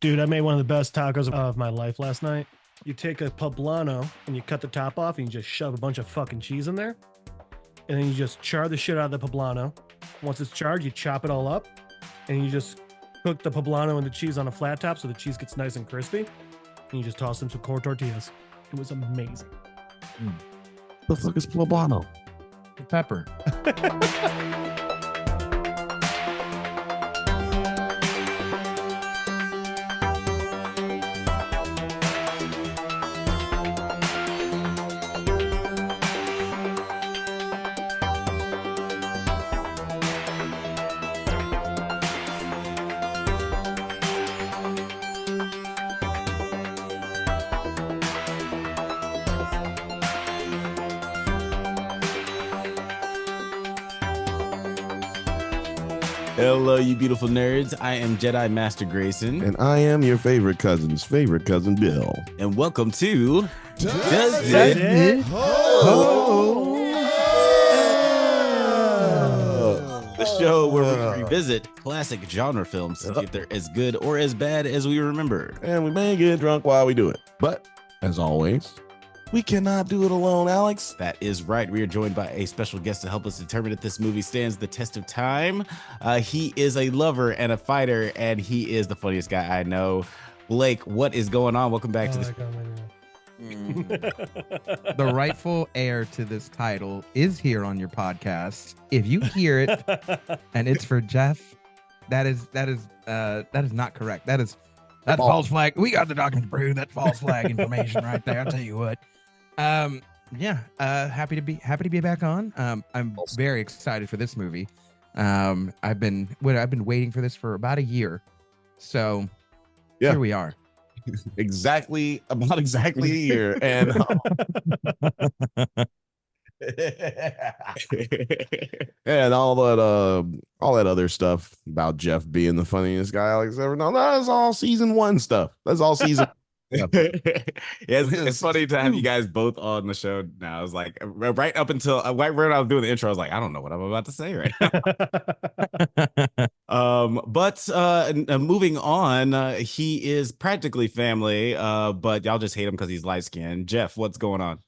Dude, I made one of the best tacos of my life last night. You take a poblano and you cut the top off and you just shove a bunch of fucking cheese in there. And then you just char the shit out of the poblano. Once it's charred, you chop it all up and you just cook the poblano and the cheese on a flat top so the cheese gets nice and crispy. And you just toss them some corn tortillas. It was amazing. The fuck is poblano? Pepper. Hello, you beautiful nerds. I am Jedi Master Grayson. And I am your favorite cousin's favorite cousin, Bill. And welcome to Does It the show where we revisit classic genre films to see if they're as good or as bad as we remember. And we may get drunk while we do it. But, as always, we cannot do it alone, Alex. That is right. We are joined by a special guest to help us determine if this movie stands the test of time. He is a lover and a fighter, and he is the funniest guy I know. Blake, what is going on? Welcome back to the The rightful heir to this title is here on your podcast. If you hear it and it's for Jeff, that is not correct. That's false flag. We got the document to prove that false flag information right there. I'll tell you what. Happy to be back on. I'm very excited for this movie. I've been waiting for this for about a year. So Yeah. Here we are. About exactly a year. And and all that other stuff about Jeff being the funniest guy Alex ever known. That's all season 1 stuff. That's all season. It's funny to have you guys both on the show now. It's like right up until right when I was doing the intro, I was like, I don't know what I'm about to say right now. But moving on, he is practically family, but y'all just hate him because he's light skinned. Jeff, what's going on?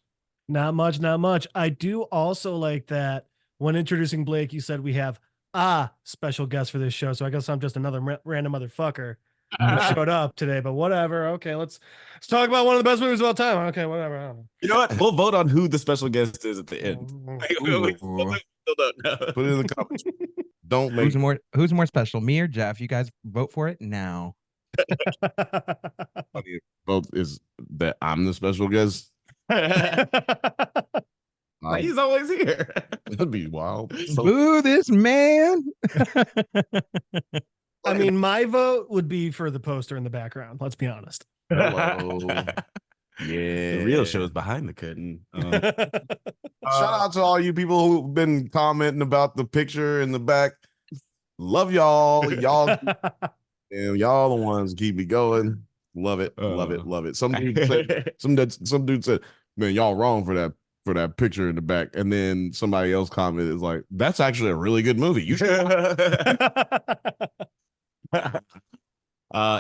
Not much. I do also like that when introducing Blake, you said we have a special guest for this show. So I guess I'm just another random motherfucker who showed up today, but whatever. Okay, let's talk about one of the best movies of all time. Okay, whatever. You know what? We'll vote on who the special guest is at the end. Put it in the comments. Don't make Who's more special, me or Jeff? You guys vote for it now. vote is that I'm the special guest. He's always here. That'd be wild. Boo this man. I mean, my vote would be for the poster in the background. Let's be honest. Hello. The real show's behind the curtain. Shout out to all you people who've been commenting about the picture in the back. Love y'all. Y'all the ones keep me going. Love it. Love it. Some dude said, man, y'all wrong for that picture in the back. And then somebody else commented, is like, that's actually a really good movie. You should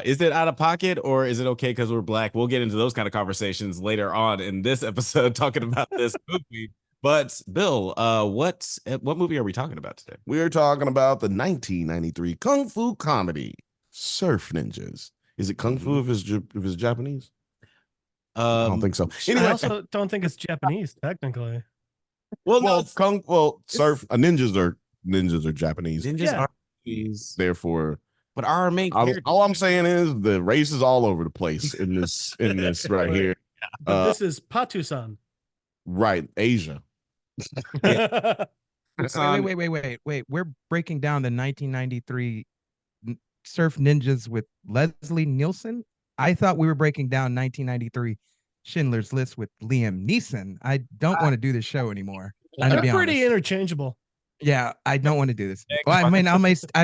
is it out of pocket or is it okay because we're black? We'll get into those kind of conversations later on in this episode talking about this movie. But Bill, what movie are we talking about today? We are talking about the 1993 kung fu comedy Surf Ninjas. Is it kung fu if it's Japanese? I don't think so. Anyway, I also don't think it's Japanese technically. surf ninjas are Japanese. Ninjas are Therefore, but our main character. All I'm saying is the race is all over the place in this right here. But this is Patu-san. Right, Asia. Wait. We're breaking down the 1993 Surf Ninjas with Leslie Nielsen. I thought we were breaking down 1993 Schindler's List with Liam Neeson. I don't want to do this show anymore. They're pretty interchangeable. Yeah, I don't want to do this. Well, I'm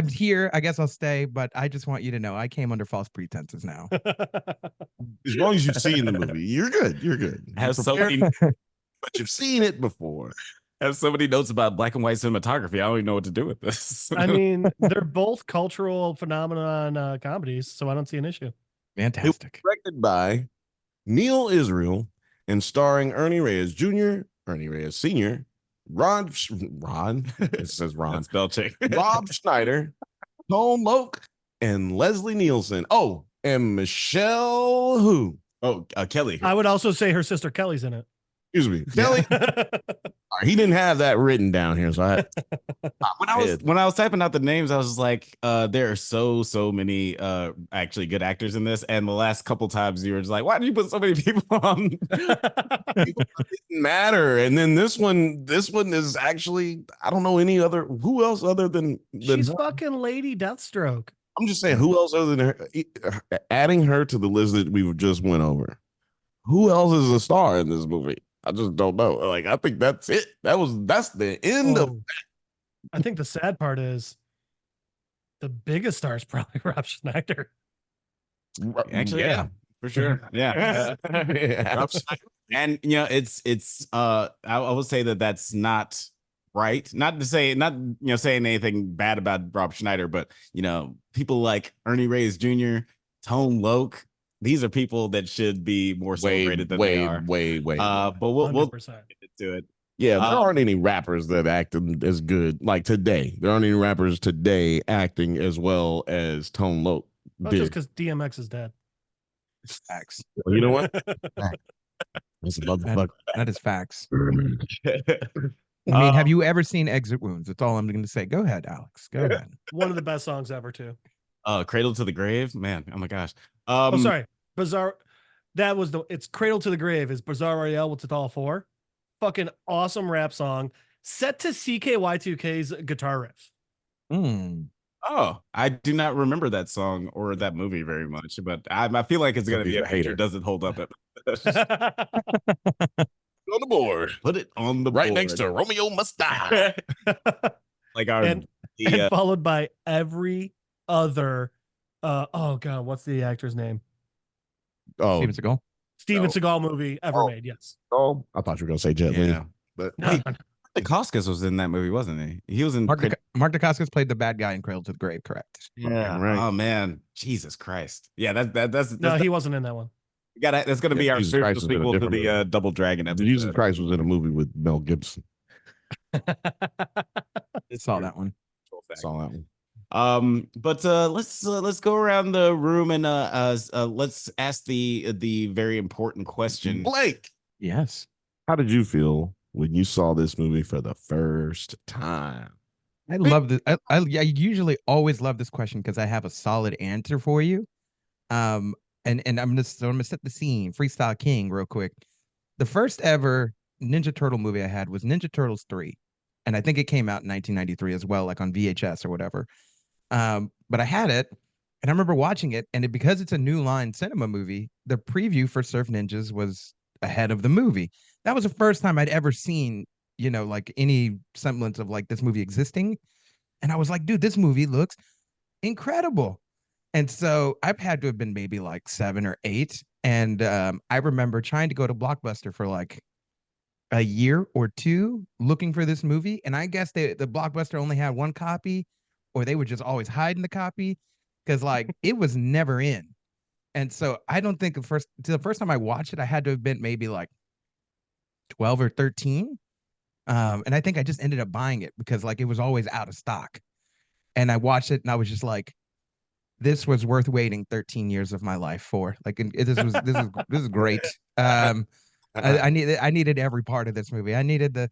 here. I guess I'll stay, but I just want you to know I came under false pretenses now. As long as you've seen the movie, you're good. You're good. Have so many, but you've seen it before. Have so many notes about black and white cinematography. I don't even know what to do with this. I mean, they're both cultural phenomenon comedies, so I don't see an issue. Fantastic. Directed by Neil Israel and starring Ernie Reyes Jr., Ernie Reyes Sr., Ron, it says Ron, That's spell check. Rob Schneider, Tone Loc, and Leslie Nielsen. Oh, and Michelle who? Oh, Kelly. I would also say her sister Kelly's in it. Excuse me, Kelly. He didn't have that written down here, so when I was typing out the names, I was just like, there are so many actually good actors in this. And the last couple times you were just like, why did you put so many people on? People didn't matter. And then this one is actually, I don't know any other, who else other than She's her? fucking Lady Deathstroke. I'm just saying, who else other than her? Adding her to the list that we just went over. Who else is a star in this movie? I just don't know. Like, I think that's it. That's the end of that. I think the sad part is the biggest star is probably Rob Schneider. Actually, yeah, for sure. Yeah. And it's I would say that's not right. Not saying anything bad about Rob Schneider, but people like Ernie Reyes Jr., Tone Loc, these are people that should be more celebrated than they are. Way. But we'll get into it. Yeah, there aren't any rappers that act as good like today. There aren't any rappers today acting as well as Tone Loc Well, did. just because DMX is dead. Facts. Well, you know what? That's a motherfucker. That is facts. I mean, have you ever seen Exit Wounds? That's all I'm going to say. Go ahead, Alex. Go ahead. One of the best songs ever, too. Cradle to the Grave, man. Oh my gosh. Sorry. Bizarre. It's Cradle to the Grave is Bizarre Royale. What's it all for? Fucking awesome rap song set to CKY2K's guitar riff. Oh, I do not remember that song or that movie very much, but I feel like it's going to be a hater. Doesn't hold up. On the board. Put it on the right board. next to Romeo Must Die. Like our and followed by every other oh god, what's the actor's name? Oh, Steven Seagal. Steven Seagal movie ever made. Yes. Oh, I thought you were gonna say Jet Li, but No. The Costas was in that movie, wasn't he? He was in Mark Dacascos played the bad guy in Cradle to the Grave, correct? Yeah, right. Oh man, Jesus Christ! Yeah, that's no, he wasn't in that one. That's going to be our spiritual sequel to the Double Dragon episode. Jesus Christ was in a movie with Mel Gibson. Saw that one. Saw that one. But let's go around the room and let's ask the very important question. Blake, yes, how did you feel when you saw this movie for the first time? I love this. I usually always love this question because I have a solid answer for you. And I'm gonna set the scene. Freestyle King, real quick. The first ever Ninja Turtle movie I had was Ninja Turtles 3, and I think it came out in 1993 as well, like on VHS or whatever. But I had it, and I remember watching it, and because it's a New Line Cinema movie, the preview for Surf Ninjas was ahead of the movie. That was the first time I'd ever seen, like any semblance of like this movie existing. And I was like, dude, this movie looks incredible. And so I've had to have been maybe like 7 or 8. And I remember trying to go to Blockbuster for like a year or 2 looking for this movie. And I guess the Blockbuster only had 1 copy, or they would just always hide the copy because like it was never in. And so I don't think the first time I watched it, I had to have been maybe like 12 or 13. And I think I just ended up buying it because like it was always out of stock. And I watched it and I was just like, this was worth waiting 13 years of my life for. Like this is great. I needed every part of this movie. I needed the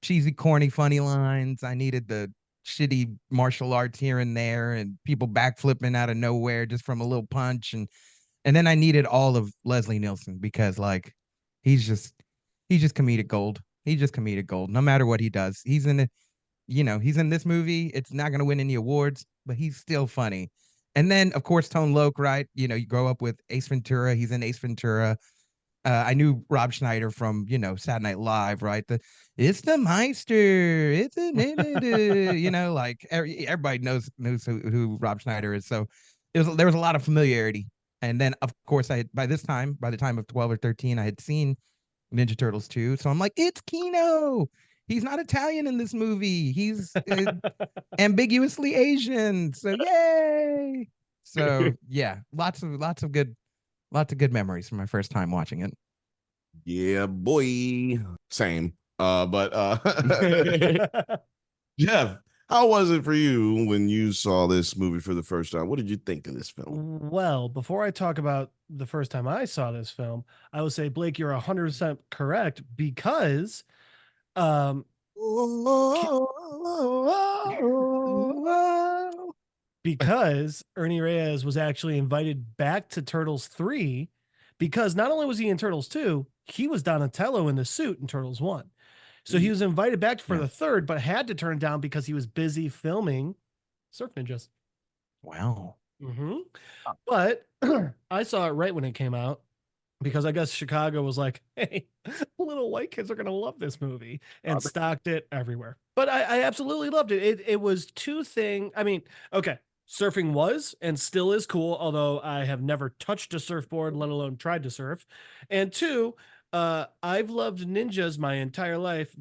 cheesy, corny, funny lines. I needed the shitty martial arts here and there and people backflipping out of nowhere just from a little punch. And then I needed all of Leslie Nielsen because like he's just comedic gold. He's just comedic gold. No matter what he does, he's in it. He's in this movie. It's not going to win any awards, but he's still funny. And then, of course, Tone Loc, right? You grow up with Ace Ventura. He's in Ace Ventura. I knew Rob Schneider from, Saturday Night Live, right? It's the Meister. It's a, like everybody knows who Rob Schneider is. So there was a lot of familiarity. And then, of course, by the time of 12 or 13, I had seen Ninja Turtles 2. So I'm like, it's Kino. He's not Italian in this movie. He's ambiguously Asian. So yay. So yeah, lots of good memories from my first time watching it. Yeah, boy. Same. Jeff, how was it for you when you saw this movie for the first time? What did you think of this film? Well, before I talk about the first time I saw this film, I would say, Blake, you're 100% correct because um because Ernie Reyes was actually invited back to Turtles 3 because not only was he in Turtles 2, he was Donatello in the suit in Turtles 1. So he was invited back for the third, but had to turn down because he was busy filming Surf Ninjas. Wow. But I saw it right when it came out because I guess Chicago was like, hey, little white kids are going to love this movie and stocked it everywhere. But I absolutely loved it. It was two things. I mean, okay, surfing was and still is cool, although I have never touched a surfboard, let alone tried to surf. And two, I've loved ninjas my entire life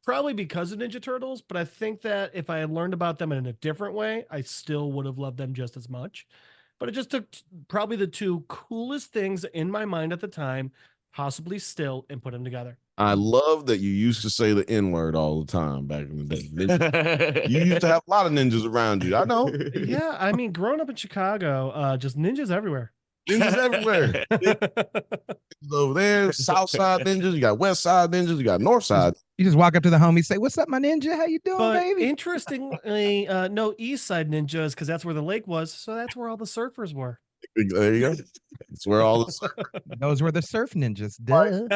probably because of Ninja Turtles, but I think that if I had learned about them in a different way, I still would have loved them just as much. But it just took probably the two coolest things in my mind at the time, possibly still, and put them together. I love that you used to say the N-word all the time back in the day. You used to have a lot of ninjas around you. I know. Yeah, I mean, growing up in Chicago, just ninjas everywhere. Ninjas everywhere. Over there, South Side ninjas, you got West Side ninjas, you got North Side. You just walk up to the homie, say, "What's up, my ninja? How you doing, But baby?" interestingly, no East Side ninjas because that's where the lake was, so that's where all the surfers were. There you go. That's where all the Those were the surf ninjas. Duh.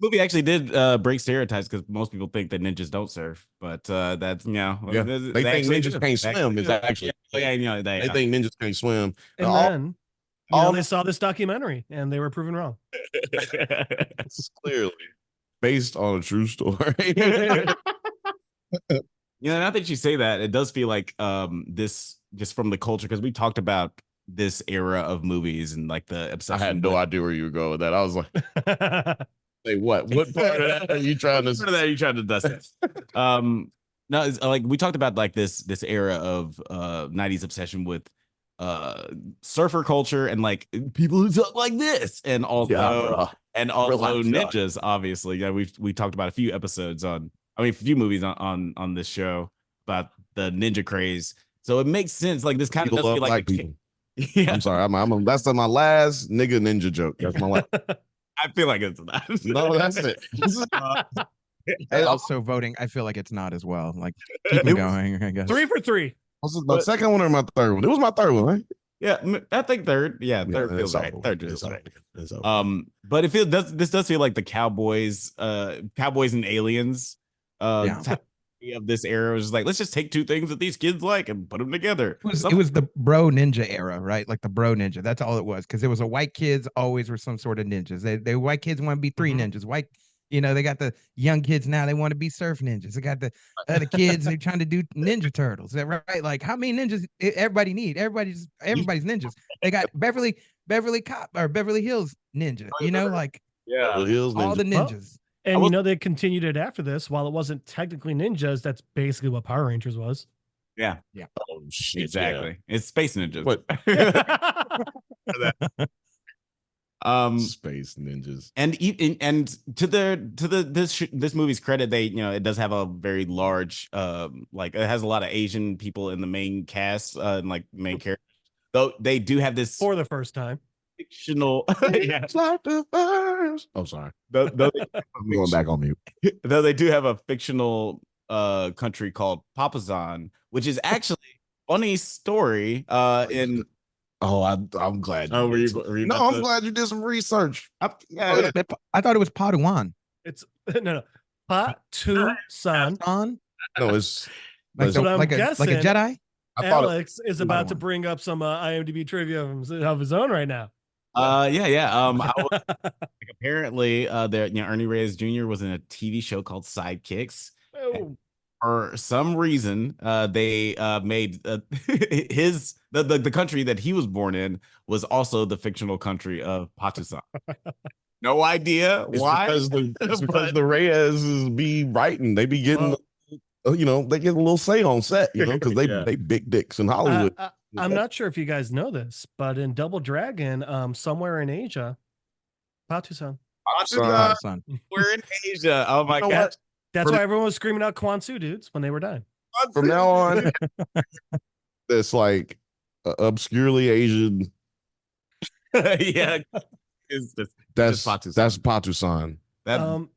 Movie actually did break stereotypes because most people think that ninjas don't surf, but that's they think ninjas can't swim. Is actually they think ninjas can't swim. And then they saw this documentary and they were proven wrong. It's clearly based on a true story. Now that you say that, it does feel like this just from the culture because we talked about this era of movies and like the obsession. I had no idea where you were going with that. I was like, "Say what? What part of that are you trying to? Part of that are you trying to dust it?" No, it's like we talked about like this era of 90s obsession with surfer culture and like people who talk like this, and also ninjas. Obviously, yeah, we talked about a few episodes a few movies on this show about the ninja craze. So it makes sense. Like this kind of does feel like people. Yeah. I'm sorry. That's my last nigga ninja joke. That's my last. I feel like it's not. No, that's it. And also voting, I feel like it's not as well. Like keep it going, I guess. 3 for 3. Was it my second one or my third one? It was my third one, right? Yeah, I think third. Yeah, third feels right. Third feels right. But this does feel like the Cowboys and Aliens of this era was just like, let's just take two things that these kids like and put them together. It was the bro ninja era, right? Like the bro ninja. That's all it was. Because it was white kids always were some sort of ninjas. They white kids want to be three ninjas. They got the young kids now. They want to be surf ninjas. They got the other kids. They're trying to do Ninja Turtles. Is that right? Like how many ninjas everybody need? Everybody's ninjas. They got Beverly Hills Ninja. Beverly Hills Ninja. All the ninjas. And they continued it after this. While it wasn't technically ninjas, that's basically what Power Rangers was. Yeah. Oh shit! Exactly. Yeah. It's space ninjas. What? Space ninjas. And to this movie's credit, it does have a very large it has a lot of Asian people in the main cast and like main characters. Though they do have this for the first time. Fictional. It's like the first. Oh, sorry. I'm going back on mute. Though they do have a fictional country called Papazan, which is actually a funny story. I'm glad. Oh, were you no, I'm glad you did some research. I thought it was Padawan. It's no Patusan. No, it's like a Jedi. Alex is about to bring up some IMDb trivia of his own right now. Apparently, Ernie Reyes Jr. was in a TV show called Sidekicks. Oh. For some reason, they made the country that he was born in was also the fictional country of Patusan. No idea why. Because the Reyes be writing, they be getting. They get a little say on set, because they big dicks in Hollywood. I'm not sure if you guys know this, but in Double Dragon, somewhere in Asia, Patu-san. Son. We're in Asia. Oh my You know god. what? That's From- why everyone was screaming out Kwanzaa dudes when they were dying. From now on, that's like obscurely Asian. Yeah. It's just That's Patu-san. Patu-san. That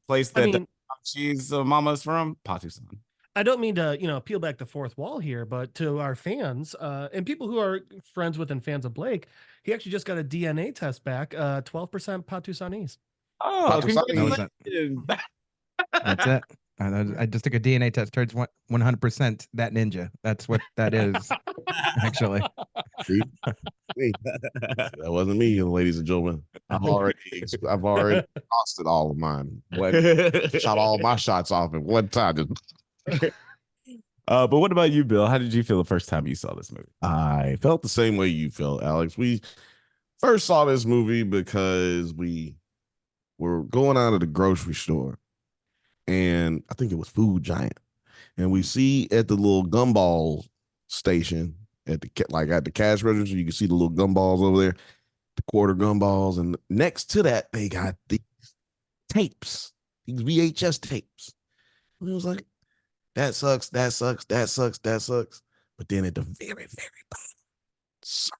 place I that mean, she's mama's from, Patu-san. I don't mean to, peel back the fourth wall here, but to our fans and people who are friends with and fans of Blake, he actually just got a DNA test back, 12% Patu-sanese. Oh, Patu-san. congratulations. That's it. I just took a DNA test. Turns 100% that ninja. That's what that is, actually. See? That wasn't me, ladies and gentlemen. I've already exhausted all of mine. Shot all my shots off at one time. But what about you, Bill? How did you feel the first time you saw this movie? I felt the same way you felt, Alex. We first saw this movie because we were going out of the grocery store, and I think it was Food Giant, and we see at the little gumball station at the cash register, you can see the little gumballs over there, the quarter gumballs, and next to that they got these tapes, these VHS tapes. And it was like, that sucks, that sucks, that sucks, that sucks. But then at the very, very bottom, Surf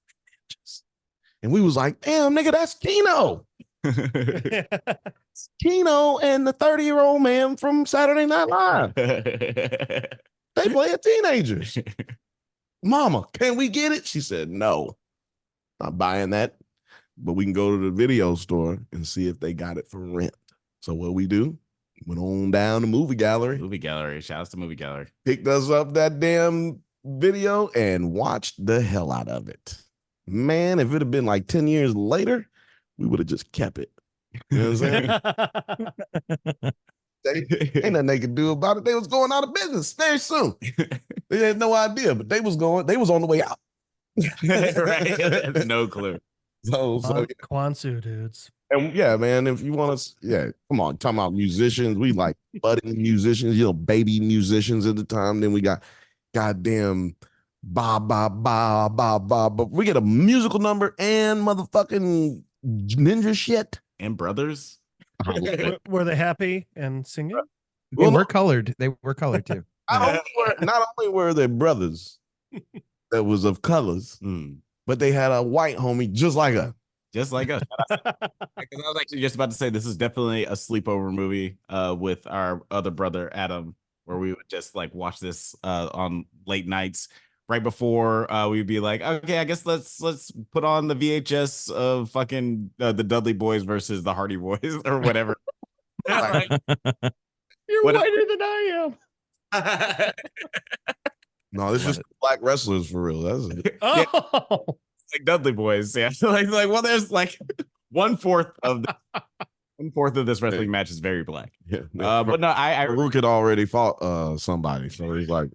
Ninjas. And we was like, damn, nigga, that's Kino. Kino and the 30-year-old man from Saturday Night Live. They play a teenagers. Mama, can we get it? She said, no, not buying that. But we can go to the video store and see if they got it for rent. So what we do, went on down to Movie Gallery. Movie Gallery. Shout out to Movie Gallery. Picked us up that damn video and watched the hell out of it. Man, if it had been like 10 years later, we would have just kept it. You know what I'm saying? Ain't nothing they could do about it. They was going out of business very soon. They had no idea, but they was on the way out. Right? No clue. So Kwanzaa dudes. and yeah, man, if you want us, yeah, come on, talking about musicians. We like budding musicians, baby musicians at the time. Then we got goddamn but we get a musical number and motherfucking ninja shit. And brothers. Were they happy and singing? They were colored. They were colored too. Not only were they brothers that was of colors, but they had a white homie just like us. Just like us. Because I was actually just about to say this is definitely a sleepover movie with our other brother Adam, where we would just like watch this on late nights right before we'd be like, okay, I guess let's put on the VHS of fucking the Dudley Boys versus the Hardy Boys or whatever. You're whiter than I am. No, this is black wrestlers for real. That's it. Oh, Like Dudley Boys, yeah. like well, there's like 1/4 of this wrestling match is very black. Yeah, But no, I Farouk had already fought somebody, so he's like,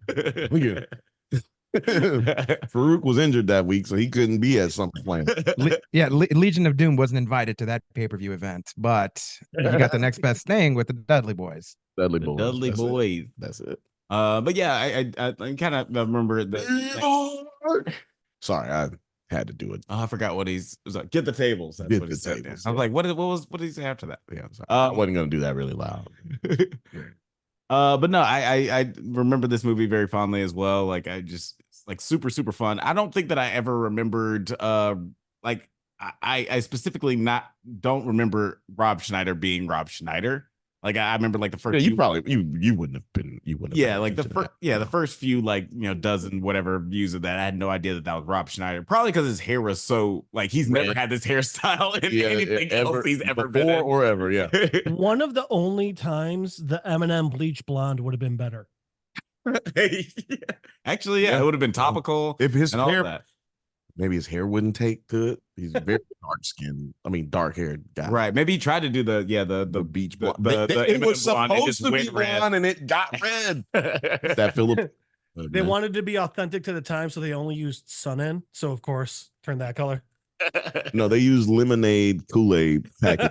Farouk was injured that week, so he couldn't be at SummerSlam. Legion of Doom wasn't invited to that pay-per-view event, but you got the next best thing with the Dudley Boys. Dudley Boys. Dudley That's Boys. It. That's it. But yeah, I kind of remember that. Sorry, I had to do it. Oh, I forgot what he's was like. Get the tables. That's Get what he the said. tables, I was like, what did he say after that? Yeah, I wasn't gonna do that really loud. But no, I remember this movie very fondly as well. Like I just like super fun. I don't think that I ever remembered like I specifically don't remember Rob Schneider being Rob Schneider. Like I remember like the first you wouldn't have been the first few like dozen whatever views of that, I had no idea that was Rob Schneider, probably because his hair was so like he's never had this hairstyle in anything else he's ever been in. or ever. Yeah. one of the only times the Eminem bleach blonde would have been better. Actually, yeah, it would have been topical if his and all hair that. Maybe his hair wouldn't take to it. He's very dark haired guy. Right. Maybe he tried to do the beach blonde. It was supposed to be blonde and it got red. That Philip. They wanted to be authentic to the time, so they only used Sun-In. So of course, turned that color. No, they used lemonade Kool-Aid packet.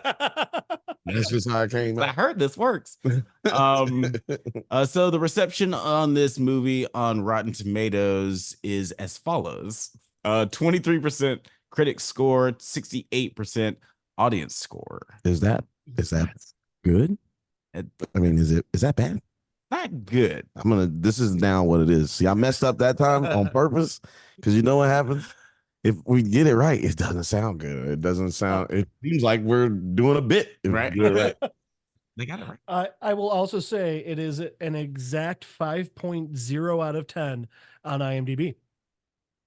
That's just how it came I out. heard this works. So the reception on this movie on Rotten Tomatoes is as follows: 23% critic score, 68% audience score. Is that good? I mean, is that bad? Not good. This is now what it is. See, I messed up that time on purpose because you know what happens? If we get it right, it doesn't sound good. It doesn't sound, it seems like we're doing a bit. If Right. we do it right. They got it right. I will also say it is an exact 5.0 out of 10 on IMDb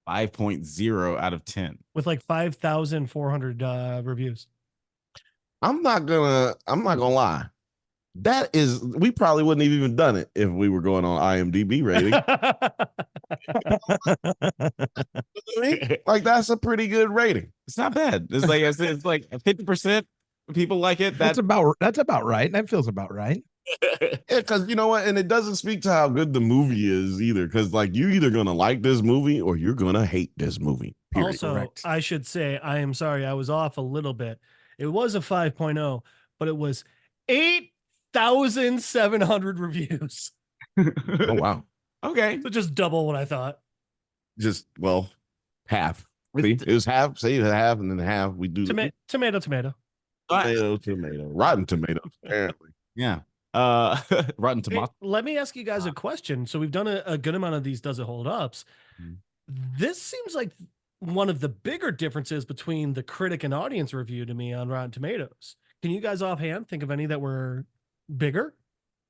5.0 out of 10. with like 5,400 reviews. I'm not gonna lie. We probably wouldn't have even done it if we were going on IMDb rating. Like that's a pretty good rating. It's not bad. It's like 50% people like it. That's about right. That feels about right. Yeah, because you know what, and it doesn't speak to how good the movie is either. Because like you're either gonna like this movie or you're gonna hate this movie. Period. Also, Correct. I should say, I am sorry, I was off a little bit. It was a 5.0, but it was 8,700 reviews. Oh wow. Okay. So just double what I thought. Just half. See, it was half. Say half and then half. We do Tomato. tomato. Rotten Tomatoes, apparently. Yeah. Rotten Hey, Tomato. let me ask you guys a question. So we've done a good amount of these Does It Hold Ups. Mhm. This seems like one of the bigger differences between the critic and audience review to me on Rotten Tomatoes. Can you guys offhand think of any that were bigger?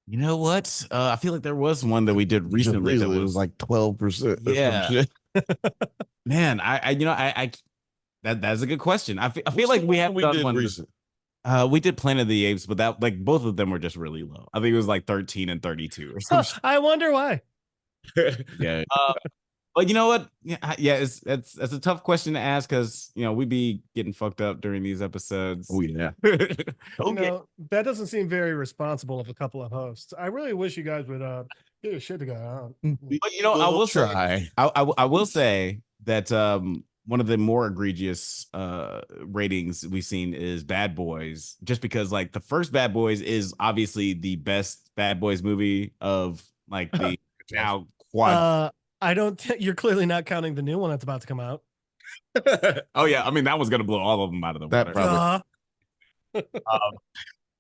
You know what? I feel like there was one that we did recently that It was was like 12%. Yeah. Man, I that's a good question. I feel like we have done one recent. We did Planet of the Apes, but that like both of them were just really low. I think it was like 13 and 32 or something. I wonder why. Yeah. But you know what? Yeah, it's a tough question to ask because we be getting fucked up during these episodes. Oh yeah. You know, that doesn't seem very responsible of a couple of hosts. I really wish you guys would get your shit together. But I will try. say, I will say that one of the more egregious ratings we've seen is Bad Boys, just because like the first Bad Boys is obviously the best Bad Boys movie of like the now quad. I don't think you're clearly not counting the new one that's about to come out. Oh yeah, I mean that was gonna blow all of them out of the That water.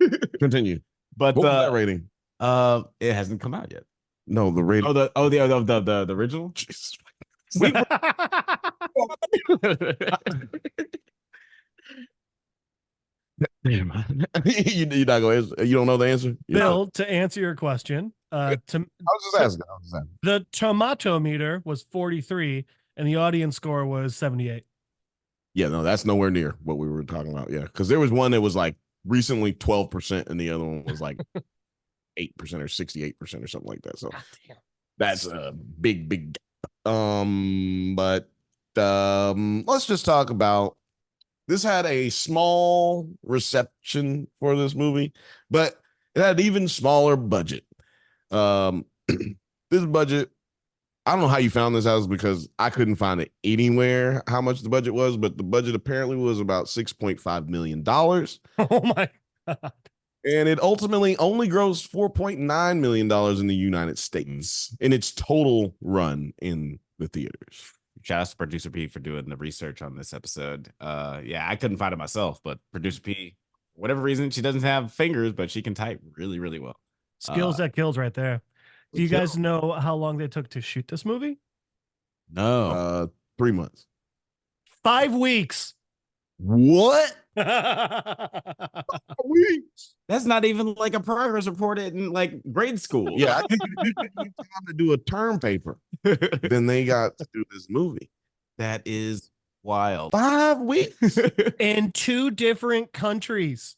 probably. Continue. But What was that rating? it hasn't come out yet. No, the rating. The original. Jesus. Damn. You're not gonna answer. You don't know the answer? Bill, to answer your question, I was just asking. the tomato meter was 43 and the audience score was 78. Yeah, no, that's nowhere near what we were talking about. Yeah, because there was one that was like recently 12%, and the other one was like 8% or 68% or something like that. So that's a big. But let's just talk about this. Had a small reception for this movie, but it had an even smaller budget. This budget, I don't know how you found this house because I couldn't find it anywhere how much the budget was, but the budget apparently was about $6.5 million. Oh my God. And it ultimately only grossed $4.9 million in the United States in its total run in the theaters. Shout out to Producer P for doing the research on this episode. Yeah, I couldn't find it myself, but Producer P, for whatever reason, she doesn't have fingers, but she can type really, really well. Skills that kills right there. Do you guys know how long they took to shoot this movie? No. 3 months. 5 weeks. What? Weeks? That's not even like a progress report in like grade school. Yeah, I think you time to do a term paper. Then they got to do this movie. That is wild. 5 weeks. In 2 different countries.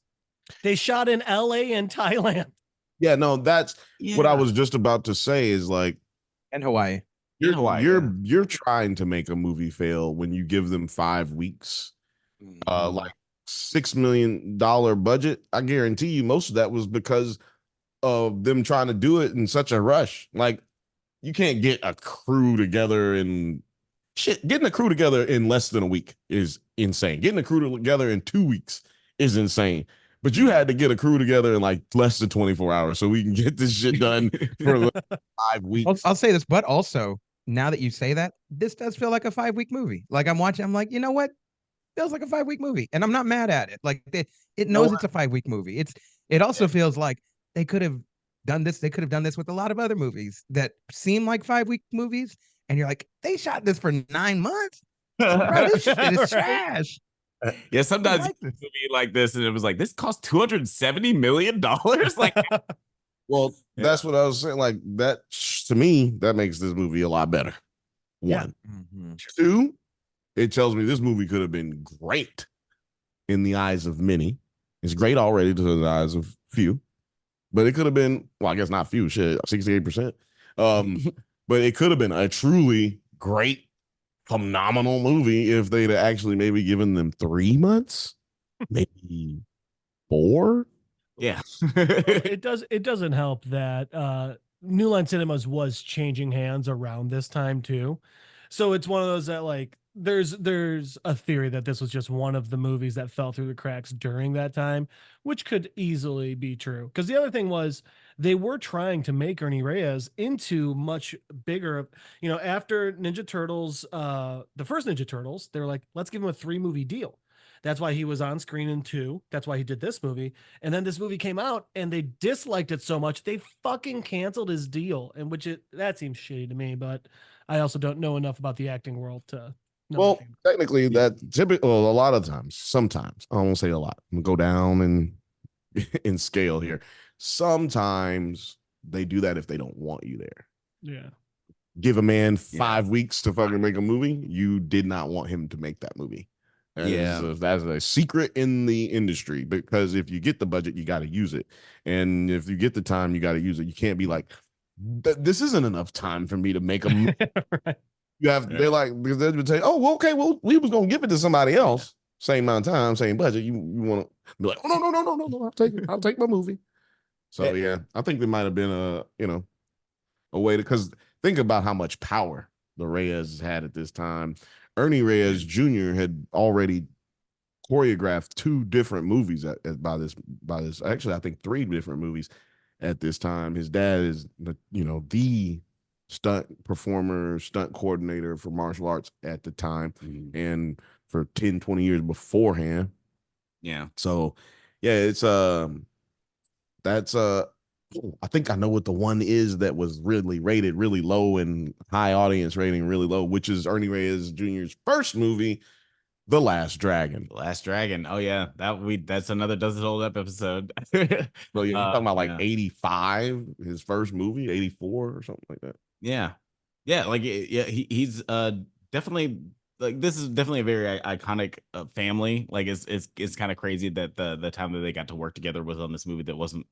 They shot in LA and Thailand. Yeah, no, that's what I was just about to say is like, And Hawaii. You're trying to make a movie fail when you give them 5 weeks. Like $6 million budget. I guarantee you most of that was because of them trying to do it in such a rush. Like you can't get a crew together in getting a crew together in less than a week is insane. Getting a crew together in 2 weeks is insane. But you had to get a crew together in like less than 24 hours so we can get this shit done for like 5 weeks. I'll say this, but also now that you say that, this does feel like a 5-week movie. Like I'm watching, I'm like, you know what? Feels like a 5-week movie, and I'm not mad at it. Like it knows it's a 5-week movie. It also feels like they could have done this. They could have done this with a lot of other movies that seem like 5-week movies, and you're like, they shot this for 9 months. Bro, this shit is trash. Yeah, sometimes like it's a movie like this, and it was like, this cost $270 million. Like, well, that's what I was saying. Like that to me, that makes this movie a lot better. One, two, it tells me this movie could have been great in the eyes of many. It's great already to the eyes of few, but it could have been, well, I guess not few, shit, 68%. But it could have been a truly great, phenomenal movie if they'd actually maybe given them 3 months, maybe 4. Yeah. It doesn't help that New Line Cinemas was changing hands around this time too. So it's one of those that like there's a theory that this was just one of the movies that fell through the cracks during that time, which could easily be true. Because the other thing was they were trying to make Ernie Reyes into much bigger, after Ninja Turtles, the first Ninja Turtles, they were like, let's give him a 3-movie deal. That's why he was on screen in 2. That's why he did this movie. And then this movie came out and they disliked it so much, they fucking canceled his deal. And that seems shitty to me, but I also don't know enough about the acting world to know. Well, technically that a lot of times, sometimes, I won't say a lot. I'm gonna go down and in scale here. Sometimes they do that if they don't want you there. Yeah. Give a man 5 weeks to fucking make a movie. You did not want him to make that movie. That's a secret in the industry, because if you get the budget, you got to use it. And if you get the time, you got to use it. You can't be like, this isn't enough time for me to make a movie. Right. They're like, because they would say, oh, well, okay, well, we was going to give it to somebody else. Same amount of time, same budget. You want to be like, oh, no, I'll take my movie. So yeah, I think there might have been a way to, because think about how much power the Reyes had at this time. Ernie Reyes Jr. had already choreographed 2 different movies by this. Actually, I think 3 different movies at this time. His dad is the stunt performer, stunt coordinator for martial arts at the time, and for 10, 20 years beforehand. Yeah. So yeah, it's I think I know what the one is that was really rated really low and high audience rating really low, which is Ernie Reyes Jr.'s first movie, The Last Dragon. The Last Dragon. Oh yeah, that's another Does It Hold Up episode. So you're talking about like 85, his first movie, 84 or something like that. Yeah, like he's definitely, like, this is definitely a very iconic family. Like it's kind of crazy that the time that they got to work together was on this movie that wasn't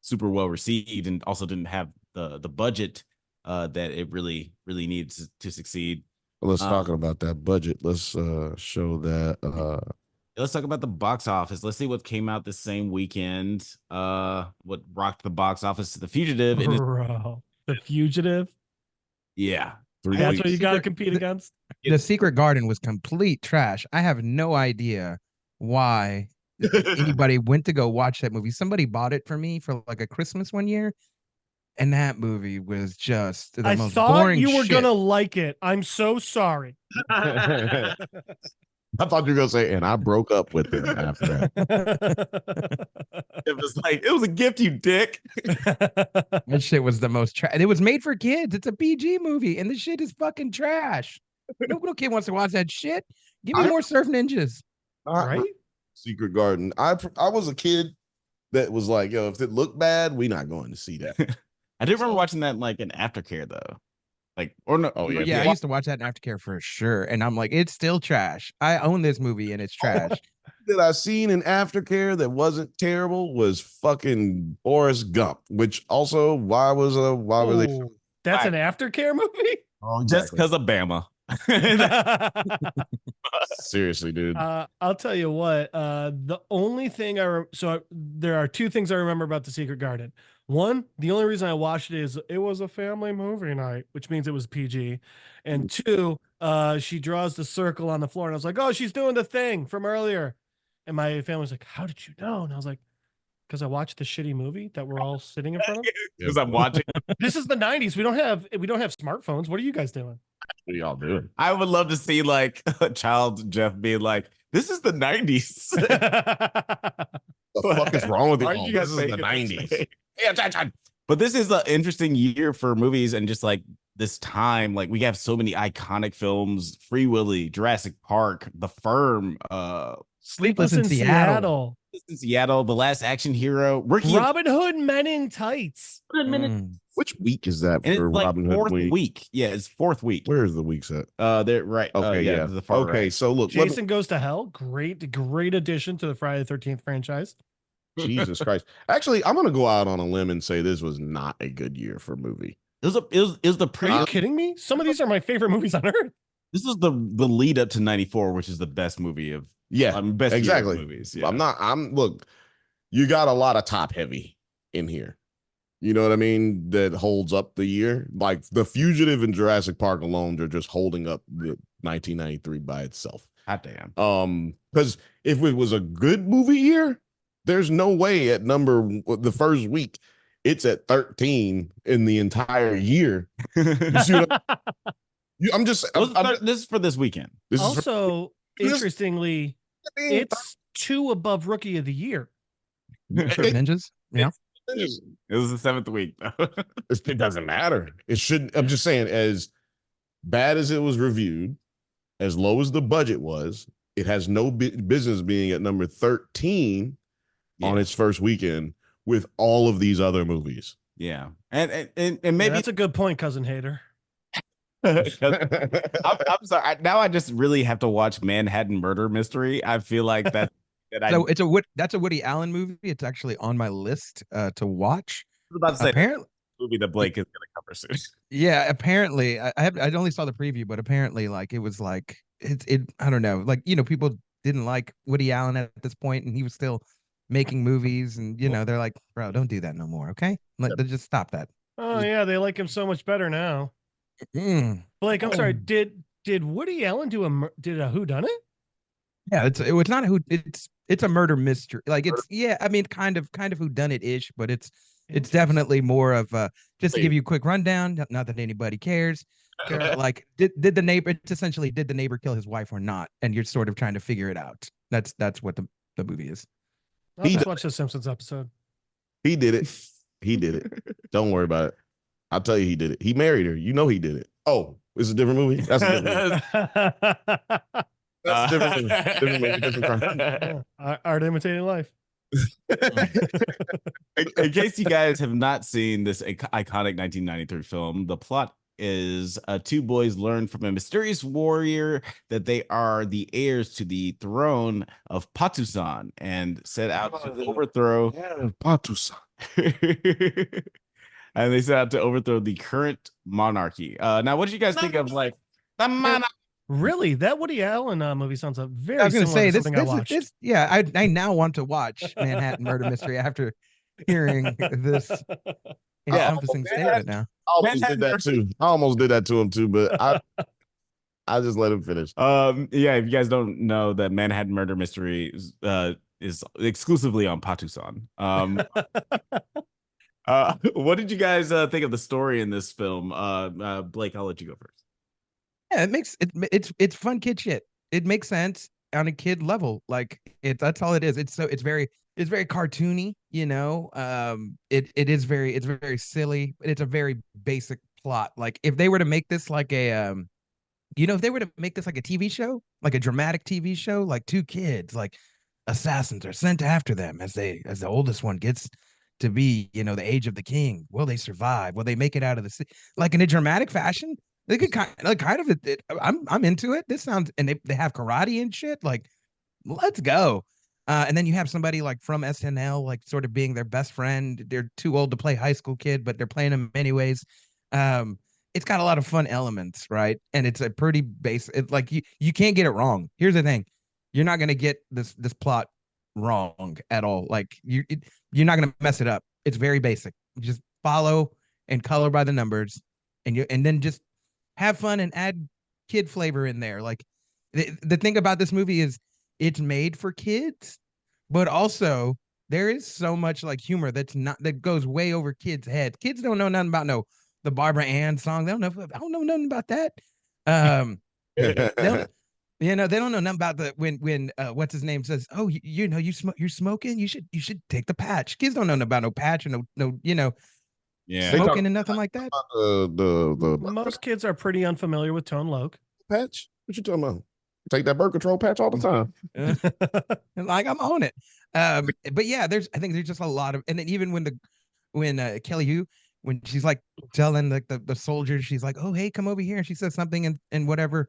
super well received and also didn't have the budget that it really needs to succeed. Well, let's talk about that budget. Let's show that. Let's talk about the box office. Let's see what came out the same weekend. What rocked the box office? The Fugitive. Bro, The Fugitive. Yeah. That's what you got to compete against. The Secret Garden was complete trash. I have no idea why anybody went to go watch that movie. Somebody bought it for me for like a Christmas one year, and that movie was just the most boring you were shit. gonna like it. I'm so sorry. I thought you were gonna say, and I broke up with him after that. It was a gift, you dick. That shit was the most trash. It was made for kids. It's a PG movie, and this shit is fucking trash. No kid wants to watch that shit. Give me more Surf Ninjas. Right? Secret Garden. I was a kid that was like, yo, if it looked bad, we're not going to see that. I do remember watching that like in Aftercare though. Like, or no, I used to watch that in Aftercare for sure. And I'm like, it's still trash. I own this movie and it's trash. That I seen in Aftercare that wasn't terrible was fucking Forrest Gump, which also why were they? That's an Aftercare movie? Oh, exactly. Just because of Bama. Seriously, dude. I'll tell you what. The only thing there are 2 things I remember about The Secret Garden. One, the only reason I watched it is it was a family movie night, which means it was PG. And 2, she draws the circle on the floor, and I was like, oh, she's doing the thing from earlier. And my family was like, how did you know? And I was like, Because I watched the shitty movie that we're all sitting in front of. Because I'm watching. This is the 90s. We don't have smartphones. What are you guys doing? What are y'all doing? I would love to see like a child Jeff being like, "This is the '90s." The fuck is wrong with you? Aren't you guys This is the saying 90s. it? But this is an interesting year for movies, and just like this time, like we have so many iconic films: Free Willy, Jurassic Park, The Firm, Sleepless in Seattle. in Seattle, The Last Action Hero, Rookie, Robin Hood Men in Tights. Which week is that and it's for like Robin Hood fourth week? week. Yeah, it's fourth week. Where's the weeks at? They're right. Okay, yeah. to the far Okay, right. so look, Jason Goes to Hell. Great addition to the Friday the 13th franchise. Jesus Christ. Actually, I'm gonna go out on a limb and say this was not a good year for movie. It was the Are you kidding me? Some of these are my favorite movies on earth. This is the lead up to '94, which is the best movie of best year of movies. Yeah. Look, you got a lot of top heavy in here. You know what I mean? That holds up the year. Like The Fugitive and Jurassic Park alone, they're just holding up the 1993 by itself. Hot damn. Because if it was a good movie year, there's no way the first week it's at 13 in the entire year. You see what I'm just this is for this weekend. Also, interestingly, it's 2 above Rookie of the Year. Ninjas. Yeah. It was the 7th week. It doesn't matter. It shouldn't. I'm just saying, as bad as it was reviewed, as low as the budget was, it has no business being at number 13 on its first weekend with all of these other movies. Yeah, and maybe that's a good point, Cousin Hater. I'm sorry. Now I just really have to watch Manhattan Murder Mystery. I feel like that's a Woody Allen movie. It's actually on my list to watch. I was about to say apparently movie that Blake is going to cover soon. Yeah, apparently I only saw the preview, but apparently like it was like it I don't know, like people didn't like Woody Allen at this point, and he was still making movies, and they're like, bro, don't do that no more, okay? Like, just stop that. Oh yeah, they like him so much better now. Blake, I'm sorry. Did Woody Allen do a whodunit? Yeah, it's not it's a murder mystery. Like I mean, kind of whodunit-ish, but it's definitely more of just to give you a quick rundown. Not that anybody cares. Like, did the neighbor? It's essentially, did the neighbor kill his wife or not? And you're sort of trying to figure it out. That's what the movie is. I'll just watch the Simpsons episode. He did it. He did it. Don't worry about it. I'll tell you, he did it. He married her. You know he did it. Oh, it's a different movie. That's a different movie. That's a different movie. Different Art imitating life. In case you guys have not seen this iconic 1993 film, the plot is 2 boys learn from a mysterious warrior that they are the heirs to the throne of Patusan and set out to overthrow Patusan. And they set out to overthrow the current monarchy. Now, what did you guys think of like the monarchy? Really, that Woody Allen movie sounds very. I was going to say something I watched. I now want to watch Manhattan Murder Mystery after hearing this encompassing statement. Now, I almost did that to him too, but I just let him finish. Yeah, if you guys don't know, that Manhattan Murder Mystery is exclusively on Patusan. What did you guys think of the story in this film? Blake, I'll let you go first. Yeah, it's fun kid shit. It makes sense on a kid level. Like that's all it is. It's very cartoony, It is very silly, but it's a very basic plot. Like if they were to make this like a if they were to make this like a TV show, like a dramatic TV show, like 2 kids, like assassins are sent after them as the oldest one gets to be, the age of the king. Will they survive? Will they make it out of the city? Like in a dramatic fashion? They could I'm into it. This sounds, and they have karate and shit. Like, let's go. And then you have somebody like from SNL, like sort of being their best friend. They're too old to play high school kid, but they're playing him anyways. It's got a lot of fun elements, right? And it's a pretty basic. Like you can't get it wrong. Here's the thing: you're not gonna get this plot wrong at all. Like you're not gonna mess it up. It's very basic. You just follow and color by the numbers, and then just have fun and add kid flavor in there. Like the thing about this movie is it's made for kids, but also there is so much like humor that goes way over kids' heads. Kids don't know nothing about the Barbara Ann song. They don't know. I don't know nothing about that. They don't, they don't know nothing about the when what's his name says, oh, you're smoking. You should take the patch. Kids don't know nothing about no patch or no Yeah. smoking and nothing like that. The Most kids are pretty unfamiliar with Tone Loc. patch. What you talking about? Take that birth control patch all the time. Like I'm on it. But yeah, I think there's just a lot of, and then even when Kelly Hu, when she's like telling like the soldiers, she's like, oh, hey, come over here. And she says something in whatever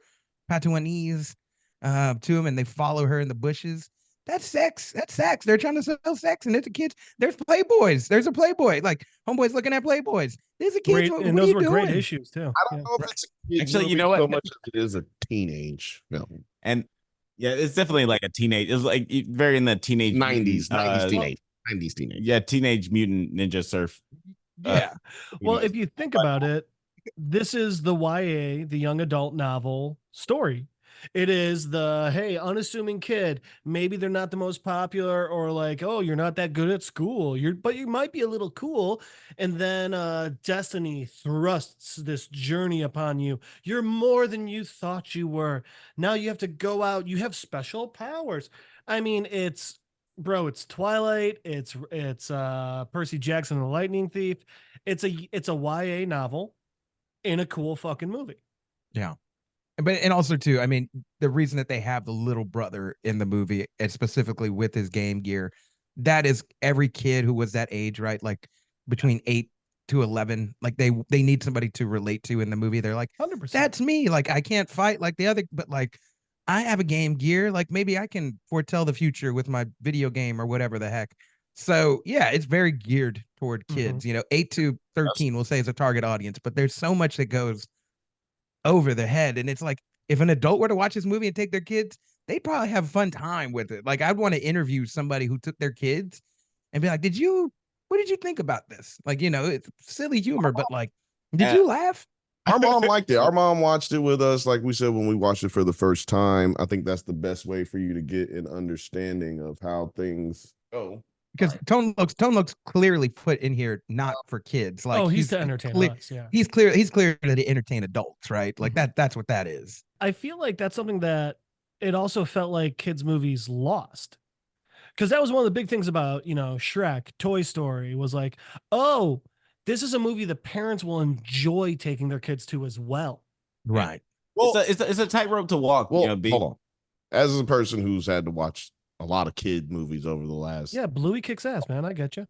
Patuanese to him, and they follow her in the bushes. That's sex. That's sex. They're trying to sell sex, and it's a kids. There's Playboys. There's a Playboy. Like homeboys looking at Playboys. There's a kids. And those were great issues too. I don't know if it's a kid Actually, you movie know what? so much as it is a teenage film. And yeah, it's definitely like a teenage. It's like very in the teenage 90s teenage. 90s teenage. Yeah, Teenage Mutant Ninja Surf. Yeah. Well, if you think about it, this is the YA, the young adult novel story. It is the, hey, unassuming kid. Maybe they're not the most popular, or like, oh, you're not that good at school. But you might be a little cool. And then destiny thrusts this journey upon you. You're more than you thought you were. Now you have to go out. You have special powers. I mean, it's Twilight. It's Percy Jackson and the Lightning Thief. It's a YA novel in a cool fucking movie. Yeah. And also too, I mean, the reason that they have the little brother in the movie, and specifically with his Game Gear, that is every kid who was that age, right? Like between 8 to 11, like they need somebody to relate to in the movie. They're like, 100%. That's me. Like I can't fight like the other, but like I have a Game Gear. Like maybe I can foretell the future with my video game or whatever the heck. So yeah, it's very geared toward kids. 8 to 13, we'll say, is a target audience, but there's so much that goes over their head. And it's like, if an adult were to watch this movie and take their kids, they'd probably have a fun time with it. Like I'd want to interview somebody who took their kids and be like, what did you think about this? Like, it's silly humor, but like, did you laugh? Our mom liked it. Our mom watched it with us. Like we said, when we watched it for the first time, I think that's the best way for you to get an understanding of how things go. Because Tone Loc's clearly put in here not for kids. Like he's to entertain us. Yeah, he's clear to entertain adults, right? Like that's what that is. I feel like that's something that it also felt like kids' movies lost, because that was one of the big things about Shrek, Toy Story, was like, oh, this is a movie that parents will enjoy taking their kids to as well. Right. Well, it's a tightrope to walk. Well, hold on. As a person who's had to watch a lot of kid movies over the last, Bluey kicks ass, man. I get you.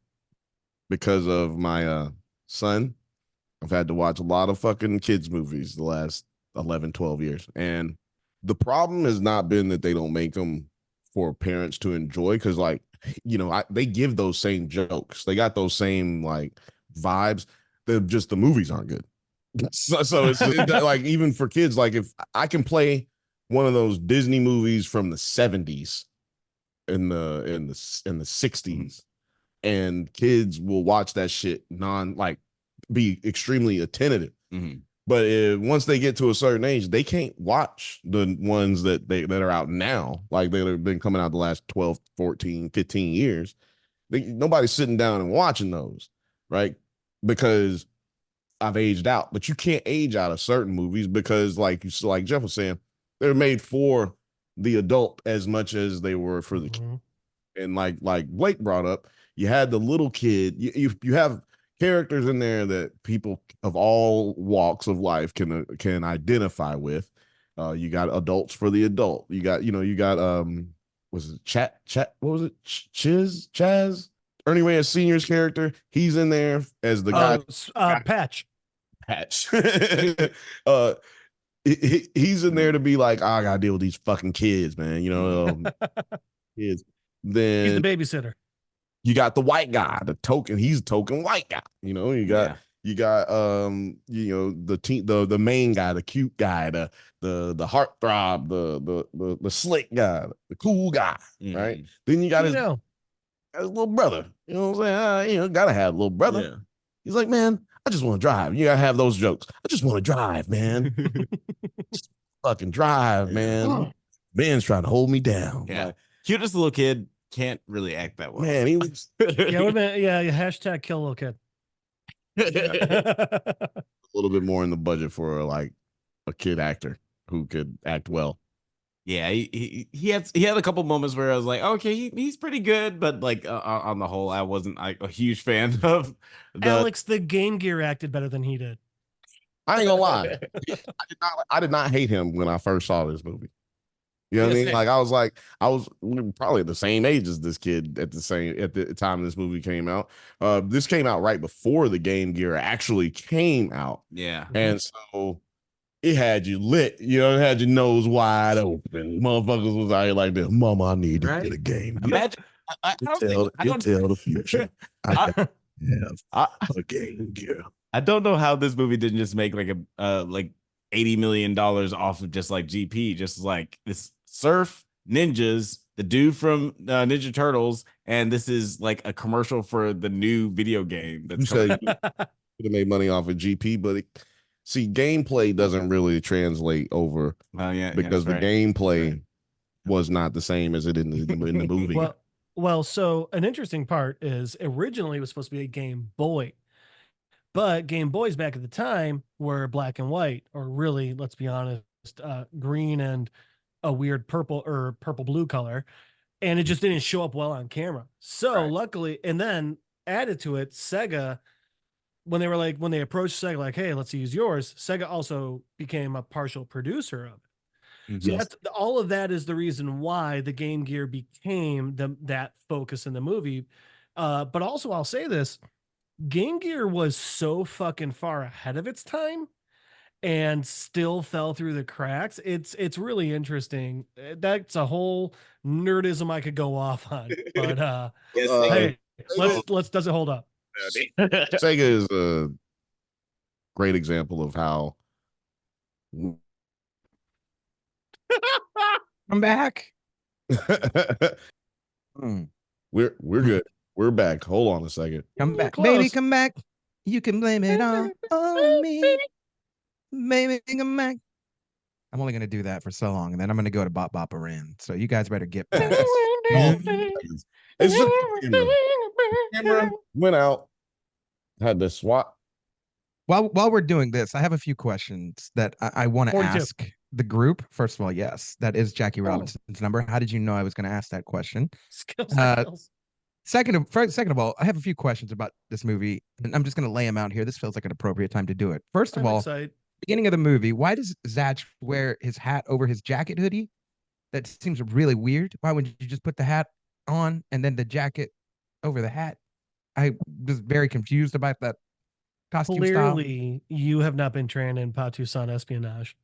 Because of my son, I've had to watch a lot of fucking kids movies the last 11, 12 years. And the problem has not been that they don't make them for parents to enjoy, because like, they give those same jokes. They got those same like vibes. The movies aren't good. So it's like, even for kids, like if I can play one of those Disney movies from the 70s in the 60s, and kids will watch that shit be extremely attentive. Mm-hmm. But once they get to a certain age, they can't watch the ones that are out now, like that have been coming out the last 12, 14, 15 years. Nobody's sitting down and watching those, right? Because I've aged out. But you can't age out of certain movies because, like Jeff was saying, they're made for the adult as much as they were for the kid. And like Blake brought up, you had the little kid. You have characters in there that people of all walks of life can identify with. You got adults for the adult. You got was it Chat? What was it? Chaz? Ernie Reyes Sr.'s character. He's in there as the guy. Patch. He's in there to be like, I gotta deal with these fucking kids, man. Kids. Then he's the babysitter. You got the white guy, the token. He's a token white guy. You got the main guy, the cute guy, the heartthrob, the slick guy, the cool guy, right? Then you got his little brother. You know what I'm saying? Gotta have a little brother. Yeah. He's like, man, I just want to drive. You gotta have those jokes. I just want to drive, man. Just fucking drive, man. Ben's trying to hold me down. Yeah. Like, cutest little kid can't really act that well. Man, he was Yeah, hashtag kill little kid. a little bit more in the budget for like a kid actor who could act well. Yeah, he had a couple moments where I was like, okay, he's pretty good, but like on the whole, I wasn't a huge fan of Alex, the Game Gear acted better than he did. I ain't gonna lie. I did not hate him when I first saw this movie. You know what I mean? Like I was probably the same age as this kid at the time this movie came out. This came out right before the Game Gear actually came out. Yeah. And so it had you lit, it had your nose wide open. Motherfuckers was out here like this. Mama, I need to get a game. Imagine you tell the future. I have a Game Gear. I don't know how this movie didn't just make like a like $80 million off of just like GP, just like this surf ninjas, the dude from Ninja Turtles, and this is like a commercial for the new video game. You said you could have made money off of GP, but gameplay doesn't really translate over. Because the gameplay was not the same as it in the movie. Well, so an interesting part is originally it was supposed to be a Game Boy. But Game Boys back at the time were black and white, or really, let's be honest, green and a weird purple or purple blue color. And it just didn't show up well on camera. So luckily, and then added to it, Sega, when they approached Sega, like, hey, let's use yours, Sega also became a partial producer of it. So all of that is the reason why the Game Gear became that focus in the movie. But also, I'll say this. Game Gear was so fucking far ahead of its time and still fell through the cracks. It's really interesting. That's a whole nerdism I could go off on. But hey, does it hold up? Sega is a great example of how I'm back. We're good. We're back. Hold on a second. Come back, baby. Come back. You can blame it all on me, baby. Come back. I'm only gonna do that for so long, and then I'm gonna go to Bop Bop Aran. So you guys better get back. It's just camera went out. Had to swap. While we're doing this, I have a few questions that I want to ask the group. First of all, yes, that is Jackie Robinson's number. How did you know I was going to ask that question? Skills. Second of all, I have a few questions about this movie, and I'm just going to lay them out here. This feels like an appropriate time to do it. First of all, beginning of the movie, why does Zach wear his hat over his jacket hoodie? That seems really weird. Why wouldn't you just put the hat on and then the jacket over the hat? I was very confused about that costume Clearly, you have not been trained in Patusan espionage.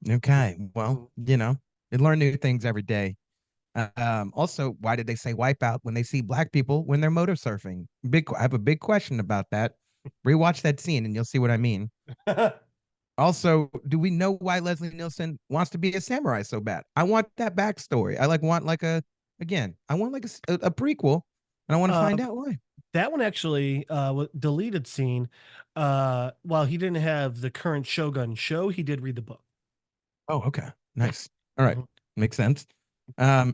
Okay. Well, you learn new things every day. Also, why did they say wipeout when they see black people when they're motor surfing? I have a big question about that. Rewatch that scene and you'll see what I mean. Also, do we know why Leslie Nielsen wants to be a samurai so bad? I want that backstory. I want a prequel, and I want to find out why. That one actually deleted scene. While he didn't have the current Shogun show, he did read the book. Oh, okay. Nice. All right. Makes sense.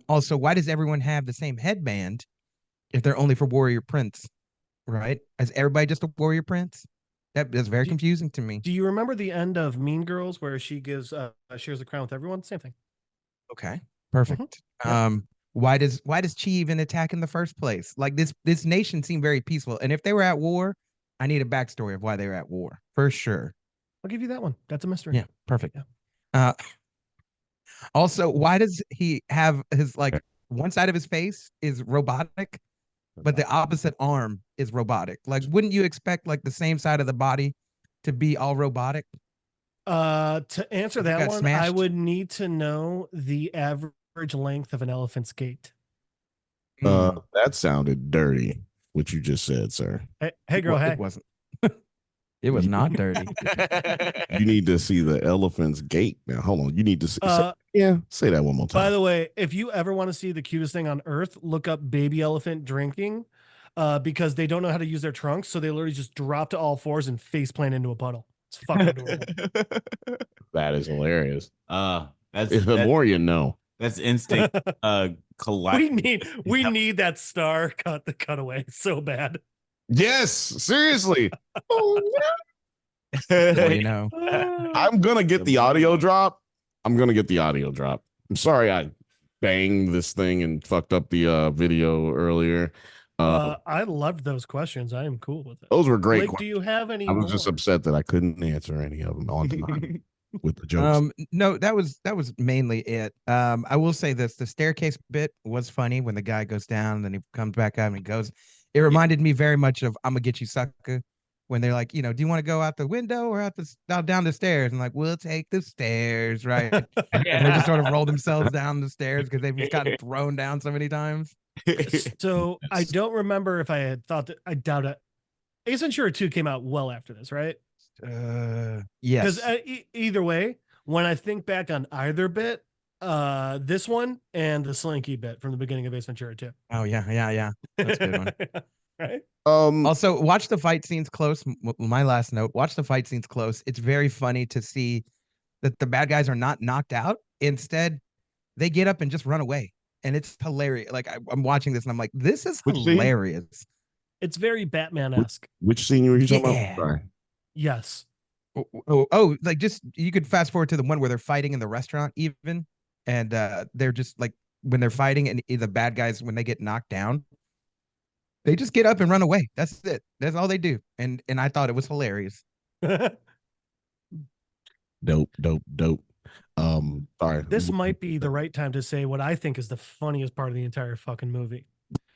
Also, why does everyone have the same headband if they're only for warrior prince? Right? Is everybody just a warrior prince? That's very confusing to me. Do you remember the end of Mean Girls where she gives shares the crown with everyone? Same thing. Okay. Perfect. Why does Chi even attack in the first place? Like this nation seemed very peaceful, and if they were at war, I need a backstory of why they were at war for sure. I'll give you that one. That's a mystery. Yeah, perfect. Yeah. Also, why does he have his one side of his face is robotic, but the opposite arm is robotic? Like, wouldn't you expect the same side of the body to be all robotic? To answer that one, smashed? I would need to know the average length of an elephant's gait. That sounded dirty, what you just said, sir. Hey girl, hey. It wasn't. It was not dirty. You need to see the elephant's gait. Now, hold on. You need to see. Say that one more time. By the way, if you ever want to see the cutest thing on earth, look up baby elephant drinking, because they don't know how to use their trunks, so they literally just drop to all fours and face plant into a puddle. It's fucking adorable. That is hilarious. That's the more you know. That's instinct. Collide. We need that star cutaway so bad. Yes, seriously. Oh, Well, you know, I'm gonna get the audio drop. I'm sorry I banged this thing and fucked up the video earlier. I loved those questions. I am cool with it. Those were great Blake, questions. do you have any I was more? just upset that I couldn't answer any of them on time with the jokes. No, that was mainly it. I will say this: the staircase bit was funny when the guy goes down, and then he comes back out and he goes. It reminded me very much of "I'm gonna get you, sucker." When they're like, do you want to go out the window or out down the stairs? And like, we'll take the stairs, right? And they just sort of roll themselves down the stairs because they've just gotten thrown down so many times. So I don't remember if I had thought that. I doubt it. Ace Ventura 2 came out well after this, right? Yes. Because either way, when I think back on either bit, this one and the Slinky bit from the beginning of Ace Ventura 2. Oh yeah. That's a good one. Right. Also, watch the fight scenes close. My last note: watch the fight scenes close. It's very funny to see that the bad guys are not knocked out. Instead, they get up and just run away, and it's hilarious. Like I'm watching this, and I'm like, this is hilarious. It's very Batman-esque. Which scene were you talking about? Sorry. Yes. Like just you could fast forward to the one where they're fighting in the restaurant, even, and they're just like when they're fighting, and the bad guys when they get knocked down. They just get up and run away. That's it. That's all they do. And I thought it was hilarious. Dope. Sorry. This might be the right time to say what I think is the funniest part of the entire fucking movie.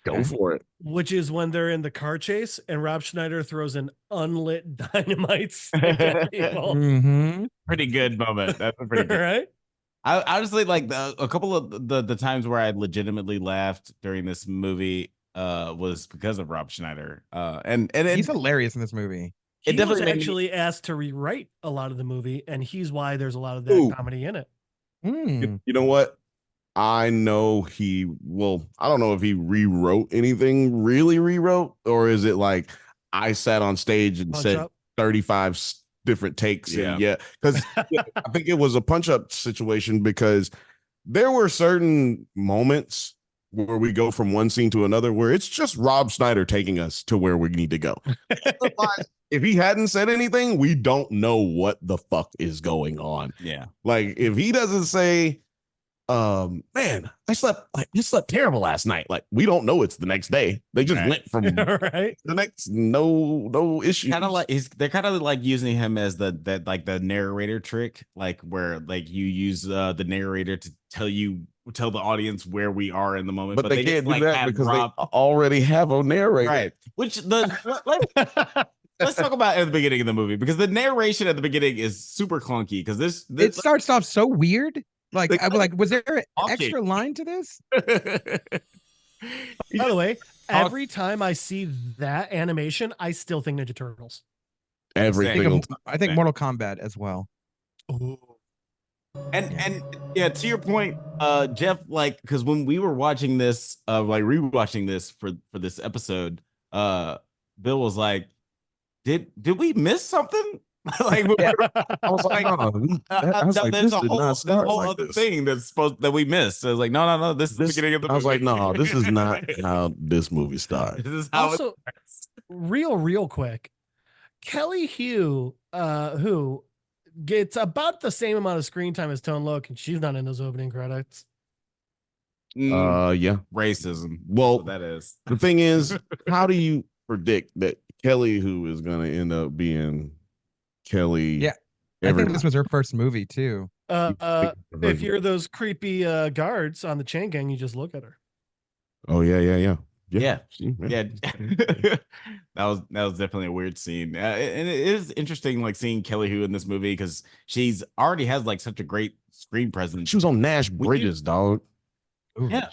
Go for it. Which is when they're in the car chase and Rob Schneider throws an unlit dynamite stick at people. Mm-hmm. Pretty good moment. That's a pretty good. Right? I honestly like a couple of the times where I legitimately laughed during this movie was because of Rob Schneider. And he's hilarious in this movie. He was actually asked to rewrite a lot of the movie, and he's why there's a lot of that comedy in it. You know what? I know I don't know if he really rewrote, or is it like I sat on stage and said 35 different takes. Yeah. Because I think it was a punch up situation, because there were certain moments where we go from one scene to another where it's just Rob Schneider taking us to where we need to go. If he hadn't said anything, we don't know what the fuck is going on. Yeah. Like if he doesn't say, man, I slept terrible last night. Like we don't know it's the next day. They just went from right the next no issue. Kind of like they're kind of like using him as the narrator trick, like where like you use the narrator to tell the audience where we are in the moment, but they can't do like, that because Rob, they already have a narrator, right? Which let's talk about at the beginning of the movie, because the narration at the beginning is super clunky, because this it starts off so weird. Like I'm like, was there an extra line to this? By the way, every time I see that animation, I still think Ninja Turtles. Everything. I think Mortal Kombat as well. Ooh. And yeah, to your point, Jeff, like, because when we were watching this, like rewatching this for this episode, Bill was like, did we miss something? Like, I was like, there's a whole other thing that we missed. I was like, no, this is the beginning of the movie. I was like, no, this is not how this movie starts. This is how also, real quick, Kelly Hu, who gets about the same amount of screen time as Tone Loc, and she's not in those opening credits. Yeah, racism. Well, that is the thing is, how do you predict that Kelly Hu is going to end up being Kelly? Yeah, I think this was her first movie too. If you're those creepy guards on the chain gang, you just look at her. Oh yeah. That was definitely a weird scene, and it is interesting, like seeing Kelly Hu in this movie, because she's already has like such a great screen presence. She was on Nash Bridges, dog. Yeah,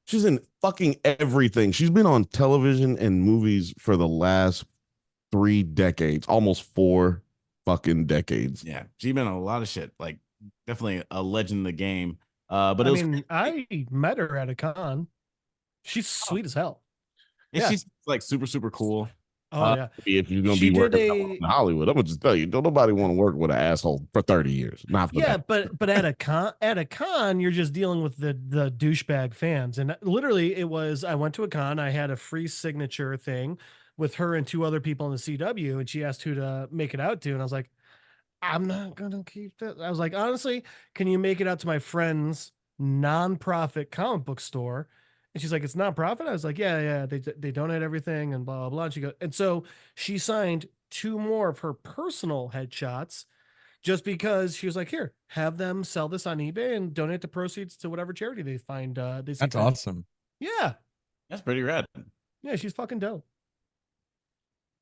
she's in fucking everything. She's been on television and movies for the last 3 decades, almost 4 fucking decades. Yeah, she's been on a lot of shit. Like, definitely a legend in the game. But I met her at a con. She's sweet as hell. Yeah, she's like super cool. Oh yeah. If you're gonna She be did working in Hollywood, I'm gonna just tell you, don't nobody want to work with an asshole for 30 years. Not for Yeah, that. but at a con, you're just dealing with the douchebag fans. And literally it was, I went to a con, I had a free signature thing with her and two other people in the CW, and she asked who to make it out to. And I was like, I'm not gonna keep that. I was like, honestly, can you make it out to my friend's nonprofit comic book store? And she's like, it's nonprofit. I was like, yeah, they donate everything and blah blah blah. And she goes, and so she signed two more of her personal headshots just because she was like, here, have them sell this on eBay and donate the proceeds to whatever charity they find. They see That's fit. awesome. Yeah, That's pretty rad. yeah, she's fucking dope.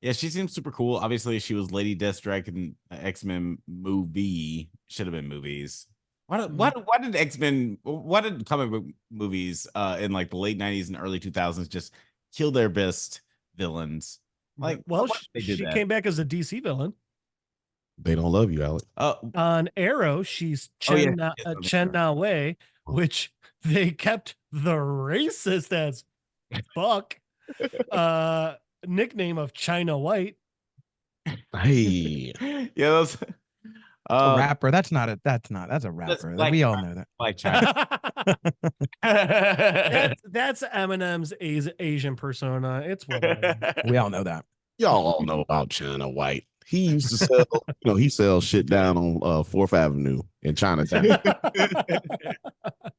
Yeah, she seems super cool. Obviously, she was Lady Deathstrike in the X-Men movie. Should have been movies. Why did X-Men, why did comic book movies in like the late 90s and early 2000s just kill their best villains? Like, well, they she did that? came back as a DC villain. They don't love you, Alec. On Arrow, she's Chen Na Wei, which they kept the racist as fuck nickname of China White. Hey, Yeah, those A rapper. That's a rapper. Black We all know that. like China. That's Eminem's Asian persona. It's whatever. We all know that. y'all all know about China White. He used to sell, he sells shit down on 4th Avenue in Chinatown.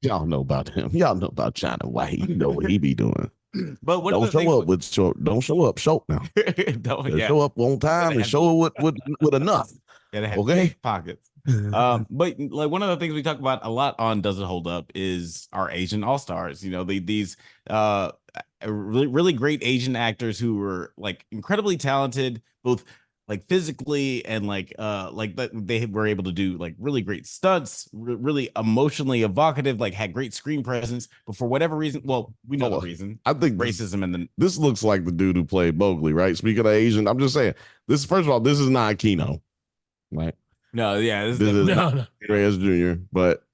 Y'all know about him. Y'all know about China White. You know what he be doing. But what Don't show up with short. Don't show up short now. Show up on time and show up with enough. Yeah, they have Okay. big pockets. But like one of the things we talk about a lot on Does It Hold Up is our Asian all-stars. You know, these really great Asian actors who were like incredibly talented, both like physically and like they were able to do like really great stunts, really emotionally evocative, like had great screen presence. But for whatever reason, well, we know the reason. I think racism and this looks like the dude who played Mowgli, right? Speaking of Asian, I'm just saying this. First of all, this is not Kino, right? No, yeah, This is no. Reyes Jr., but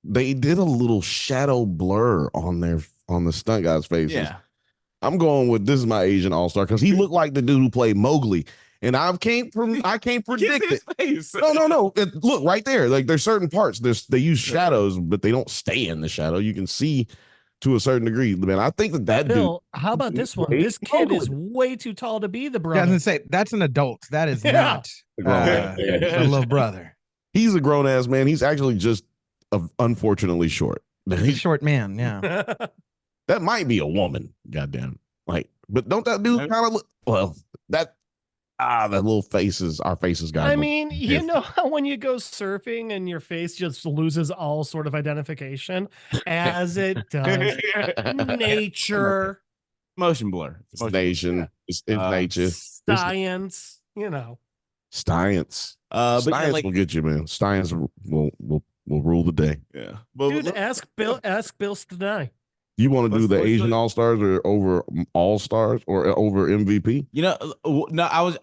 they did a little shadow blur on the stunt guys' faces. Yeah. I'm going with this is my Asian all-star because he looked like the dude who played Mowgli. And I can't predict it. No. Look right there. Like there's certain parts. They use shadows, but they don't stay in the shadow. You can see to a certain degree. Man, I think that Bill, dude. how about this one? This kid is way too tall to be the brother. I was gonna say that's an adult. That is not a little brother. He's a grown ass man. He's actually just unfortunately short. He's a short man. Yeah. That might be a woman. Goddamn. Like, but don't that dude kind of look? Well, that little faces. Our faces got. I mean, you know how when you go surfing and your face just loses all sort of identification, as it does nature, motion blur, it's nature, science. You know, science. But science will get you, man. Science will rule the day. Yeah, dude. Ask Bill Stenai. You want to do the Asian All-Stars or over All-Stars or over MVP? You know, no, I was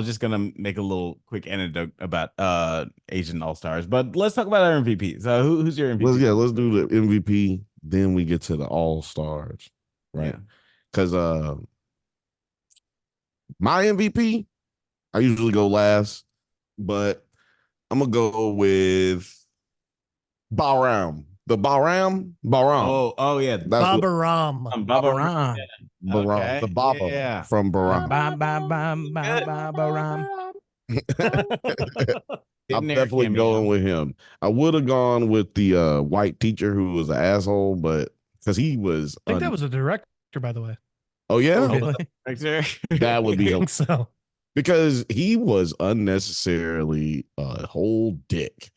just gonna make a little quick anecdote about Asian All-Stars, but let's talk about our MVP. So who's your MVP? Let's do the MVP. Then we get to the All-Stars, right? Because my MVP, I usually go last, but I'm gonna go with Bahram. The Bahram. Oh yeah, Babaram. Babaram. Bahram. The Baba from Bahram. I'm definitely going with him. I would have gone with the white teacher who was an asshole, but because he was. I think that was a director, by the way. Oh yeah, Really? that would be so. Because he was unnecessarily a whole dick.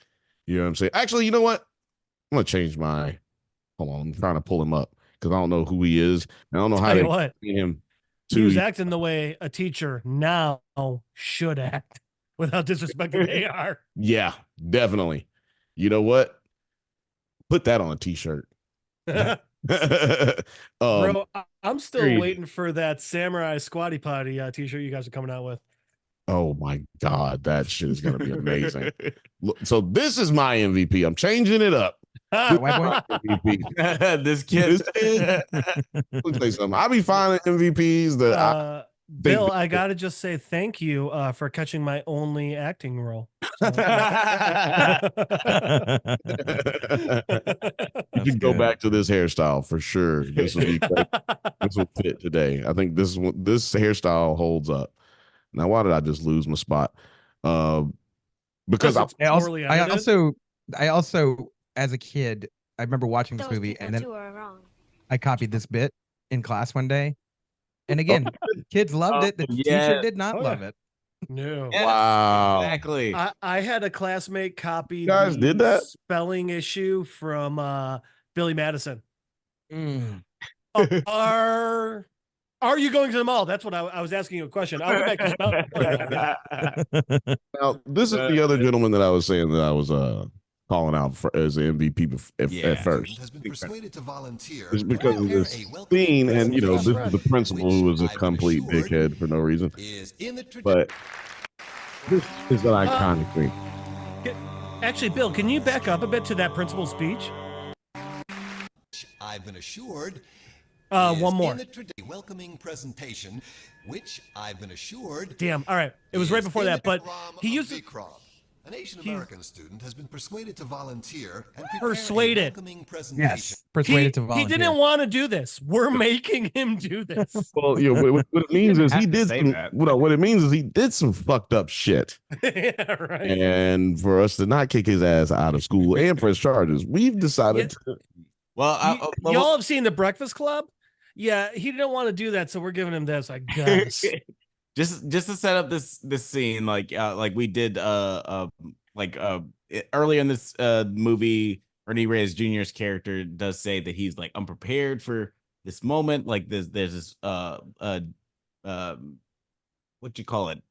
You know what I'm saying? Actually, you know what? I'm gonna change my. Hold on, I'm trying to pull him up because I don't know who he is. I don't know how to see him. He was acting the way a teacher now should act without disrespecting AR. Yeah, definitely. You know what? Put that on a t-shirt. Bro, I'm still waiting for that Samurai Squatty Potty t-shirt you guys are coming out with. Oh my God, that shit is gonna be amazing. So this is my MVP. I'm changing it up. This kid. Let me say something. I be finding MVPs that Bill, I gotta just say thank you for catching my only acting role. You should go good. back to this hairstyle for sure. This will be great. This will fit today. I think this hairstyle holds up. Now, why did I just lose my spot? Because it's poorly edited. I also, as a kid, I remember watching this movie, and then I copied this bit in class one day. And again, kids loved it. The teacher did not love it. No. Yes, wow. Exactly. I had a classmate copy You guys the did that? spelling issue from Billy Madison. Mm. Are you going to the mall? That's what I was asking you a question. I'll get back to spelling. Now, this is the other gentleman that I was saying that I was calling out for as the MVP at first. Has been persuaded to volunteer. It's because of this scene, and you know, this is the principal who was a complete dickhead for no reason. But this is an iconic thing. Actually, Bill, can you back up a bit to that principal speech? I've been assured. One more. In the welcoming presentation, which I've been assured. Damn. All right. It was right before that, but he used to. An Asian American student has been persuaded to volunteer and persuaded. A welcoming presentation. Yes, persuaded to volunteer. He didn't want to do this. We're making him do this. Well, you know, what it means is he did some. That. What it means is he did some fucked up shit. Yeah, right. And for us to not kick his ass out of school and press charges, we've decided to. Well, y'all have seen The Breakfast Club? Yeah, he didn't want to do that, so we're giving him this, I guess. just to set up this scene, like we did earlier in this movie, Ernie Reyes Jr.'s character does say that he's like unprepared for this moment. Like there's this what you call it,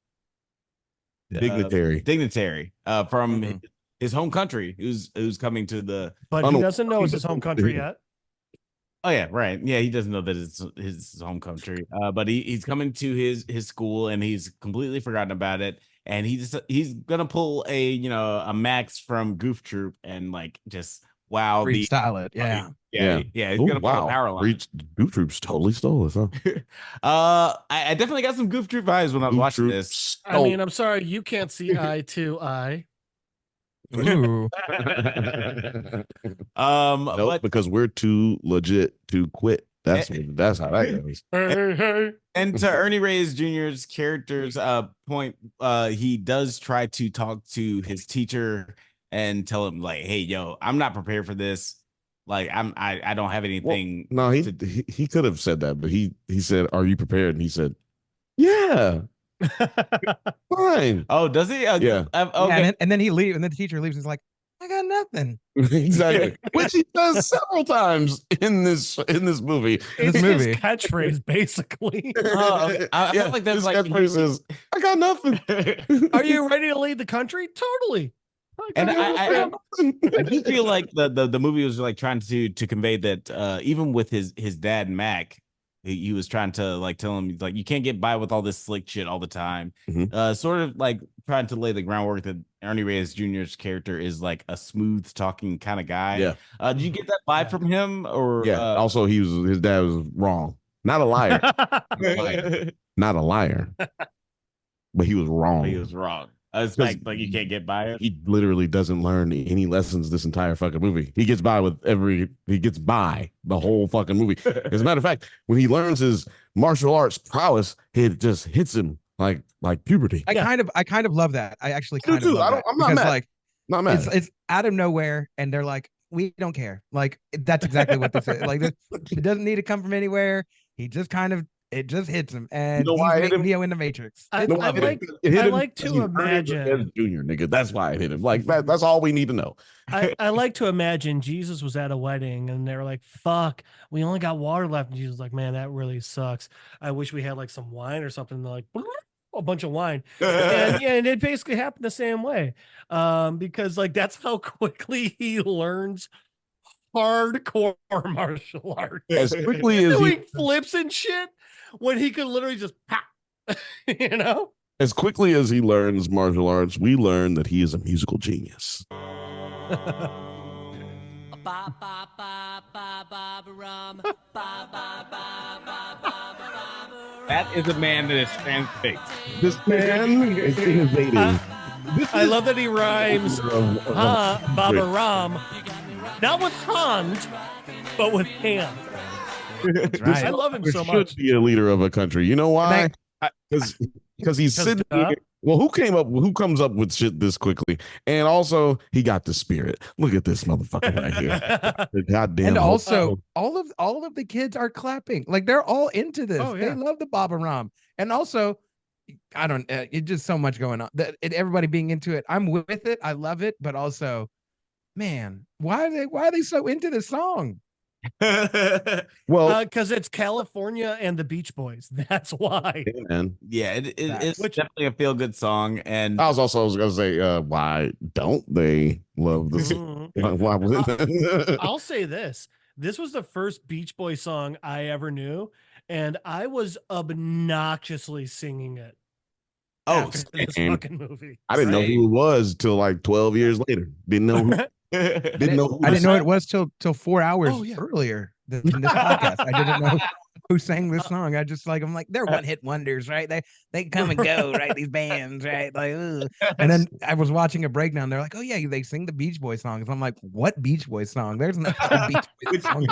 dignitary from his home country who's coming to the. But he doesn't know it's his home country yet. Oh yeah, right. Yeah, he doesn't know that it's his home country. But he's coming to his school and he's completely forgotten about it. And he's gonna pull a Max from Goof Troop and like just wow freestyle it. Yeah. He's gonna pull a power line. Goof Troop's totally stole it, huh? I definitely got some Goof Troop vibes when I was watching this. I mean, I'm sorry, you can't see eye to eye. Ooh. Nope, because we're too legit to quit. That's how that goes. And to Ernie Reyes Jr.'s character's point, he does try to talk to his teacher and tell him like, "Hey, yo, I'm not prepared for this. Like, I don't have anything." Well, no, he could have said that, but he said, "Are you prepared?" And he said, "Yeah." Fine. Oh, does he? Yeah. Okay. Yeah, and then he leaves, and then the teacher leaves and is like, I got nothing. Exactly. Which he does several times in this movie. It's his catchphrase, basically. I felt like that's like catchphrase is, I got nothing. Are you ready to lead the country? Totally. And I do feel like the movie was like trying to convey that even with his dad Mac, he was trying to like tell him like you can't get by with all this slick shit all the time. Sort of like trying to lay the groundwork that Ernie Reyes Jr.'s character is like a smooth talking kind of guy. Yeah. Did you get that vibe from him? Or also his dad was wrong. Not a liar. Not a liar. But he was wrong. He was wrong. It's like you can't get by it. He literally doesn't learn any lessons this entire fucking movie. He gets by the whole fucking movie. As a matter of fact, when he learns his martial arts prowess, it just hits him like puberty. I kind of love that. I actually kind of love that. I'm not mad. Like, not mad. It's out of nowhere, and they're like, we don't care. Like that's exactly what this is. Like it doesn't need to come from anywhere. He just it just hits him, and you know why he's Neo in the Matrix. I like to imagine Junior nigga. That's why it hit him. Like that's all we need to know. I like to imagine Jesus was at a wedding and they were like, "Fuck, we only got water left." And Jesus was like, "Man, that really sucks. I wish we had like some wine or something." And they're like, a bunch of wine, and it basically happened the same way, because like that's how quickly he learns hardcore martial arts. As quickly as doing flips and shit. When he could literally just pop, As quickly as he learns martial arts, we learn that he is a musical genius. That is a man that is transfixed. This man is innovating. I love that he rhymes Baba Ram, not with hand, but with hand. Right. I love him so should much. be a leader of a country. You know why? Because he's sitting here. Well, who comes up with shit this quickly? And also, he got the spirit. Look at this motherfucker right here. Goddamn. And also, all of the kids are clapping. Like they're all into this. Oh, yeah. They love the Baba Ram. And also, I don't. It's just so much going on. Everybody being into it. I'm with it. I love it. But also, man, why are they so into this song? Well, because it's California and the Beach Boys. That's why. man. Yeah, it's definitely a feel good song. And I was gonna say, why don't they love this? Why wouldn't I'll say this. This was the first Beach Boy song I ever knew, and I was obnoxiously singing it. After this fucking movie. I didn't know who it was till like 12 years later. Didn't know. I didn't know it was till 4 hours earlier than this podcast. I didn't know who sang this song. I'm like, they're one hit wonders, right? They come and go, right? These bands, right? Like, ugh. And then I was watching a breakdown. They're like, oh yeah, they sing the Beach Boy songs. I'm like, what Beach Boy song? There's no Beach Boy song.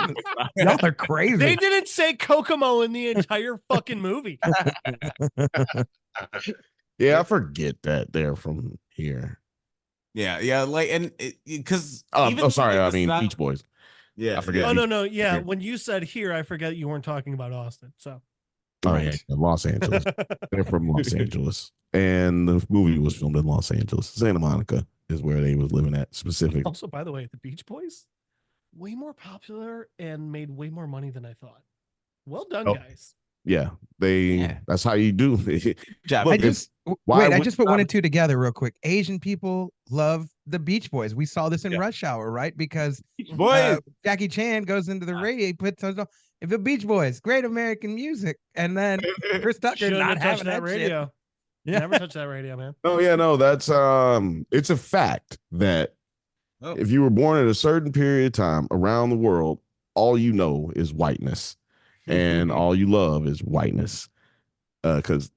Y'all are crazy. They didn't say Kokomo in the entire fucking movie. Yeah, I forget that they're from here. Yeah, like, and because sorry, I mean Beach Boys. Yeah, I forget. Oh no, yeah. When you said here, I forget you weren't talking about Austin. So, yeah, Los Angeles. They're from Los Angeles, and the movie was filmed in Los Angeles. Santa Monica is where they was living at specifically. Also, by the way, the Beach Boys, way more popular and made way more money than I thought. Well done, guys. Yeah, that's how you do. Look, I just put one and two together real quick. Asian people love the Beach Boys. We saw this in Rush Hour, right? Because Jackie Chan goes into the radio, he puts on the Beach Boys, great American music, and then Chris Tucker not having that radio. Shit. Yeah, never touch that radio, man. Oh yeah, no, that's it's a fact that if you were born at a certain period of time around the world, all you know is whiteness. And all you love is whiteness, because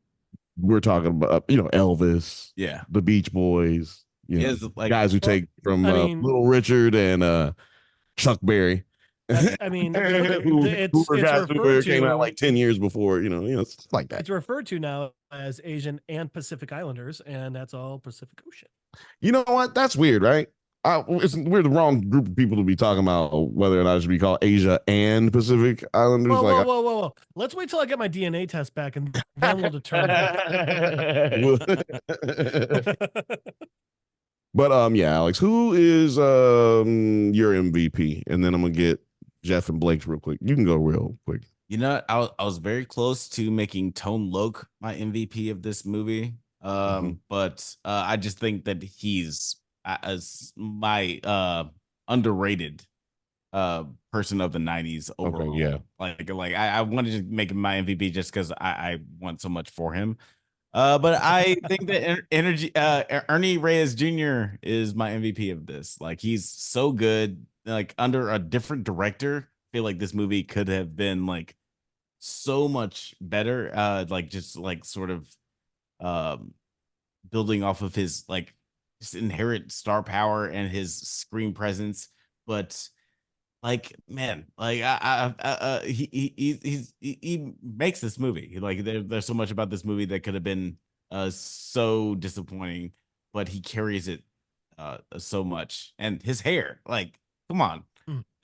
we're talking about Elvis, the Beach Boys, guys who take from Little Richard and Chuck Berry. I mean, it's guys referred who to, came out like 10 years before, it's like that. It's referred to now as Asian and Pacific Islanders, and that's all Pacific Ocean. You know what? That's weird, right? We're the wrong group of people to be talking about whether or not it should be called Asia and Pacific Islanders. Whoa. Let's wait till I get my DNA test back, and then we'll determine. But yeah, Alex, who is your MVP? And then I'm gonna get Jeff and Blake's real quick. You can go real quick. I was very close to making Tone Loc my MVP of this movie. But I just think that he's as my underrated person of the 90s overall. Okay, yeah. Like I wanted to make him my MVP just because I want so much for him. But I think that Ernie Reyes Jr. is my MVP of this. Like, he's so good. Like, under a different director, I feel like this movie could have been like so much better. Like, just like sort of building off of his like just inherent star power and his screen presence. But like, man, like he makes this movie. Like, there's so much about this movie that could have been so disappointing, but he carries it so much. And his hair, like, come on.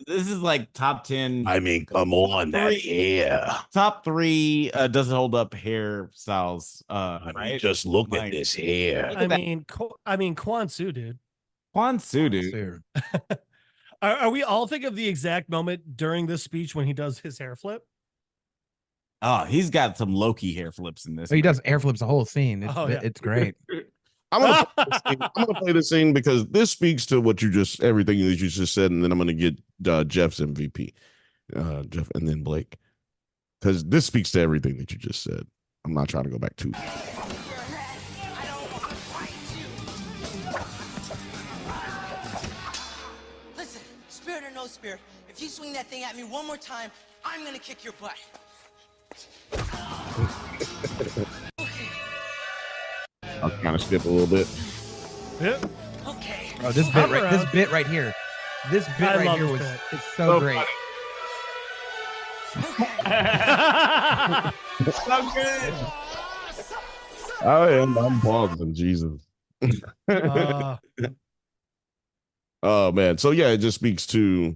This is like top 10. I mean, come on, that hair. Top 3 doesn't hold up hairstyles. Right? Just look at this hair. I mean, Quan Su, dude. Quan Su, dude. Are we all thinking of the exact moment during this speech when he does his hair flip? Oh, he's got some Loki hair flips in this. He does hair flips the whole scene. It's great. I'm gonna play this scene because this speaks to everything that you just said, and then I'm gonna get Jeff's MVP, Jeff, and then Blake, because this speaks to everything that you just said. I'm not trying to go back too. Listen, spirit or no spirit, if you swing that thing at me one more time, I'm gonna kick your butt. I'll kind of skip a little bit. Yep. Okay. Oh, this bit right here. This bit I right love here this was bit. it's so great. So good. I'm pausing, Jesus. Oh man. So yeah, it just speaks to,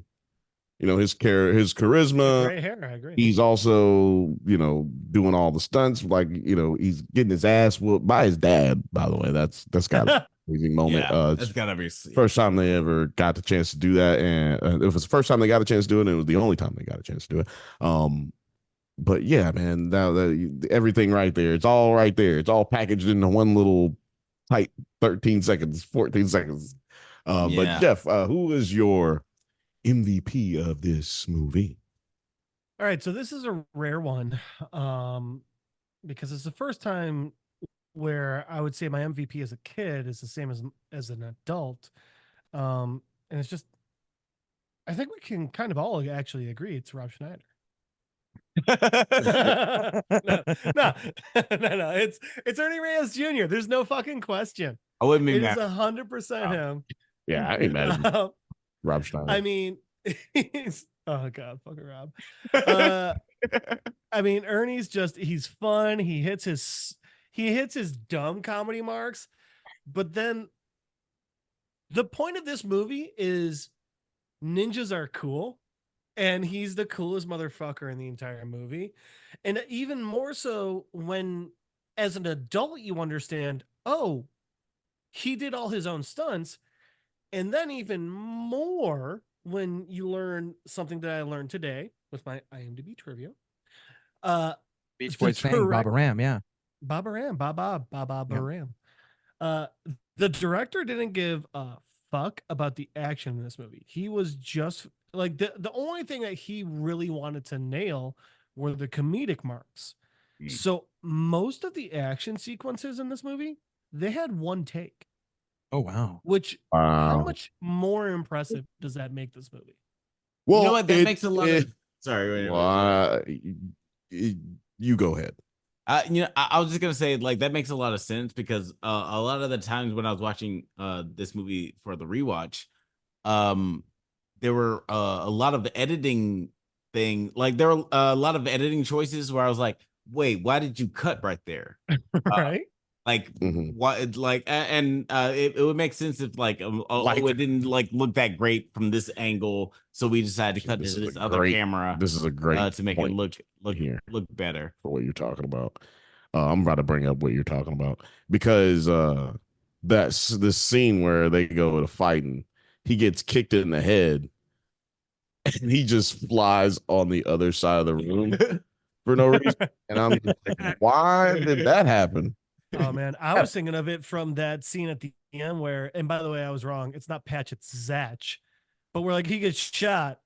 his charisma. Gray hair, I agree. He's also, doing all the stunts, like, he's getting his ass whooped by his dad, by the way. That's got an amazing moment. Yeah, that's gotta be first time they ever got the chance to do that. And it was the first time they got a chance to do it, and it was the only time they got a chance to do it. But yeah, man, everything right there. It's all right there. It's all packaged into one little tight 13 seconds, 14 seconds. But Jeff, who is your MVP of this movie? All right, so this is a rare one, because it's the first time where I would say my MVP as a kid is the same as an adult, and it's just, I think we can kind of all actually agree it's Rob Schneider. No, it's Ernie Reyes Jr. There's no fucking question. I wouldn't be It mad. is 100% him. Yeah, I ain't mad at you. Rob Schneider. I mean, oh god, fucking Rob. I mean, Ernie's he's fun. He hits his dumb comedy marks, but then the point of this movie is ninjas are cool, and he's the coolest motherfucker in the entire movie. And even more so when, as an adult, you understand, oh, he did all his own stunts. And then even more when you learn something that I learned today with my IMDb trivia. Beach Boys fame, Baba Ram, yeah. Baba Ram, Baba Ram. The director didn't give a fuck about the action in this movie. He was just like, the only thing that he really wanted to nail were the comedic marks. So most of the action sequences in this movie, they had one take. Oh wow! Which how much more impressive does that make this movie? Well, you know what? That makes a lot of. Sorry, you go ahead. I was just gonna say, like, that makes a lot of sense because a lot of the times when I was watching this movie for the rewatch, there were a lot of editing like there were a lot of editing choices where I was like, wait, why did you cut right there? Right. Like what? Like and it would make sense if like it didn't like look that great from this angle, so we decided to cut to this other camera. This is a great to make it look better for what you're talking about. I'm about to bring up what you're talking about because that's this scene where they go to fighting. He gets kicked in the head, and he just flies on the other side of the room for no reason. And I'm just like, why did that happen? Oh man, I was thinking of it from that scene at the end where, and by the way, I was wrong. It's not Patch, it's Zach. But where like he gets shot,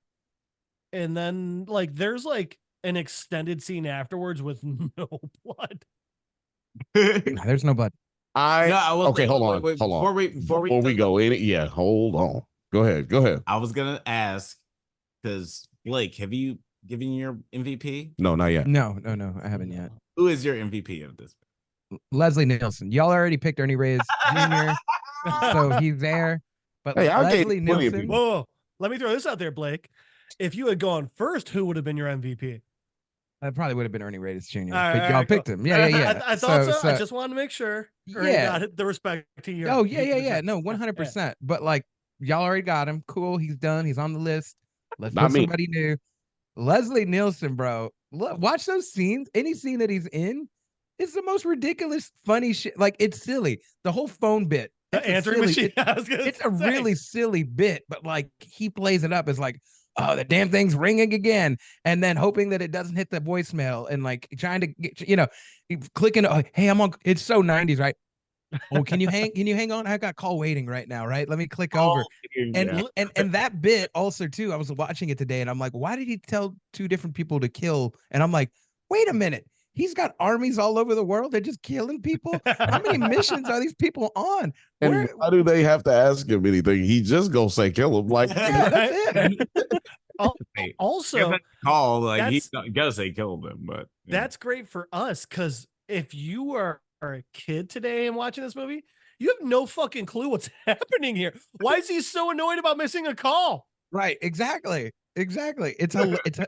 and then like there's like an extended scene afterwards with no blood. There's no blood. Okay, hold on. Before we go in, yeah, hold on. Go ahead. I was gonna ask because Blake, have you given your MVP? No, not yet. No, I haven't yet. Who is your MVP of this? Leslie Nielsen. Y'all already picked Ernie Reyes Jr., so he's there. But hey, Leslie Nielsen. Whoa, let me throw this out there, Blake. If you had gone first, who would have been your MVP? I probably would have been Ernie Reyes Jr. Right, y'all picked him. Yeah. I thought so. I just wanted to make sure. Yeah. Got the respect to you. Oh, yeah. No, 100%. But like, y'all already got him. Cool. He's done. He's on the list. Let's put somebody new. Leslie Nielsen, bro. Look, watch those scenes. Any scene that he's in, it's the most ridiculous, funny shit. Like, it's silly. The whole phone bit. The answering machine. It's a really silly bit, but like he plays it up as like, oh, the damn thing's ringing again, and then hoping that it doesn't hit the voicemail, and like trying to get, clicking. Oh, hey, I'm on. It's so 90s, right? Oh, can you hang on? I got call waiting right now, right? Let me click over. And that bit also too. I was watching it today, and I'm like, why did he tell two different people to kill? And I'm like, wait a minute. He's got armies all over the world. They're just killing people. How many missions are these people on? And why do they have to ask him anything? He just gonna say kill him. Like, yeah, that's it. Also, call like he's not gonna say kill them, but that's great for us because if you are a kid today and watching this movie, you have no fucking clue what's happening here. Why is he so annoyed about missing a call? Right, exactly. It's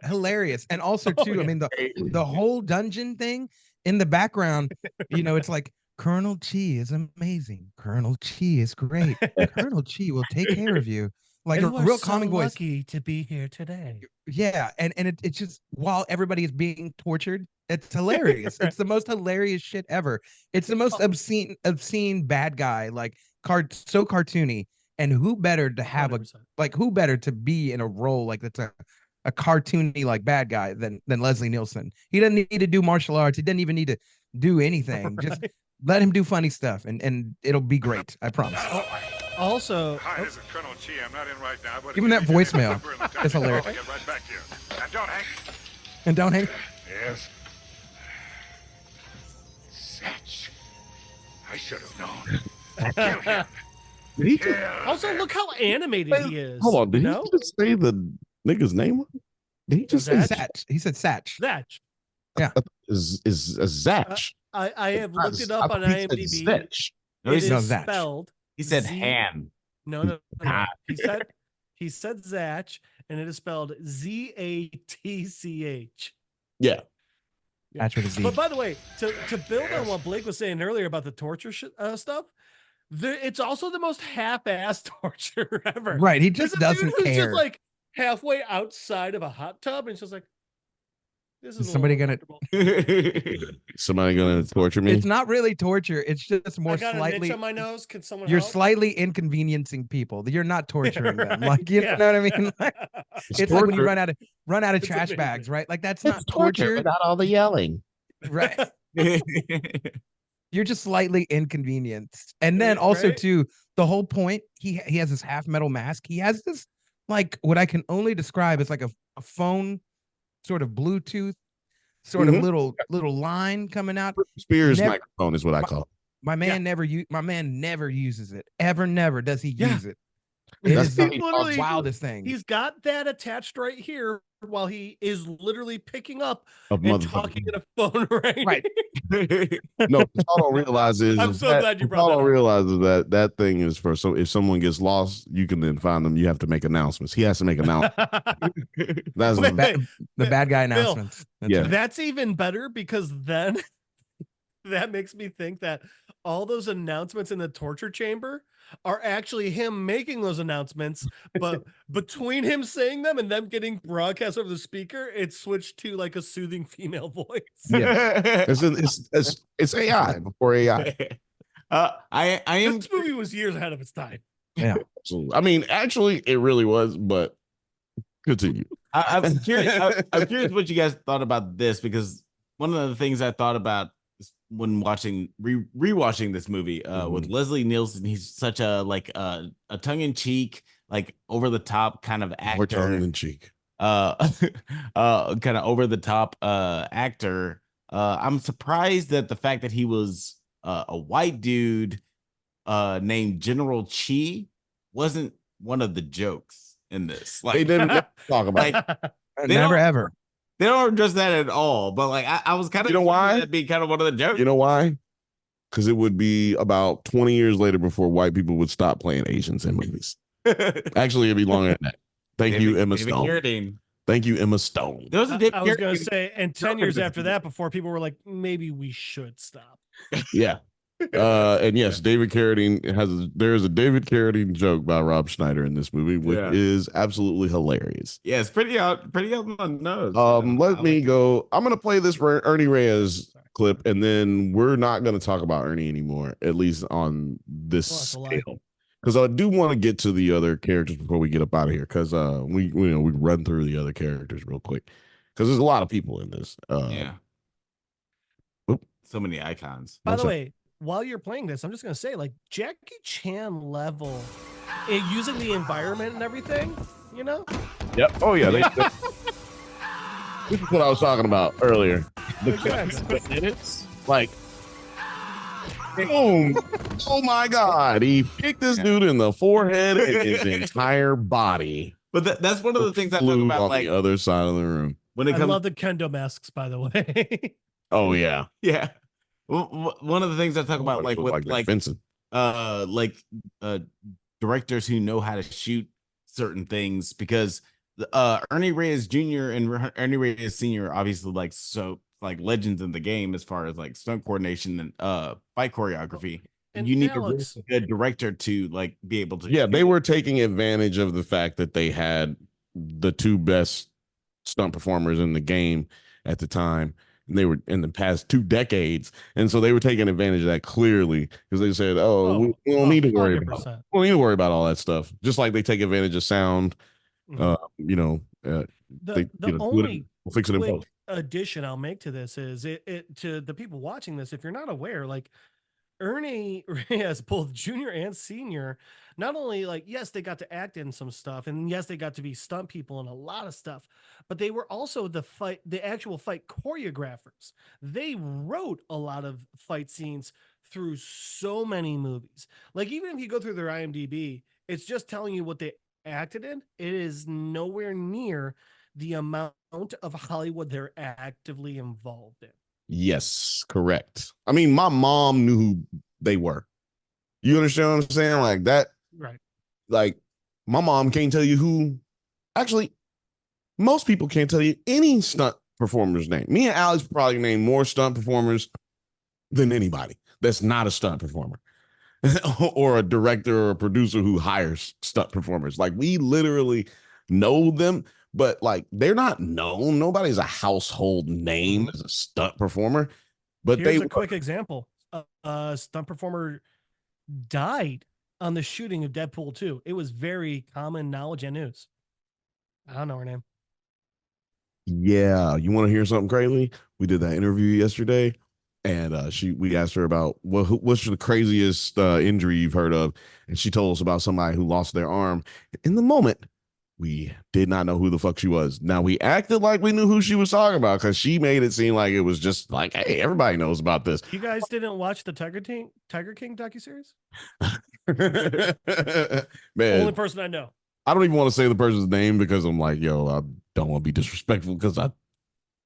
hilarious. And also too, yeah. I mean the whole dungeon thing in the background, it's like Colonel Chi is amazing. Colonel Chi is great. Colonel Chi will take care of you. Like You a are real so calming voice. lucky to be here today. Yeah, and it's just while everybody is being tortured, it's hilarious. It's the most hilarious shit ever. It's the most obscene bad guy, like so cartoony. And who better to have 100%. who better to be in a role like that's a cartoony like bad guy than Leslie Nielsen? He doesn't need to do martial arts. He doesn't even need to do anything. Right. Just let him do funny stuff, and it'll be great. I promise. Also, Hi, this is Colonel Chi. I'm not in right now, but Even that voicemail is hilarious. I'll get right back to you. And don't hang. And don't hang. Yes. Satch. I should have known. Kill him. Did he Kill also him. look how animated he is. hold on? Did No? he just say the nigga's name? Did he just say Zatch? Satch. He said Satch. Zatch. is Zatch? I have looked it up on IMDb. Zatch. No, It he No, is Zatch. spelled. He said Z- Han. No. He said Zatch, and it is spelled Zatch. Yeah. Satch with a Z. But by the way, to build on what Blake was saying earlier about the torture stuff, it's also the most half-assed torture ever. Right. He There's just a doesn't dude who's care. just like halfway outside of a hot tub, and it's just like, this is Is somebody a little gonna- uncomfortable. Somebody gonna torture me? It's not really torture. It's just more I got a slightly. niche on my nose. Can someone You're help? slightly inconveniencing people. You're not torturing them. Right, Like you yeah. know what I mean? Like, it's like when you torture. run out of It's trash amazing. bags, right? Like that's not torture, without all the yelling. right? You're just slightly inconvenienced. And then also Right? too, the whole point, he has this half metal mask. He has this like what I can only describe as like a phone sort of Bluetooth sort of little line coming out. Spears Never- microphone is what I call it. My man never uses it. Never does he Yeah. use it. It That's is the He's literally- wildest thing. He's got that attached right here while he is literally picking up A and motherfucker. talking in a phone right. Right. No, what y'all don't realize is I'm so that- glad you what brought y'all that don't up. realize is that thing is for so if someone gets lost, you can then find them. You have to make announcements. He has to make announcements. That's Wait, the bad guy Bill, announcements. That's yeah. it. That's even better because then that makes me think that all those announcements in the torture chamber are actually him making those announcements, but between him saying them and them getting broadcast over the speaker, it switched to like a soothing female voice. Yeah. it's AI before AI. I am This movie was years ahead of its time. So, I mean, actually, it really was, but continue. I'm curious. I'm curious what you guys thought about this, because one of the things I thought about when watching rewatching this movie with Leslie Nielsen, he's such a like a tongue-in-cheek, like over the top kind of actor. More tongue in cheek. Kind of over the top actor. I'm surprised that the fact that he was a white dude named General Chi wasn't one of the jokes in this. They Like, didn't talk about like it. they Never don't- ever. they don't address that at all. But like, I was kind of, You know why? That'd be kind of one of the jokes. You know why? Because it would be about 20 years later before white people would stop playing Asians in movies. Actually, it'd be longer than that. Thank you, Emma David Stone. Carradine. Thank you, Emma Stone. There was a David I was going to Carradine- say, and 10 years after that, before people were like, maybe we should stop. Yeah. And yes, David Carradine there's a David Carradine joke by Rob Schneider in this movie, which Yeah. is absolutely hilarious. Yeah, it's pretty out on the nose. Let me go. I'm gonna play this Ernie Reyes clip, and then we're not gonna talk about Ernie anymore, at least on this Well, that's a lie. scale. Because I do want to get to the other characters before we get up out of here. Because we run through the other characters real quick. Because there's a lot of people in this. Yeah. Oop. So many icons. By What's the up? way, while you're playing this, I'm just going to say, like, Jackie Chan level, using the environment and everything, you know? Yep. Oh yeah. This is what I was talking about earlier. The minutes, like, boom! Oh my God! He kicked this dude in the forehead and his entire body But that's one of the things I talk flew about, on like the other side of the room. when it I comes. love the kendo masks, by the way. Oh yeah. Yeah. One of the things I talk about, like with like fencing. like directors who know how to shoot certain things, because Ernie Reyes Jr. and Ernie Reyes Sr. are obviously like legends in the game as far as like stunt coordination and fight choreography. And You need Alex, a good director to like be able to. Yeah, they were taking advantage of the fact that they had the two best stunt performers in the game at the time. And they were in the past 2 decades. And so they were taking advantage of that clearly because they said, we don't need to worry about 100%. we don't need to worry about all that stuff. Just like they take advantage of sound. The only we'll fix it in post. addition I'll make to this is it to the people watching this, if you're not aware, like Ernie Reyes, both junior and senior, not only like, yes, they got to act in some stuff, and yes, they got to be stunt people in a lot of stuff, but they were also the actual fight choreographers. They wrote a lot of fight scenes through so many movies. Like, even if you go through their IMDb, it's just telling you what they acted in. It is nowhere near the amount of Hollywood they're actively involved in. Yes, correct. I mean, my mom knew who they were. You understand what I'm saying? Like that, right? Like my mom can't tell you who. Actually, most people can't tell you any stunt performer's name. Me and Alex probably name more stunt performers than anybody that's not a stunt performer or a director or a producer who hires stunt performers. Like we literally know them. But like they're not known. Nobody's a household name as a stunt performer. But here's a quick example. Stunt performer died on the shooting of Deadpool 2. It was very common knowledge and news. I don't know her name. Yeah, you want to hear something crazy? We did that interview yesterday, and we asked her about what's the craziest injury you've heard of, and she told us about somebody who lost their arm. In the moment, we did not know who the fuck she was. Now we acted like we knew who she was talking about because she made it seem like it was just like, hey, everybody knows about this. You guys didn't watch the Tiger King docuseries? Man, only person I know. I don't even want to say the person's name because I'm like, yo, I don't want to be disrespectful because I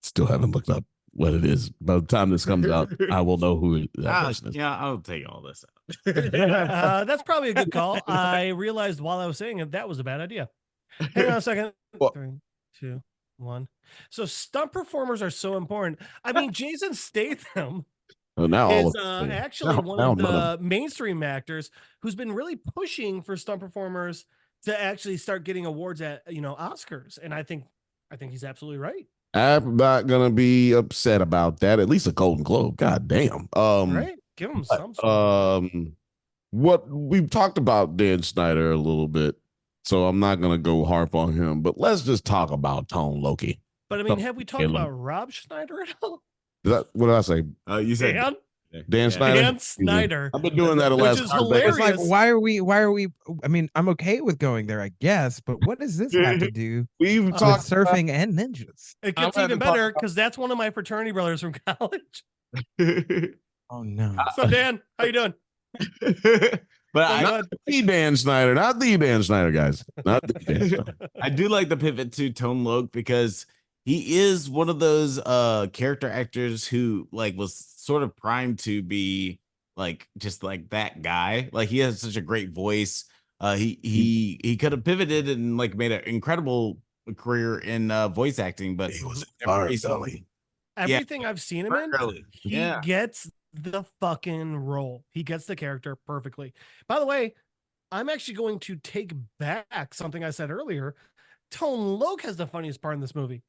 still haven't looked up what it is. By the time this comes out, I will know who that person is. Yeah, I'll take all this out. That's probably a good call. I realized while I was saying it, that was a bad idea. Hang on a second. 3, 2, 1. So stunt performers are so important. I mean, Jason Statham is actually one of the mainstream actors who's been really pushing for stunt performers to actually start getting awards at Oscars, and I think he's absolutely right. I'm not gonna be upset about that. At least a Golden Globe. God damn. Right? Give him some. What we've talked about Dan Snyder a little bit. So I'm not going to go harp on him, but let's just talk about Tone Loki. But I mean, have we talked about Rob Schneider at all? What did I say? You said Dan Snyder. Dan Snyder. I've been doing that the last. Which is hilarious. It's like, why are we? I mean, I'm okay with going there, I guess, but what does this have to do with surfing and ninjas? It gets even better because that's one of my fraternity brothers from college. Oh no! So Dan, how you doing? But not the Dan Snyder, guys. Not the Dan Snyder. I do like the pivot to Tone Loc because he is one of those character actors who like was sort of primed to be like just like that guy. Like he has such a great voice. He could have pivoted and like made an incredible career in voice acting, but he was everything I've seen him in, he gets the fucking role. He gets the character perfectly. By the way, I'm actually going to take back something I said earlier. Tone Loc has the funniest part in this movie.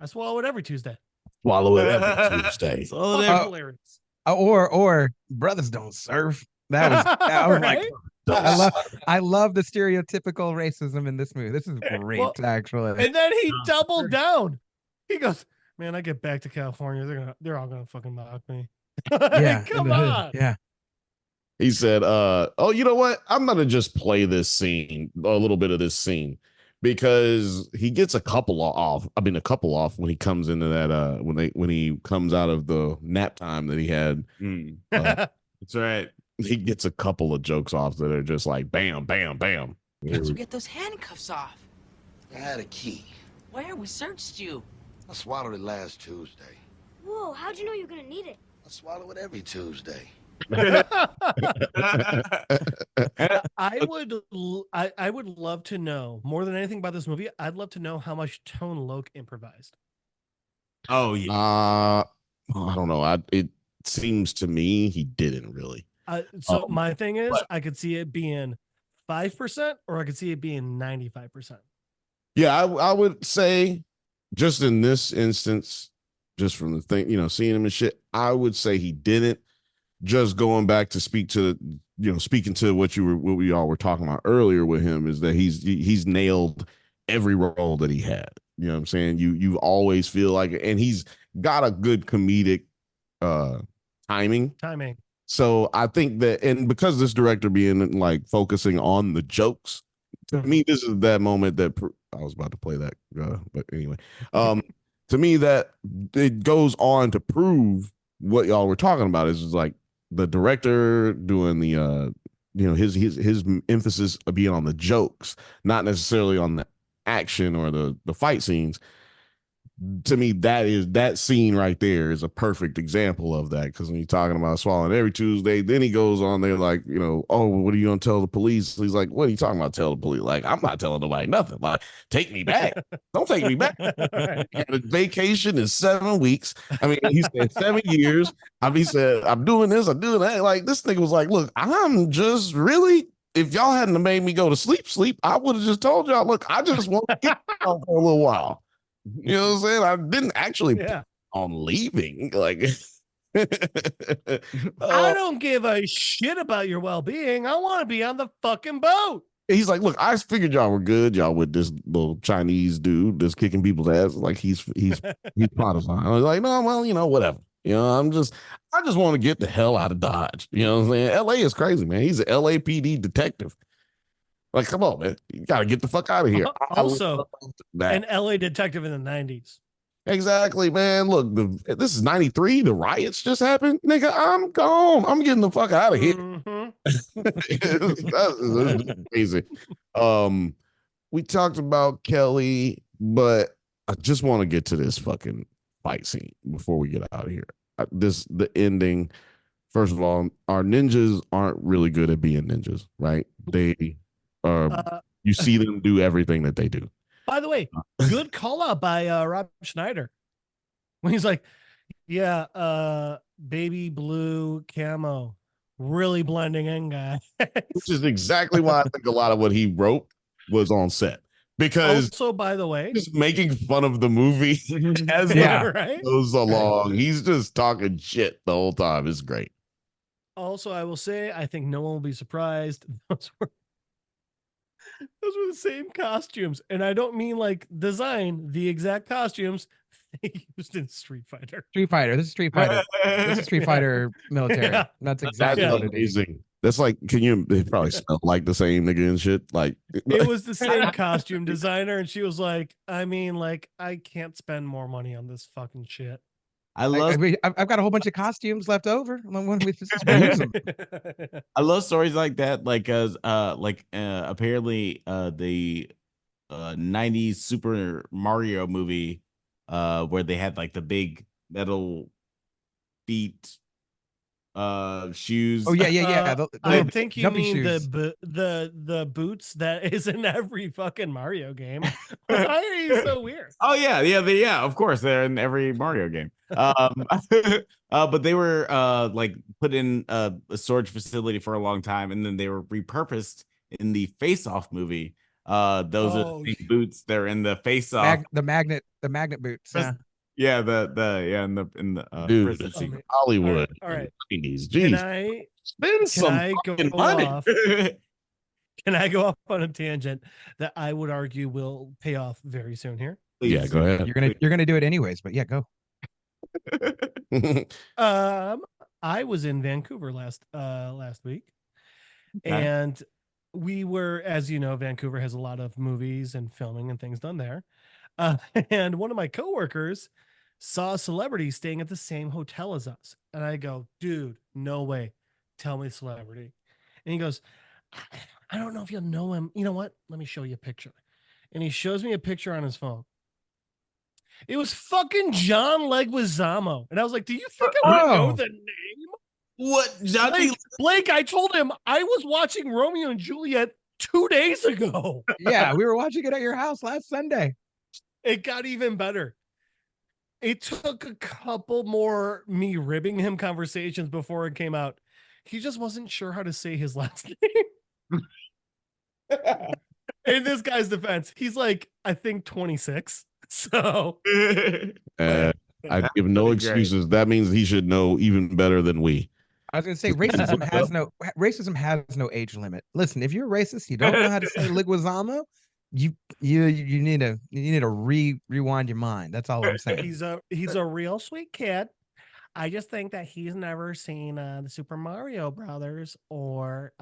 I swallow it every Tuesday. Swallow it every Tuesday. Hilarious. Or brothers don't surf. That was right? like I love the stereotypical racism in this movie. This is great, actually. And then he doubled down. He goes, "Man, I get back to California, they're all gonna fucking mock me." Yeah, come on. Yeah. He said, "Oh, you know what? I'm gonna just play this scene, a little bit of this scene, because he gets a couple off when he comes into that when he comes out of the nap time that he had. That's right. He gets a couple of jokes off that are just like bam, bam, bam. How'd you get those handcuffs off? I had a key. Where? We searched you. I swallowed it last Tuesday. Whoa, how'd you know you were gonna need it? swallow it every Tuesday. I would love to know more than anything about this movie. I'd love to know how much Tone Loc improvised. Oh yeah. I don't know. It seems to me he didn't really. So my thing is, but- I could see it being 5%, or I could see it being 95%. Yeah, I would say, just in this instance, just from the thing, seeing him and shit, I would say he didn't. Just going back to speaking to what we all were talking about earlier with him, is that he's nailed every role that he had. You know what I'm saying? You always feel like, and he's got a good comedic timing. So I think that, and because this director being like focusing on the jokes, to me, this is that moment that I was about to play that, but anyway, to me, that it goes on to prove what y'all were talking about is like the director doing the his emphasis of being on the jokes, not necessarily on the action or the fight scenes. To me, that scene right there is a perfect example of that, because when you're talking about swallowing every Tuesday, then he goes on there like, oh, what are you gonna tell the police? He's like, what are you talking about? Tell the police? Like, I'm not telling nobody nothing. Like, take me back. Don't take me back. The vacation is 7 weeks. I mean, he said 7 years. He said, I'm doing this, I'm doing that. Like, this nigga was like, look, I'm just really, if y'all hadn't made me go to sleep, I would have just told y'all, look, I just want to get out for a little while. You know what I'm saying? I didn't actually plan on leaving. Like, I don't give a shit about your well-being. I want to be on the fucking boat. He's like, look, I figured y'all were good. Y'all with this little Chinese dude that's kicking people's ass. Like, he's part of mine. I was like, no, well, whatever. I just want to get the hell out of Dodge. You know what I'm saying? LA is crazy, man. He's an LAPD detective. Like, come on, man. You got to get the fuck out of here. Also, an LA detective in the 90s. Exactly, man. Look, this is 93. The riots just happened. Nigga, I'm gone. I'm getting the fuck out of here. That's crazy. We talked about Kelly, but I just want to get to this fucking fight scene before we get out of here. The ending. First of all, our ninjas aren't really good at being ninjas, right? They you see them do everything that they do. By the way, good call out by Rob Schneider when he's like, yeah, baby blue camo, really blending in, guy. Which is exactly why I think a lot of what he wrote was on set. Because also, by the way, just making fun of the movie as it goes along. He's just talking shit the whole time. It's great. Also, I will say, I think no one will be surprised. Those were the same costumes. And I don't mean like design, the exact costumes they used in Street Fighter. This is Street Fighter. This is Street Fighter military. Yeah. That's exactly what it is. That's like, they probably smell like the same nigga and shit. Like, it was the same costume designer. And she was like, I mean, like, I can't spend more money on this fucking shit. I've got a whole bunch of costumes left over. I love stories like that, apparently the 90s Super Mario movie where they had like the big metal feet shoes. Oh yeah. I think you mean the boots that is in every fucking Mario game. Why are you so weird? Oh yeah, of course they're in every Mario game. But they were like put in a storage facility for a long time, and then they were repurposed in the Face Off movie. Those are the boots. They're in the Face Off. The magnet boots. Yeah, in the dude, Hollywood. All right. Jeez. Can I go off on a tangent that I would argue will pay off very soon here? Please. Yeah, go ahead. You're gonna do it anyways, but yeah, go. I was in Vancouver last week, and we were, as you know, Vancouver has a lot of movies and filming and things done there. And one of my coworkers saw a celebrity staying at the same hotel as us, and I go, dude, no way, tell me the celebrity. And he goes, I don't know if you'll know him. You know what? Let me show you a picture. And he shows me a picture on his phone. It was fucking John Leguizamo. And I was like, do you think I would know the name? What, Johnny? Blake, I told him I was watching Romeo and Juliet 2 days ago. Yeah, we were watching it at your house last Sunday. It got even better. It took a couple more me ribbing him conversations before it came out. He just wasn't sure how to say his last name. In this guy's defense, he's like, I think 26. So I give no excuses. That means he should know even better than we. I was gonna say racism has no age limit. Listen, if you're racist, you don't know how to say Leguizamo, you need to rewind your mind. That's all I'm saying. He's a real sweet kid. I just think that he's never seen the Super Mario Brothers or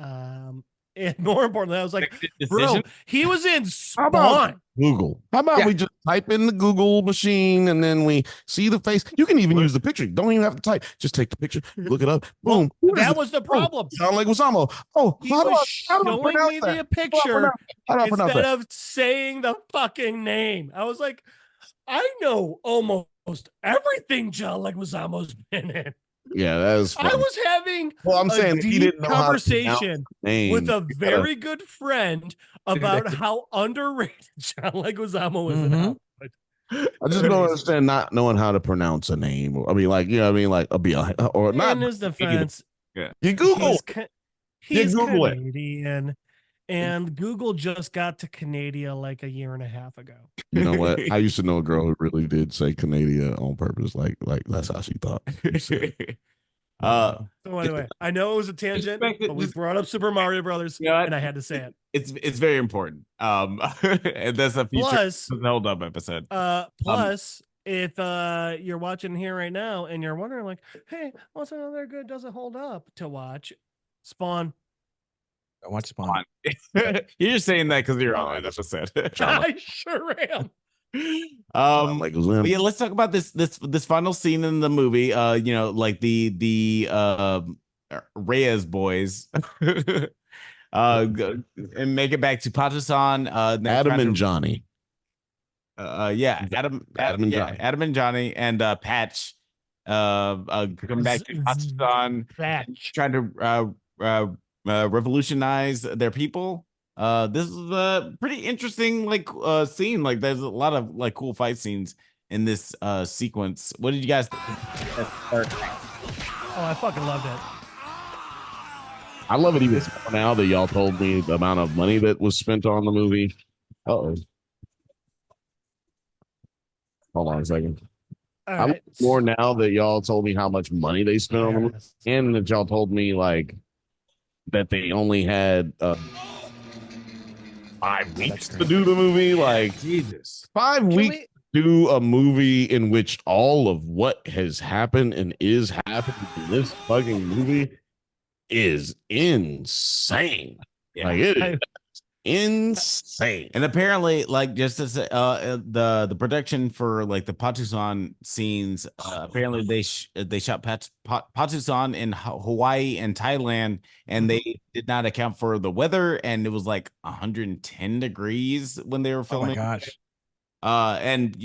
and more importantly, I was like, bro, he was in Spawn. Google. How about we just type in the Google machine and then we see the face? You can even use the picture. Don't even have to type. Just take the picture, look it up. Boom. That was the problem. John Leguizamo. Oh, he was showing me the picture instead of saying the fucking name. I was like, I know almost everything John Leguizamo's been in. Yeah, that was funny. I was having I'm saying deep he didn't know conversation with a very good friend about how underrated John Leguizamo is in Hollywood. I just don't understand not knowing how to pronounce a name. I mean, like, you know what I mean? Like, or not. In his defense, you Google he's Canadian, and Google just got to Canada like a year and a half ago. You know what? I used to know a girl who really did say Canada on purpose. Like that's how she thought. So anyway, I know it was a tangent, but we brought up Super Mario Brothers, and I had to say it. It's very important. And that's a future Hold Up episode. Plus, if you're watching here right now and you're wondering, like, hey, what's another good doesn't hold up to watch? Spawn. I watch Spawn. You're just saying that because you're on that episode. I sure am. Yeah, let's talk about this final scene in the movie. You know, like the Reyes boys and make it back to Patusan, Adam and Johnny. Adam and Johnny and Patch come back to Patusan, trying to revolutionize their people. This is a pretty interesting scene. Like there's a lot of like cool fight scenes in this sequence. What did you guys think? Oh, I fucking loved it. I love it even now that y'all told me the amount of money that was spent on the movie. Hold on a second. I love more now that y'all told me how much money they spent on the movie, and that y'all told me like that they only had 5 weeks to do the movie. Like, Jesus, 5 weeks to do a movie in which all of what has happened and is happening in this fucking movie is insane. Yeah. Like, it is insane. And apparently, like, just as the production for like the Patusan scenes, apparently they shot Patusan in Hawaii and Thailand, and they did not account for the weather, and it was like 110 degrees when they were filming. Oh my gosh. And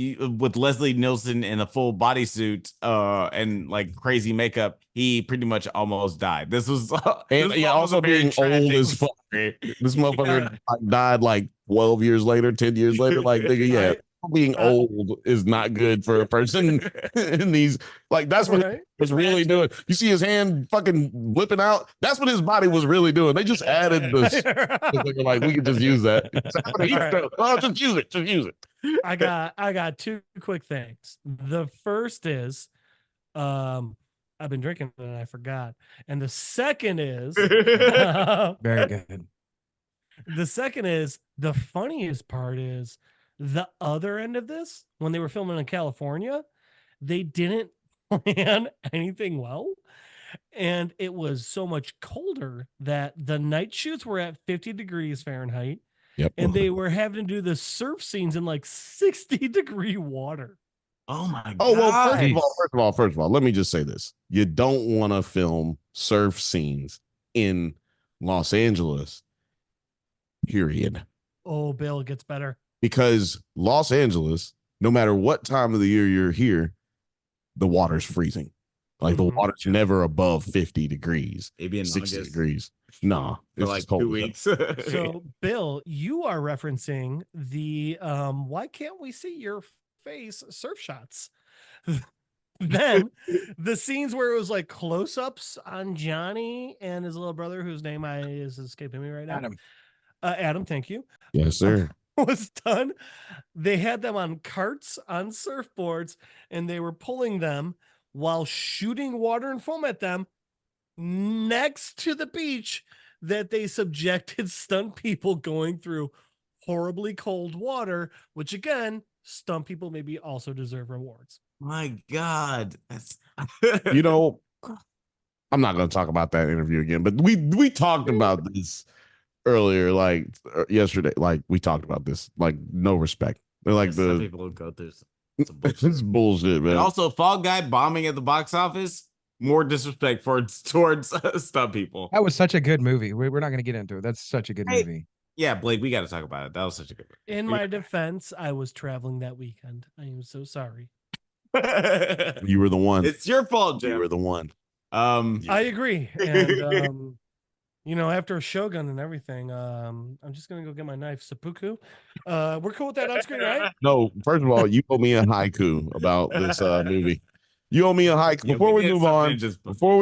with Leslie Nielsen in a full bodysuit and like crazy makeup, he pretty much almost died. This was also being old as fuck. This motherfucker died like 12 years later, 10 years later. Like, nigga, being old is not good for a person in these. Like, that's what he was really doing. You see his hand fucking whipping out. That's what his body was really doing. They just added this. Like, we could just use that. Oh, just use it. Just use it. I got 2 quick things. The first is, I've been drinking and I forgot. And the second is, very good. The second is, the funniest part is the other end of this, when they were filming in California, they didn't plan anything well. And it was so much colder that the night shoots were at 50 degrees Fahrenheit. Yep. And they were having to do the surf scenes in like 60-degree water. Oh my god. Oh, well, first of all, let me just say this. You don't want to film surf scenes in Los Angeles, period. Oh, Bill, it gets better. Because Los Angeles no matter what time of the year you're here, the water's freezing. Like the water's never above 50 degrees, Maybe in 60 August. degrees. Nah, For like 2 weeks. So, Bill, you are referencing the why can't we see your face surf shots? Then the scenes where it was like close-ups on Johnny and his little brother, whose name is escaping me right now. Adam, thank you. Yes, sir. Was done. They had them on carts on surfboards, and they were pulling them while shooting water and foam at them next to the beach that they subjected stunt people going through horribly cold water, which again, stunt people maybe also deserve rewards. My God. That's You know, I'm not going to talk about that interview again, but we talked about this earlier, like yesterday. Like we talked about this, like no respect. They're like some people will go through some this is bullshit, man. And also, Fall Guy bombing at the box office, more disrespect towards stunt people. That was such a good movie. We're not going to get into it. That's such a good movie. Yeah, Blake, we got to talk about it. That was such a good movie. In my defense, I was traveling that weekend. I am so sorry. You were the one. It's your fault, Jim. You were the one. I agree. And you know, after Shogun and everything, I'm just gonna go get my knife. Seppuku. We're cool with that on screen, right? No, first of all, you owe me a haiku about this movie. You owe me a haiku. Before we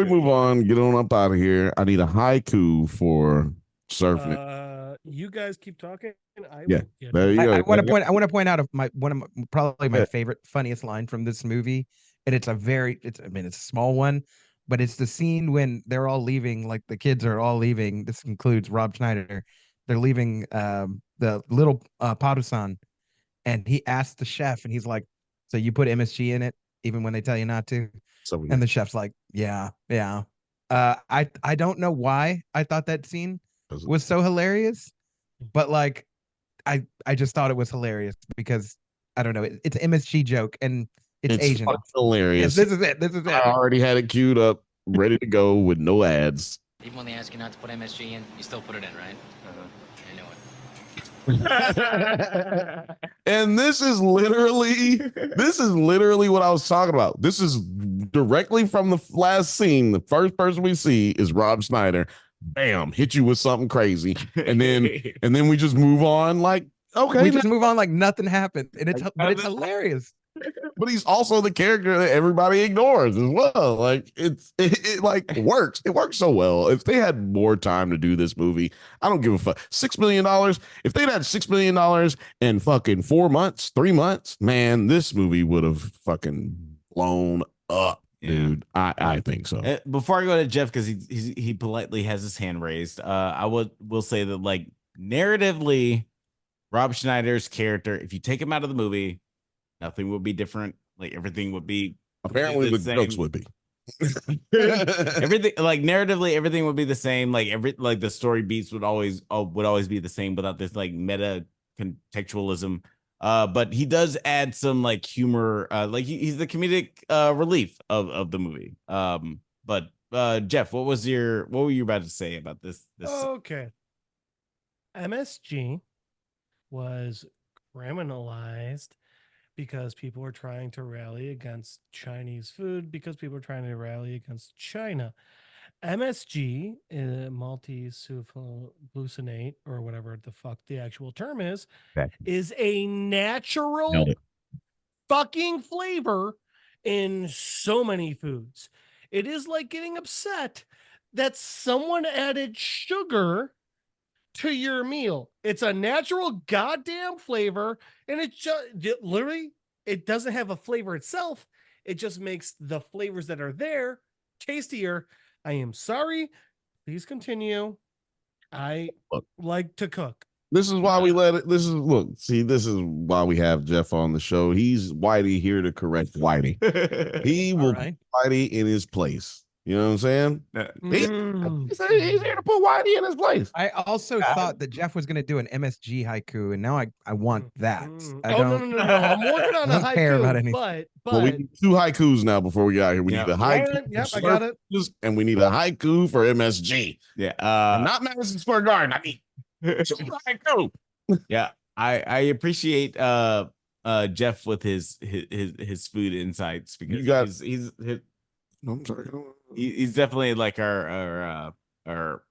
move on, get on up out of here. I need a haiku for surfing. You guys keep talking. There you go. I want to point out probably my favorite, funniest line from this movie, and it's a small one, but it's the scene when they're all leaving, like the kids are all leaving. This includes Rob Schneider. They're leaving the little Paru-san, and he asks the chef, and he's like, "So you put MSG in it, even when they tell you not to?" And the chef's like, "Yeah." I don't know why I thought that scene was so hilarious, but like I just thought it was hilarious because I don't know, it's an MSG joke and it's Asian. Hilarious. This is it. I already had it queued up, ready to go with no ads. Even when they ask you not to put MSG in, you still put it in, right? I knew it. And this is literally what I was talking about. This is directly from the last scene. The first person we see is Rob Schneider. Bam, hit you with something crazy, and then we just move on. Like, okay, we just move on like nothing happened, and it's hilarious. But he's also the character that everybody ignores as well. Like it like works. It works so well. If they had more time to do this movie, I don't give a fuck. $6 million. If they'd had $6 million in fucking 4 months, 3 months, man, this movie would have fucking blown up. Dude, I think so. Before I go to Jeff, because he politely has his hand raised, I will say that, like, narratively, Rob Schneider's character, if you take him out of the movie, nothing would be different. Like, everything would be apparently the jokes would be everything, like, narratively, everything would be the same. Like the story beats would always be the same without this like meta contextualism. But he does add some like humor, like he's the comedic relief of the movie. But Jeff, what were you about to say about this? Okay. MSG was criminalized because people were trying to rally against Chinese food, because people were trying to rally against China. MSG, multi-glucinate, or whatever the fuck the actual term is a natural fucking flavor in so many foods. It is like getting upset that someone added sugar to your meal. It's a natural goddamn flavor, and it just literally, it doesn't have a flavor itself. It just makes the flavors that are there tastier. I am sorry. Please continue. I like to cook. This is why we let it. This is why we have Jeff on the show. He's Whitey here to correct Whitey. He will put Whitey in his place. You know what I'm saying? He's here to put Whitey in his place. I also thought that Jeff was going to do an MSG haiku, and now I want that. No. I'm working on a haiku. Care about anything. But we need 2 haikus now before we get out here. We need a haiku. Yep, I got it. And we need a haiku for MSG. Yeah. Not Madison Square Garden. I mean, haiku. Yeah. I appreciate Jeff with his food insights because You got- he's No, I'm sorry. he's definitely like our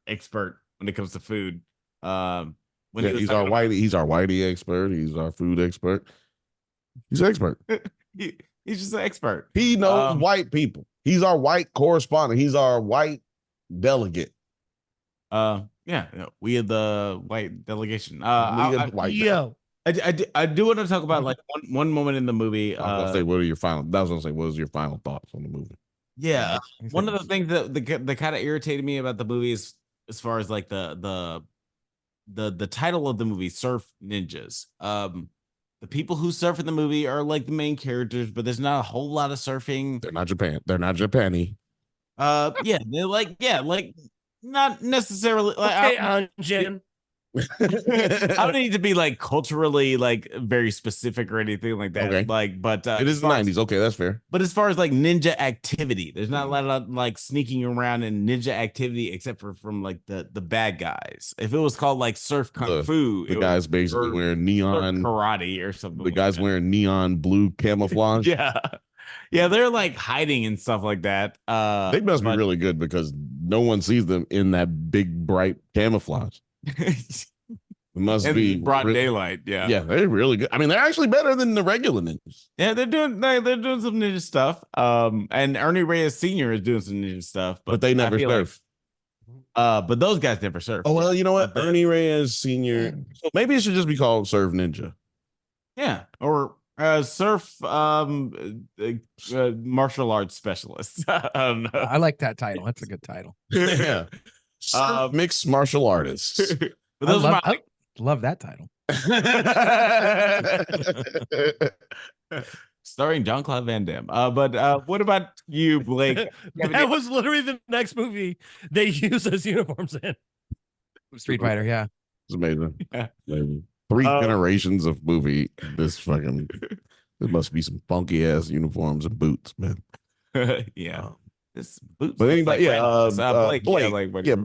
expert when it comes to food. When Yeah, he's our whitey expert. He's our food expert. He's an expert. he's just an expert. He knows white people. He's our white correspondent. He's our white delegate. Yeah, we are the white delegation. Yo, I do want to talk about like one moment in the movie. I was gonna say, what are your final? That was gonna say, what was your final thoughts on the movie? Yeah, one of the things that kind of irritated me about the movie is as far as like the title of the movie, Surf Ninjas. The people who surf in the movie are like the main characters, but there's not a whole lot of surfing. They're not Japan. They're not Japani. Yeah, they're like not necessarily like okay, Anjan. I don't need to be like culturally like very specific or anything like that. Okay. Like, but It is the 90s. Okay, that's fair. But as far as like ninja activity, there's not a lot of like sneaking around in ninja activity except for from like the bad guys. If it was called like surf kung fu, The guy's basically wearing neon karate or something. The guy's wearing neon blue camouflage. Yeah, they're like hiding and stuff like that. They must be really good because no one sees them in that big bright camouflage. It must be broad daylight. Yeah, they're really good. I mean, they're actually better than the regular ninjas. Yeah, they're doing some ninja stuff. And Ernie Reyes Sr. is doing some ninja stuff, but they never surf. But those guys never surf. Oh well, you know what? Ernie Reyes Sr. So maybe it should just be called Surf Ninja. Yeah, or surf martial arts specialist. I don't know. I like that title. That's a good title. Yeah. Mixed martial artists. I love that title. Starring John Claude Van Damme. But what about you, Blake? That was literally the next movie they use as uniforms in. Street Fighter, yeah. It's amazing. Yeah. Amazing. 3 generations of movie. There must be some funky ass uniforms and boots, man. Yeah. This boots. But anybody, Blake,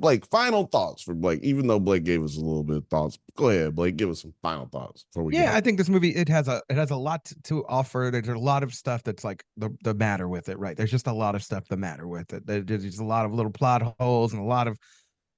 Blake, final thoughts for Blake. Even though Blake gave us a little bit of thoughts, go ahead, Blake, give us some final thoughts before we I think this movie it has a lot to offer. There's a lot of stuff that's like the matter with it, right? There's just a lot of stuff the matter with it. There's just a lot of little plot holes and a lot of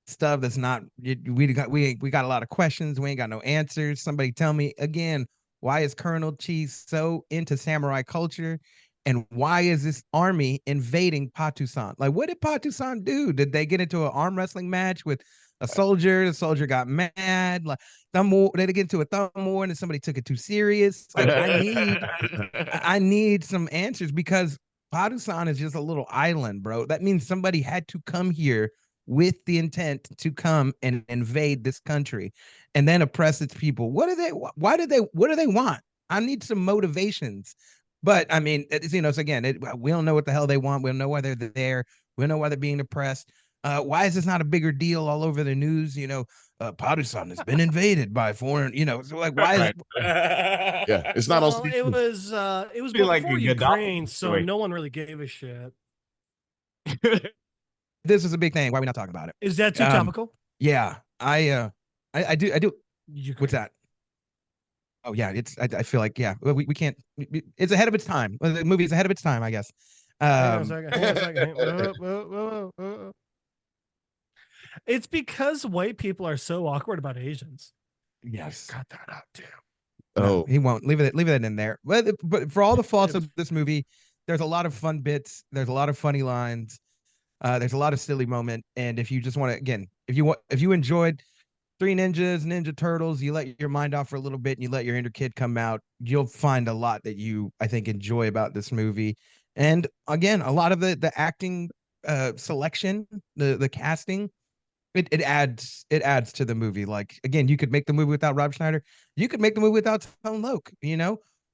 stuff that's not we got a lot of questions. We ain't got no answers. Somebody tell me again, why is Colonel Cheese so into samurai culture? And why is this army invading Patusan? Like, what did Patusan do? Did they get into an arm wrestling match with a soldier? The soldier got mad. Like, did they get into a thumb war and then somebody took it too serious? Like, I need some answers because Patusan is just a little island, bro. That means somebody had to come here with the intent to come and invade this country and then oppress its people. What do they want? I need some motivations. But I mean, so again, we don't know what the hell they want. We don't know why they're there. We don't know why they're being oppressed. Why is this not a bigger deal all over the news? Patusan has been invaded by foreign. So like, why? Is yeah, it's not all. It was before like Ukraine, so no one really gave a shit. This is a big thing. Why are we not talking about it? Is that too topical? Yeah, I do. What's that? Oh yeah, I feel like we can't. It's ahead of its time. The movie's ahead of its time, I guess. Hang on a second. It's because white people are so awkward about Asians. Yes, cut that out too. No, he won't leave it in there. But for all the faults of this movie, there's a lot of fun bits. There's a lot of funny lines. There's a lot of silly moment. And if you just want to, again, if you enjoyed Three Ninjas, Ninja Turtles, you let your mind off for a little bit and you let your inner kid come out, you'll find a lot that you, I think, enjoy about this movie. And again, a lot of the acting selection, the casting, it adds to the movie. Like, again, you could make the movie without Rob Schneider. You could make the movie without Tone Loc,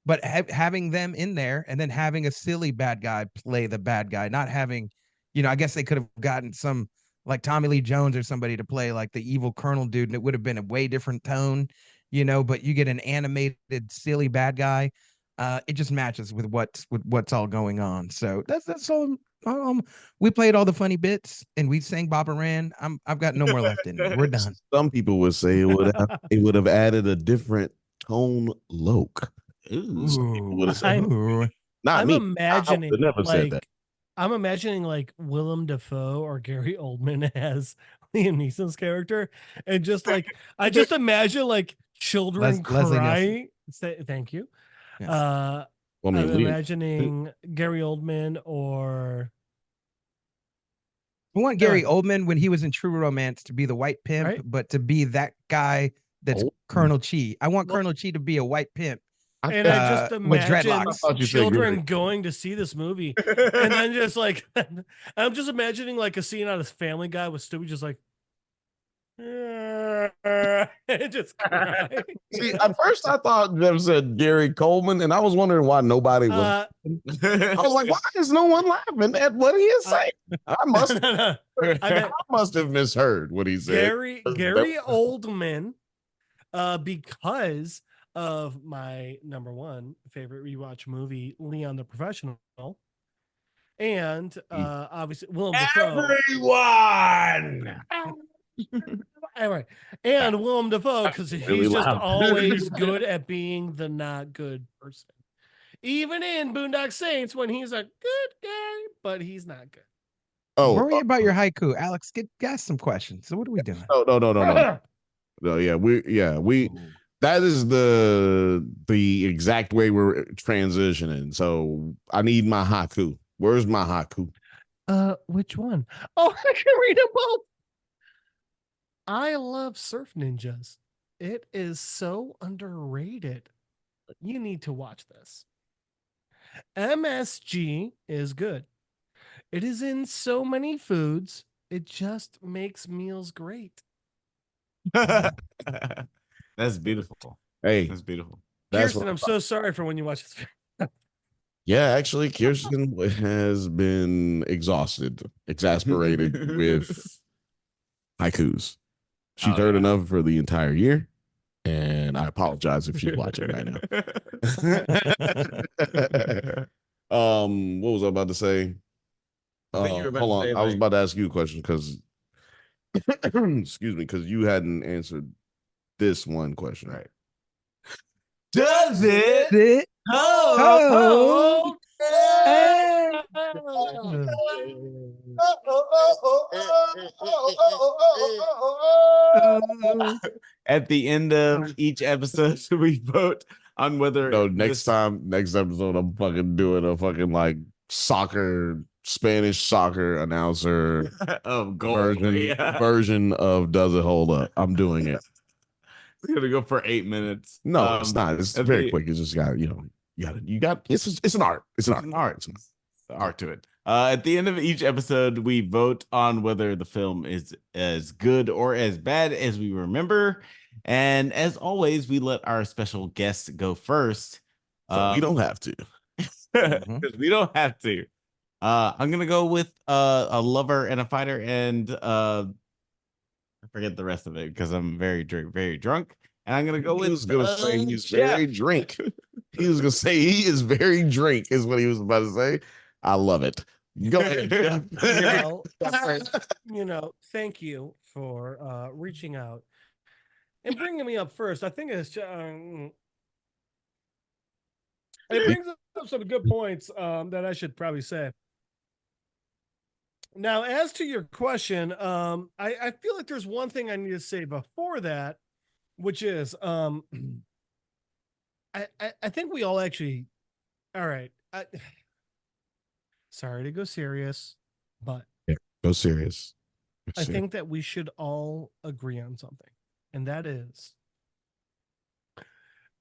but having them in there and then having a silly bad guy play the bad guy, not having, I guess they could have gotten some like Tommy Lee Jones or somebody to play like the evil Colonel dude, and it would have been a way different tone, but you get an animated, silly bad guy. It just matches with what's all going on. So that's all. We played all the funny bits and we sang Bob Moran. I've got no more left in me. We're done. Some people would say it would have added a different Tone Loc. Ooh. Would have said, Ooh. not I'm me. imagining I would have never said that. I'm imagining like Willem Dafoe or Gary Oldman as Liam Neeson's character, and just like I just imagine like children Leslie Nielsen. cry. Thank you. Yes. Well, I mean, I'm Liam- imagining Gary Oldman or I want Gary Oldman when he was in True Romance to be the white pimp, Right. but to be that guy that's Oh. Colonel Chi. I want Well- Colonel Chi to be a white pimp. and I just with imagine dreadlocks. I thought you said children Gary. going to see this movie, and then just like I'm just imagining like a scene out of Family Guy with Stewie just like and just crying. See, at first I thought Jeff said Gary Coleman, and I was wondering why nobody was. I was like, why is no one laughing at what he is saying? I must have misheard what he said. Gary Oldman, because of my number one favorite rewatch movie, Leon the Professional, and obviously Willem Dafoe. Everyone. Anyway, and Willem Dafoe, because he's Really just loud. always good at being the not good person. Even in Boondock Saints, when he's a good guy, but he's not good. Oh, Worry about your haiku, Alex. Get some questions. So what are we doing? No, yeah, we that is the exact way we're transitioning. So I need my haiku. Where's my haiku? Which one? Oh, I can read them both. I love Surf Ninjas. It is so underrated. You need to watch this. MSG is good. It is in so many foods. It just makes meals great. That's beautiful. Hey, That's beautiful. that's Kirsten, I'm so sorry for when you watch this. Yeah, actually, Kirsten has been exasperated with haikus. She's heard enough for the entire year, and I apologize if she's watching right now. What was I about to say? Hold on, I was about to ask you a question because, excuse me, because you hadn't answered this one question. Right. Does it? Sit. Oh, At the end of each episode, we vote on whether. No, next episode, I'm fucking doing a fucking like Spanish soccer announcer of gold version of Does It Hold Up? I'm doing it. It's gonna go for 8 minutes. No, it's not. It's very quick. It's just got it's an art. It's an art. It's the art to it. At the end of each episode, we vote on whether the film is as good or as bad as we remember. And as always, we let our special guest go first. So we don't have to. Because we don't have to. I'm gonna go with a lover and a fighter, and I forget the rest of it because I'm very drunk. And I'm gonna go with. He was gonna say he's very drink. He was gonna say he is very drink, is what he was about to say. I love it. Go ahead. Thank you for reaching out and bringing me up first. I think it's it brings up some good points that I should probably say. Now, as to your question, I feel like there's one thing I need to say before that, which is I think we all actually, all right. Sorry to go serious, but go serious. I think that we should all agree on something, and that is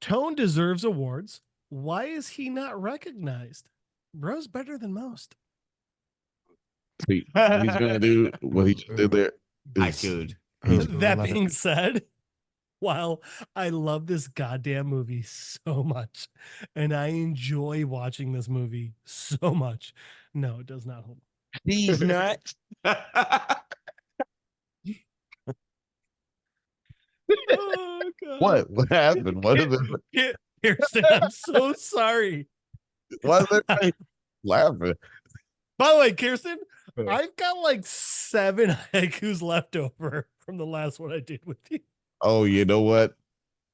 Tone deserves awards. Why is he not recognized? Bro's better than most. He's gonna do what he just did there. I could. That being said, while I love this goddamn movie so much, and I enjoy watching this movie so much, no, it does not hold. He's not. Oh, God. What happened? What is it? Kirsten, I'm so sorry. Why is everybody laughing? By the way, Kirsten, I've got like 7 haikus left over from the last one I did with you. Oh, you know what?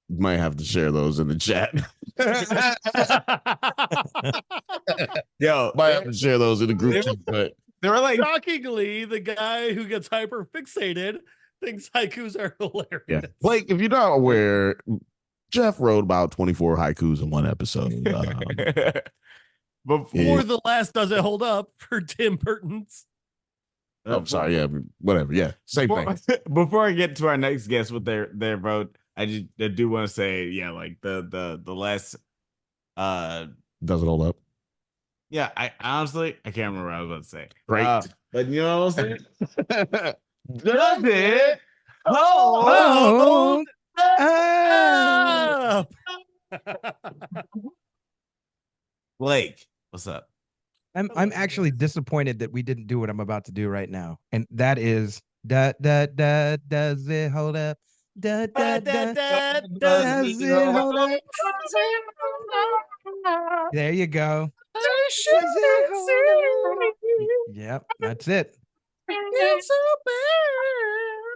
Might have to share those in the chat. Yo, Might have to share those in the group chat, but they were like, Shockingly, the guy who gets hyper fixated thinks haikus are hilarious. yeah. Blake, if you're not aware, Jeff wrote about 24 haikus in one episode. Before the last doesn't hold up for Tim Burton's. I'm sorry. Yeah, whatever. Yeah, same thing. Before I get to our next guest with their vote, I do want to say, yeah, like the last Does it hold up? yeah, I honestly I can't remember what I was about to say. Great. But you know what I'm saying? Does it hold up? Blake, what's up? I'm actually disappointed that we didn't do what I'm about to do right now, and that is does it hold up? Does it hold up? There you go. Yep, that's it.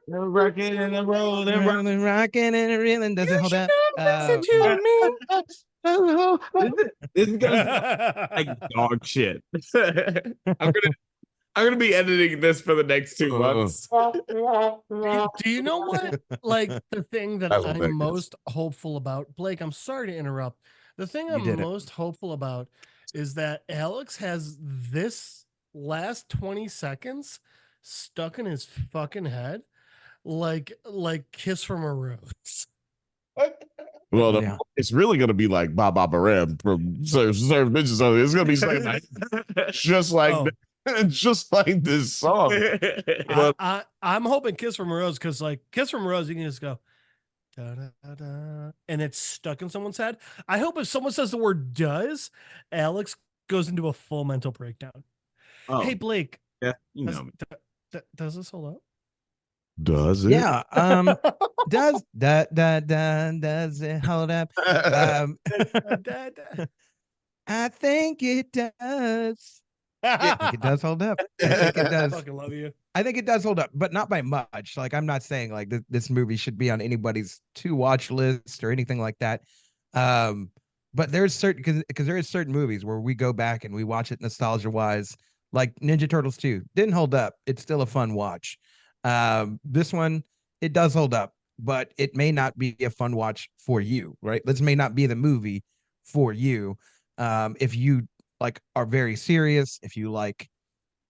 They're rocking and they're rolling, Rocking and reeling. Does it hold up? This is gonna like dog shit. I'm gonna be editing this for the next 2 months. Do you know what? Like the thing that That's what that I'm is. most hopeful about, Blake, I'm sorry to interrupt. The thing I'm did it. most hopeful about is that Alex has this last 20 seconds stuck in his fucking head like Kiss from a Rose. Well, Yeah. it's really gonna be like Baba Barem from Serve Ninja. So it's gonna be something like, just like Oh. just like this song. But I'm hoping Kiss from a Rose, because like Kiss from a Rose, you can just go da, da, da, da, and it's stuck in someone's head. I hope if someone says the word does, Alex goes into a full mental breakdown. Oh, Hey Blake, yeah, you know me. does this hold up? does it? Yeah. Does it hold up? I think it does. I think it does hold up. I think it I does. fucking love you. I think it does hold up, but not by much. Like, I'm not saying like this movie should be on anybody's to watch list or anything like that. But there's certain, because there is certain movies where we go back and we watch it nostalgia wise, like Ninja Turtles 2 didn't hold up. It's still a fun watch. This one, it does hold up, but it may not be a fun watch for you, right? This may not be the movie for you. If you like are very serious, if you like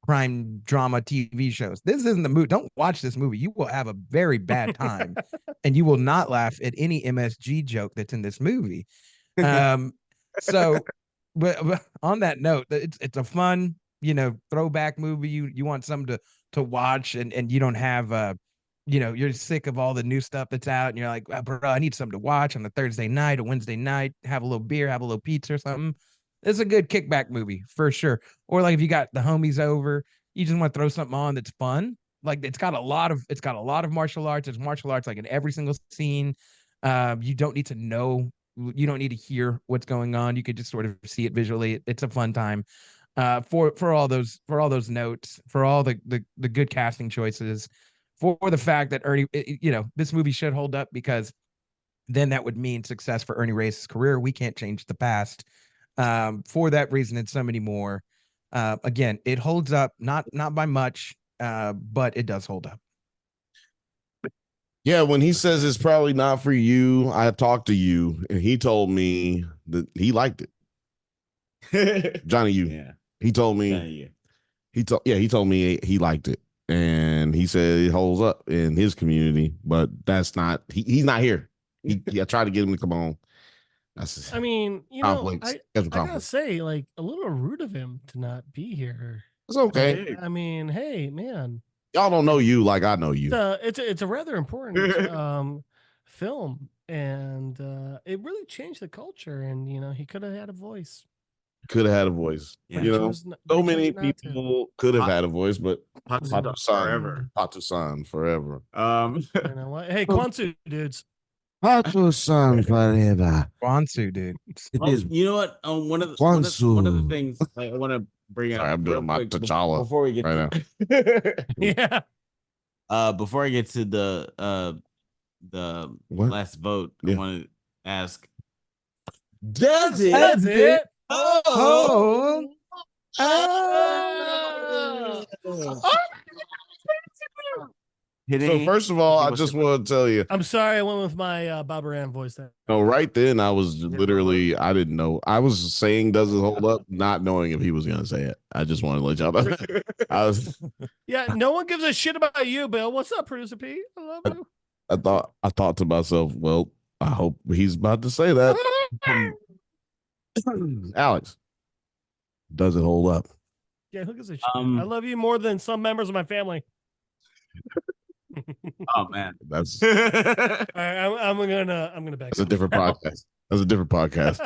crime drama TV shows, this isn't the movie. Don't watch this movie. You will have a very bad time and you will not laugh at any MSG joke that's in this movie. So but on that note, it's a fun, throwback movie. You want something to watch, and you don't have you're sick of all the new stuff that's out, and you're like, bro, I need something to watch on a Thursday night, a Wednesday night, have a little beer, have a little pizza or something. It's a good kickback movie for sure. Or like if you got the homies over, you just want to throw something on that's fun. Like it's got a lot of martial arts. There's martial arts like in every single scene. You don't need to know. You don't need to hear what's going on. You could just sort of see it visually. It's a fun time. For all those notes, for all the good casting choices, for the fact that Ernie, this movie should hold up, because then that would mean success for Ernie Reyes' career. We can't change the past. For that reason and so many more. Again, it holds up, not by much, but it does hold up. Yeah, when he says it's probably not for you, I talked to you and he told me that he liked it. Johnny, Yeah. he told me Yeah. he told me he liked it. And he said it holds up in his community, but that's not he's not here. I tried to get him to come on. I mean, Conflicts. I gotta say, like, a little rude of him to not be here. It's okay. I mean, hey, man, Y'all don't know you like I know you. it's a rather important film, and it really changed the culture. And he could have had a voice. Could have had a voice. Yeah. So many people could have had a voice, but Forever. Patu-san forever. You know what? Hey, Kwanzaa dudes. Patu-san forever. Kwanzaa, dude. You know what? One of the things I want to bring up. Sorry, I'm doing my real quick T'Challa before we get right Yeah. before I get to the What? last vote, Yeah. I want to ask, Does it? That's it. Oh. So first of all, I just want to tell you. I'm sorry, I went with my Bob Moran voice there. No, right then I was literally, I didn't know. I was saying does it hold up, not knowing if he was gonna say it. I just wanted to let y'all know. I was Yeah, no one gives a shit about you, Bill. What's up, producer P? I love you. I thought to myself, well, I hope he's about to say that. Alex, does it hold up? Yeah, who gives a shit? I love you more than some members of my family. Oh man, That's All right, I'm gonna back. that's a different podcast. That's a different podcast.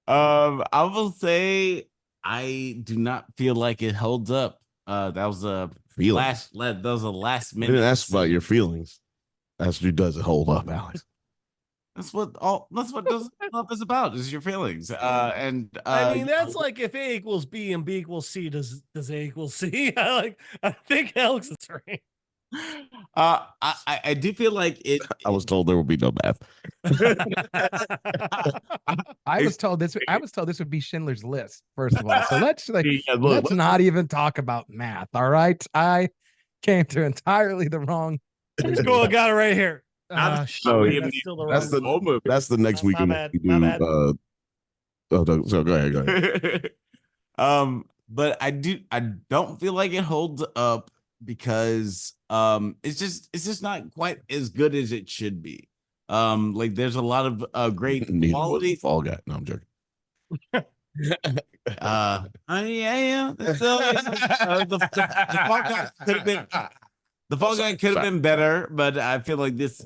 I will say I do not feel like it holds up. That was a Feelings. that was a last I minute. didn't ask about your feelings. That's who does it hold up, Alex. That's what does love is about, is your feelings. And I mean, that's like if A equals B and B equals C, does A equals C? I think Alex is right. I do feel like it. I was told there would be no math. I was told this would be Schindler's List, first of all. So let's Yeah, let's not even talk about math. All right. I came to entirely the wrong. Let's go. I got it right here. No, Shit, yeah, that's still the That's wrong. that's the next My weekend bad, we my do. bad. So go ahead. But I don't feel like it holds up because it's just not quite as good as it should be. Like there's a lot of great quality. Fall guy. No, I'm joking. Yeah. So, the Fall Guy could have been. The Fall Guy could have been better, but I feel like this,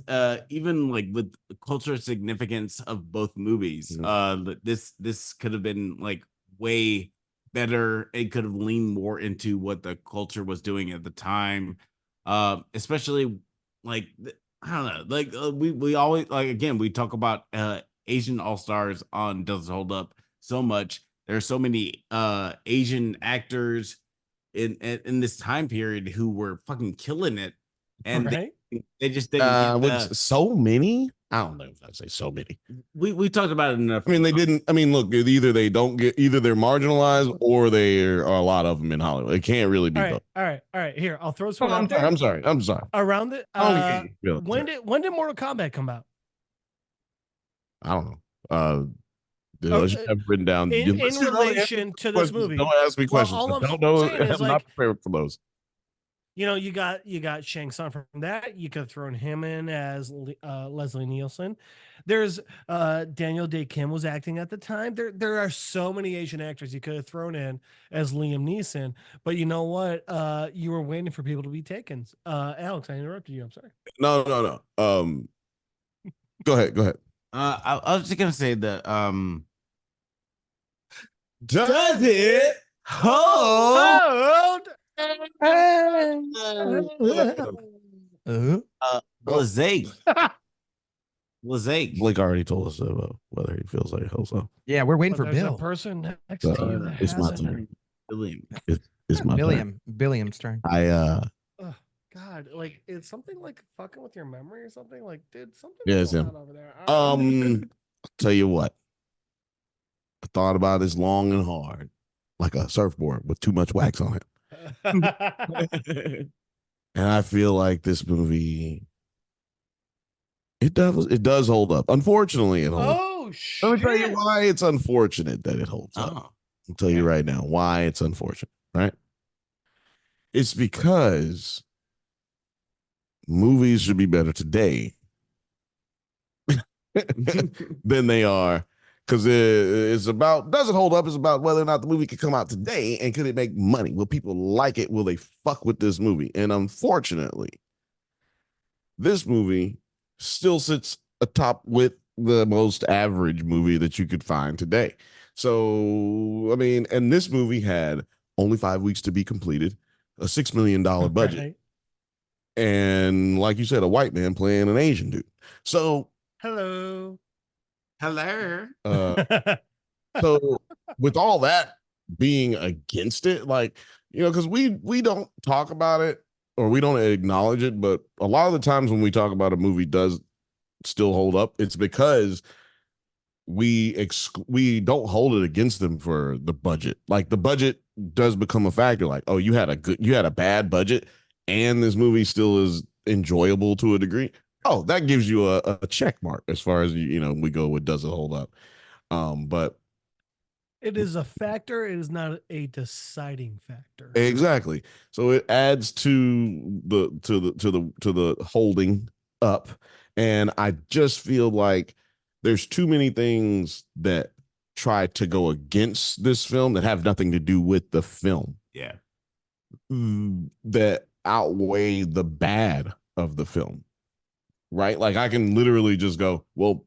even like with the cultural significance of both movies, this could have been like way better. It could have leaned more into what the culture was doing at the time, especially like I don't know, like we always like again we talk about Asian All Stars on Does It Hold Up so much. There are so many Asian actors in this time period who were fucking killing it, and Right? they just didn't get so many. I don't know if I'd say so many. we talked about it enough. I mean, they didn't. I mean, look, either they don't get, either they're marginalized or there are a lot of them in Hollywood. It can't really be both. All right. Here, I'll throw some. I'm sorry. Around it. Yeah, When did Mortal Kombat come out? I don't know. I should have written down in relation to this movie. Don't ask me questions. All I'm don't know. saying is, I'm not prepared for those. You know, you got Shang Tsung from that. You could have thrown him in as Leslie Nielsen. There's Daniel Day Kim was acting at the time. There are so many Asian actors you could have thrown in as Liam Neeson. But you know what? You were waiting for people to be taken. Alex, I interrupted you. I'm sorry. No. Go ahead. I was just gonna say that Does it hold? Blake Blake already told us about whether he feels like it holds up. Yeah, we're waiting for There's Bill. a person next to you. That It's my hasn't. turn. William. It's my turn. Billiam's turn. Oh, God, like it's something like fucking with your memory or something. Like, dude, something. Yeah, it's him. Over there. I'll tell you what. I thought about this long and hard, like a surfboard with too much wax on it. And I feel like this movie, it does hold up. Unfortunately, it holds up. Oh shit! Let me tell you why it's unfortunate that it holds up. I'll tell you right now why it's unfortunate, right? It's because movies should be better today than they are, because it's about, does it hold up? It's about whether or not the movie could come out today and could it make money? Will people like it? Will they fuck with this movie? And unfortunately, this movie still sits atop with the most average movie that you could find today. So, I mean, and this movie had only 5 weeks to be completed, a $6 million budget. Right. And like you said, a white man playing an Asian dude. So, Hello. So with all that being against it, like, you know, because we don't talk about it or we don't acknowledge it, but a lot of the times when we talk about a movie does still hold up, it's because we don't hold it against them for the budget. Like the budget does become a factor. Like, oh, you had a bad budget, and this movie still is enjoyable to a degree. Oh, that gives you a check mark as far as we go with does it hold up. But it is a factor. It is not a deciding factor. exactly. So it adds to the holding up, and I just feel like there's too many things that try to go against this film that have nothing to do with the film. Yeah. That outweigh the bad of the film. Right? Like I can literally just go, well,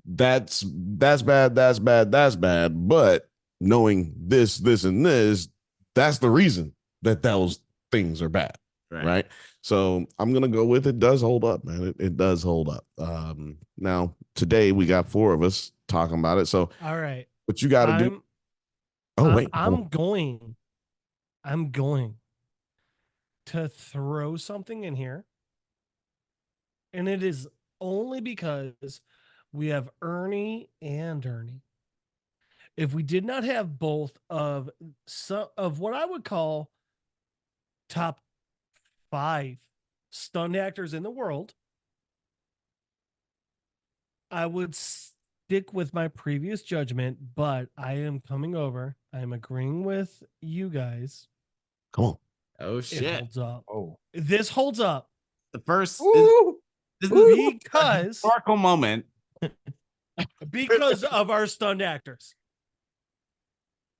that's bad, that's bad, that's bad. But knowing this, and this, that's the reason that those things are bad. Right. So I'm gonna go with it does hold up, man. It does hold up. Now today we got 4 of us talking about it. So all right. What you gotta do. Oh, wait. I'm going to throw something in here. And it is only because we have Ernie and Ernie. If we did not have both of what I would call top 5 stunt actors in the world, I would stick with my previous judgment, but I am coming over. I am agreeing with you guys. Come on. Oh, shit. It holds up. Oh, this holds up. The first this is because historical moment. Because of our stunned actors.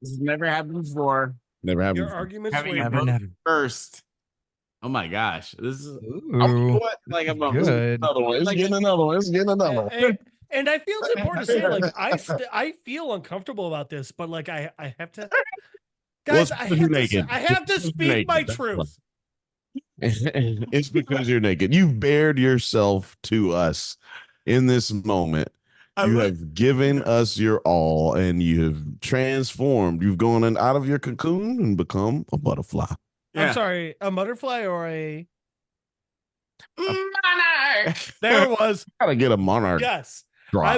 This has never happened before. Never happened. Your arguments Having were never. first. Oh my gosh. This is Like I'm good. Another one. It's getting another one. It's getting another one. And I feel it's important to say, like, I feel uncomfortable about this, but like I have to, guys, I have to speak my truth. It's because you're naked. You've bared yourself to us in this moment. You have given us your all, and you have transformed. You've gone out of your cocoon and become a butterfly. I'm sorry, a butterfly or a monarch. There it was. Gotta get a monarch. Yes. Drop. I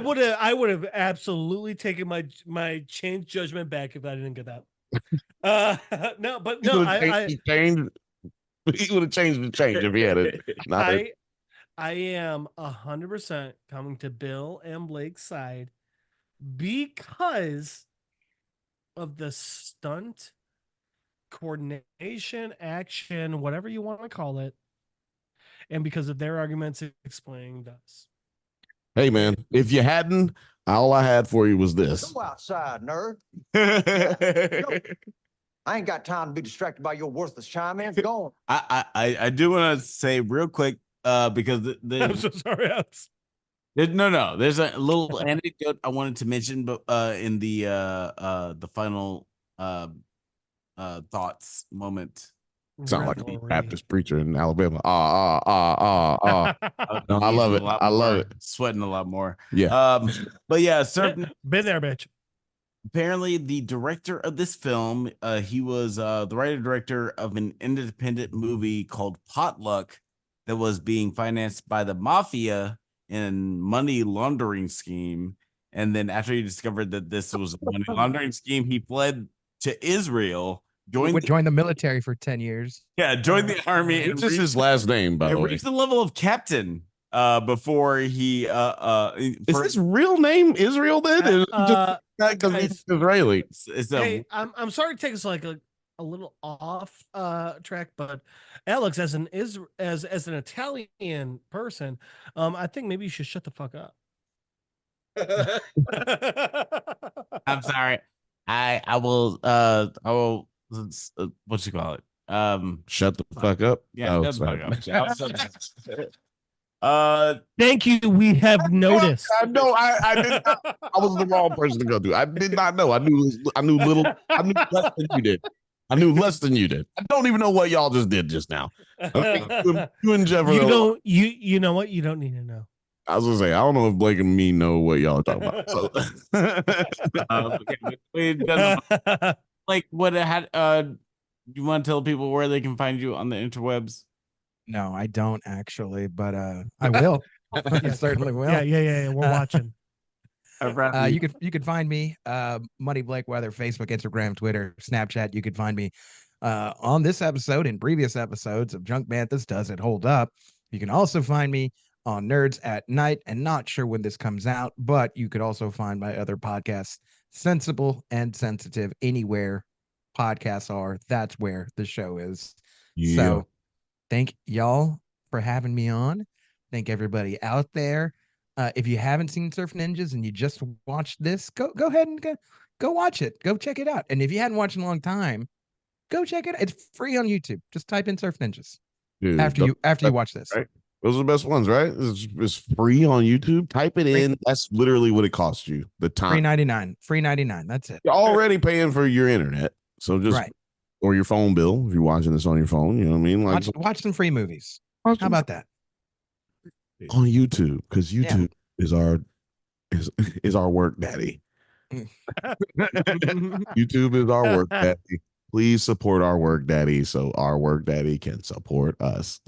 would have absolutely taken my change judgment back if I didn't get that. No, but no, he would have changed the change if he had it. I am 100% coming to Bill and Blake's side because of the stunt coordination, action, whatever you want to call it, and because of their arguments explaining this. Hey, man, if you hadn't, all I had for you was this. Go outside, nerd. I ain't got time to be distracted by your worthless chime in. Go on. I do want to say real quick, because I'm so sorry, Alex. There's a little anecdote I wanted to mention, but in the final thoughts moment. Sound like a Baptist preacher in Alabama. No, I love it. I love it. Sweating a lot more. Yeah. But yeah, certain been there, bitch. Apparently, the director of this film, he was the writer-director of an independent movie called Potluck that was being financed by the mafia in money laundering scheme. And then after he discovered that this was a money laundering scheme, he fled to Israel, joined the military for 10 years. Yeah, joined the army. It's just his last name, by the way. Reached the level of captain before he is his real name Israel then? Because he's Israeli. Hey, I'm sorry to take us like a little off track, but Alex, as an Italian person, I think maybe you should shut the fuck up. I'm sorry. I will what you call it? Shut the fuck up. Yeah, oh, shut the fuck up. Thank you. We have noticed. I know. I did not. I was the wrong person to go to. I did not know. I knew less than you did. I knew less than you did. I don't even know what y'all just did just now. You and Jeff. You know what? You don't need to know. I was gonna say, I don't know if Blake and me know what y'all are talking about. So. Like what had you want to tell people where they can find you on the interwebs? No, I don't actually, but I will. I certainly will. Yeah. We're watching. You could find me, moneyblakeweather, Facebook, Instagram, Twitter, Snapchat. You could find me on this episode and previous episodes of Junk Banthas Does It Hold Up. You can also find me on Nerds at Night, and not sure when this comes out, but you could also find my other podcasts, Sensible and Sensitive, anywhere podcasts are. That's where the show is. Yeah. So thank y'all for having me on. Thank everybody out there. If you haven't seen Surf Ninjas and you just watched this, go ahead and go watch it. Go check it out. And if you hadn't watched in a long time, go check it out. It's free on YouTube. Just type in Surf Ninjas. Dude, after you watch this. Right? Those are the best ones, right? It's free on YouTube. Type it in. That's literally what it costs you. The time. Free 99. That's it. You're already paying for your internet. So just or your phone bill if you're watching this on your phone. You know what I mean? Like watch some free movies. How about that? On YouTube, because YouTube is our work daddy. YouTube is our work daddy. Please support our work daddy so our work daddy can support us.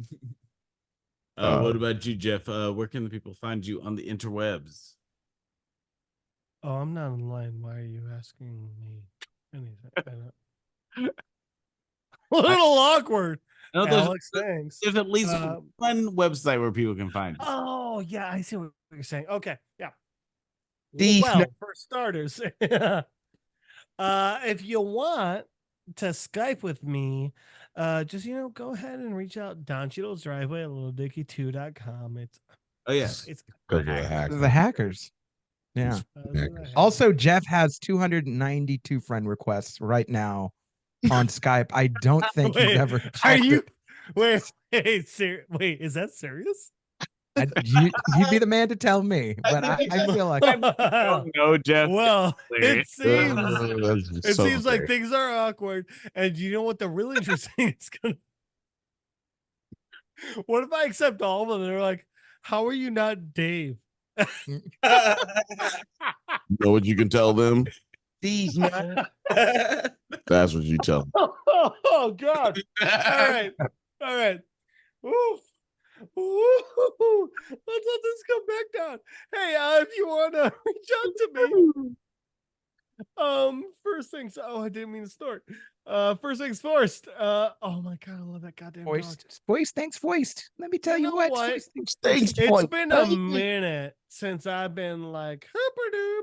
What about you, Jeff? Where can the people find you on the interwebs? Oh, I'm not in line. Why are you asking me anything? A little awkward. No, Alex, thanks. There's at least one website where people can find you. Oh, yeah, I see what you're saying. Okay, yeah. Well, for starters, if you want to Skype with me, just go ahead and reach out Don Cheadle's driveway at littledickie2.com. It's because of the hackers. Yeah. Also, Jeff has 292 friend requests right now on Skype. I don't think you've ever checked. Are you? Wait, is that serious? You'd be the man to tell me, but I feel like no, Jeff. Well, it seems like things are awkward, and you know what? The really interesting is gonna. What if I accept all of them? They're like, "How are you not Dave?" You know what you can tell them? These not. That's what you tell them. Oh God! All right. Oof. Ooh, let's let this come back down. Hey, if you want to reach out to me, first things. Oh, I didn't mean to start. First things first. Oh my God, I love that goddamn voiced. Thanks, voiced. Let me tell you what. Thanks, it's been a minute since I've been like doop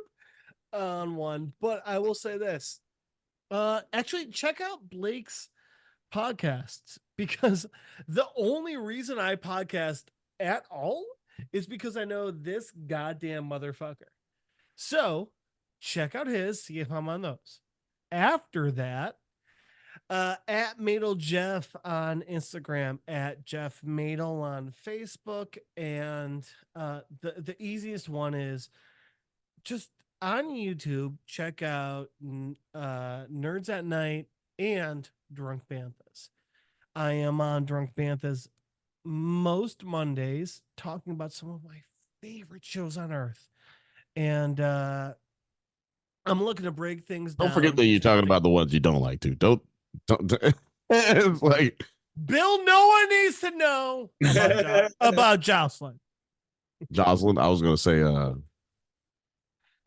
on one, but I will say this. Actually, check out Blake's podcasts, because the only reason I podcast at all is because I know this goddamn motherfucker. So check out his, see if I'm on those. After that, at Madel Jeff on Instagram, at Jeff Madel on Facebook, and the easiest one is just on YouTube. Check out Nerds at Night and Drunk Banthas. I am on Drunk Banthas most Mondays talking about some of my favorite shows on earth. And I'm looking to break things down. Don't forget that you're talking about the ones you don't like to. Don't it's like Bill, no one needs to know about Jocelyn. Jocelyn, I was gonna say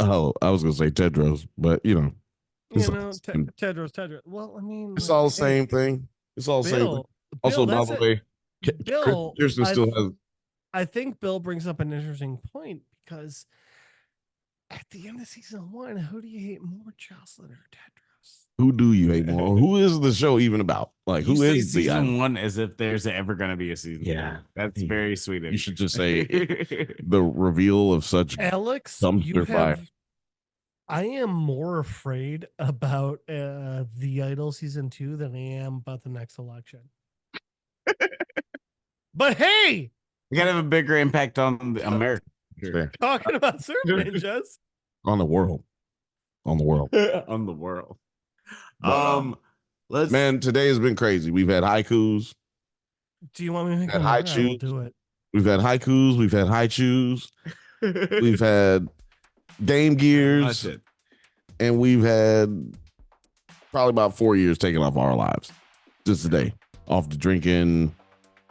Tedros, but Tedros. Well, I mean, it's all the same thing. It's all the same thing. Also, by the way, Bill, Kirsten still has. I think Bill brings up an interesting point, because at the end of season 1, who do you hate more, Jocelyn or Tedros? Who do you hate more? Who is the show even about? Like, who is season 1 as if there's ever going to be a season 2. That's very sweet. You should just say the reveal of such Alex. I am more afraid about The Idol season 2 than I am about the next election. But hey, you gotta have a bigger impact on America. Talking about Surf Ninjas on the world. Man, today has been crazy. We've had haikus. Do you want me to make haikus? Do it. We've had haikus. We've had haikus. We've had Game Gears, and we've had probably about 4 years taken off our lives just today, off the drinking,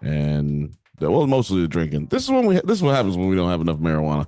and mostly the drinking. This is what happens when we don't have enough marijuana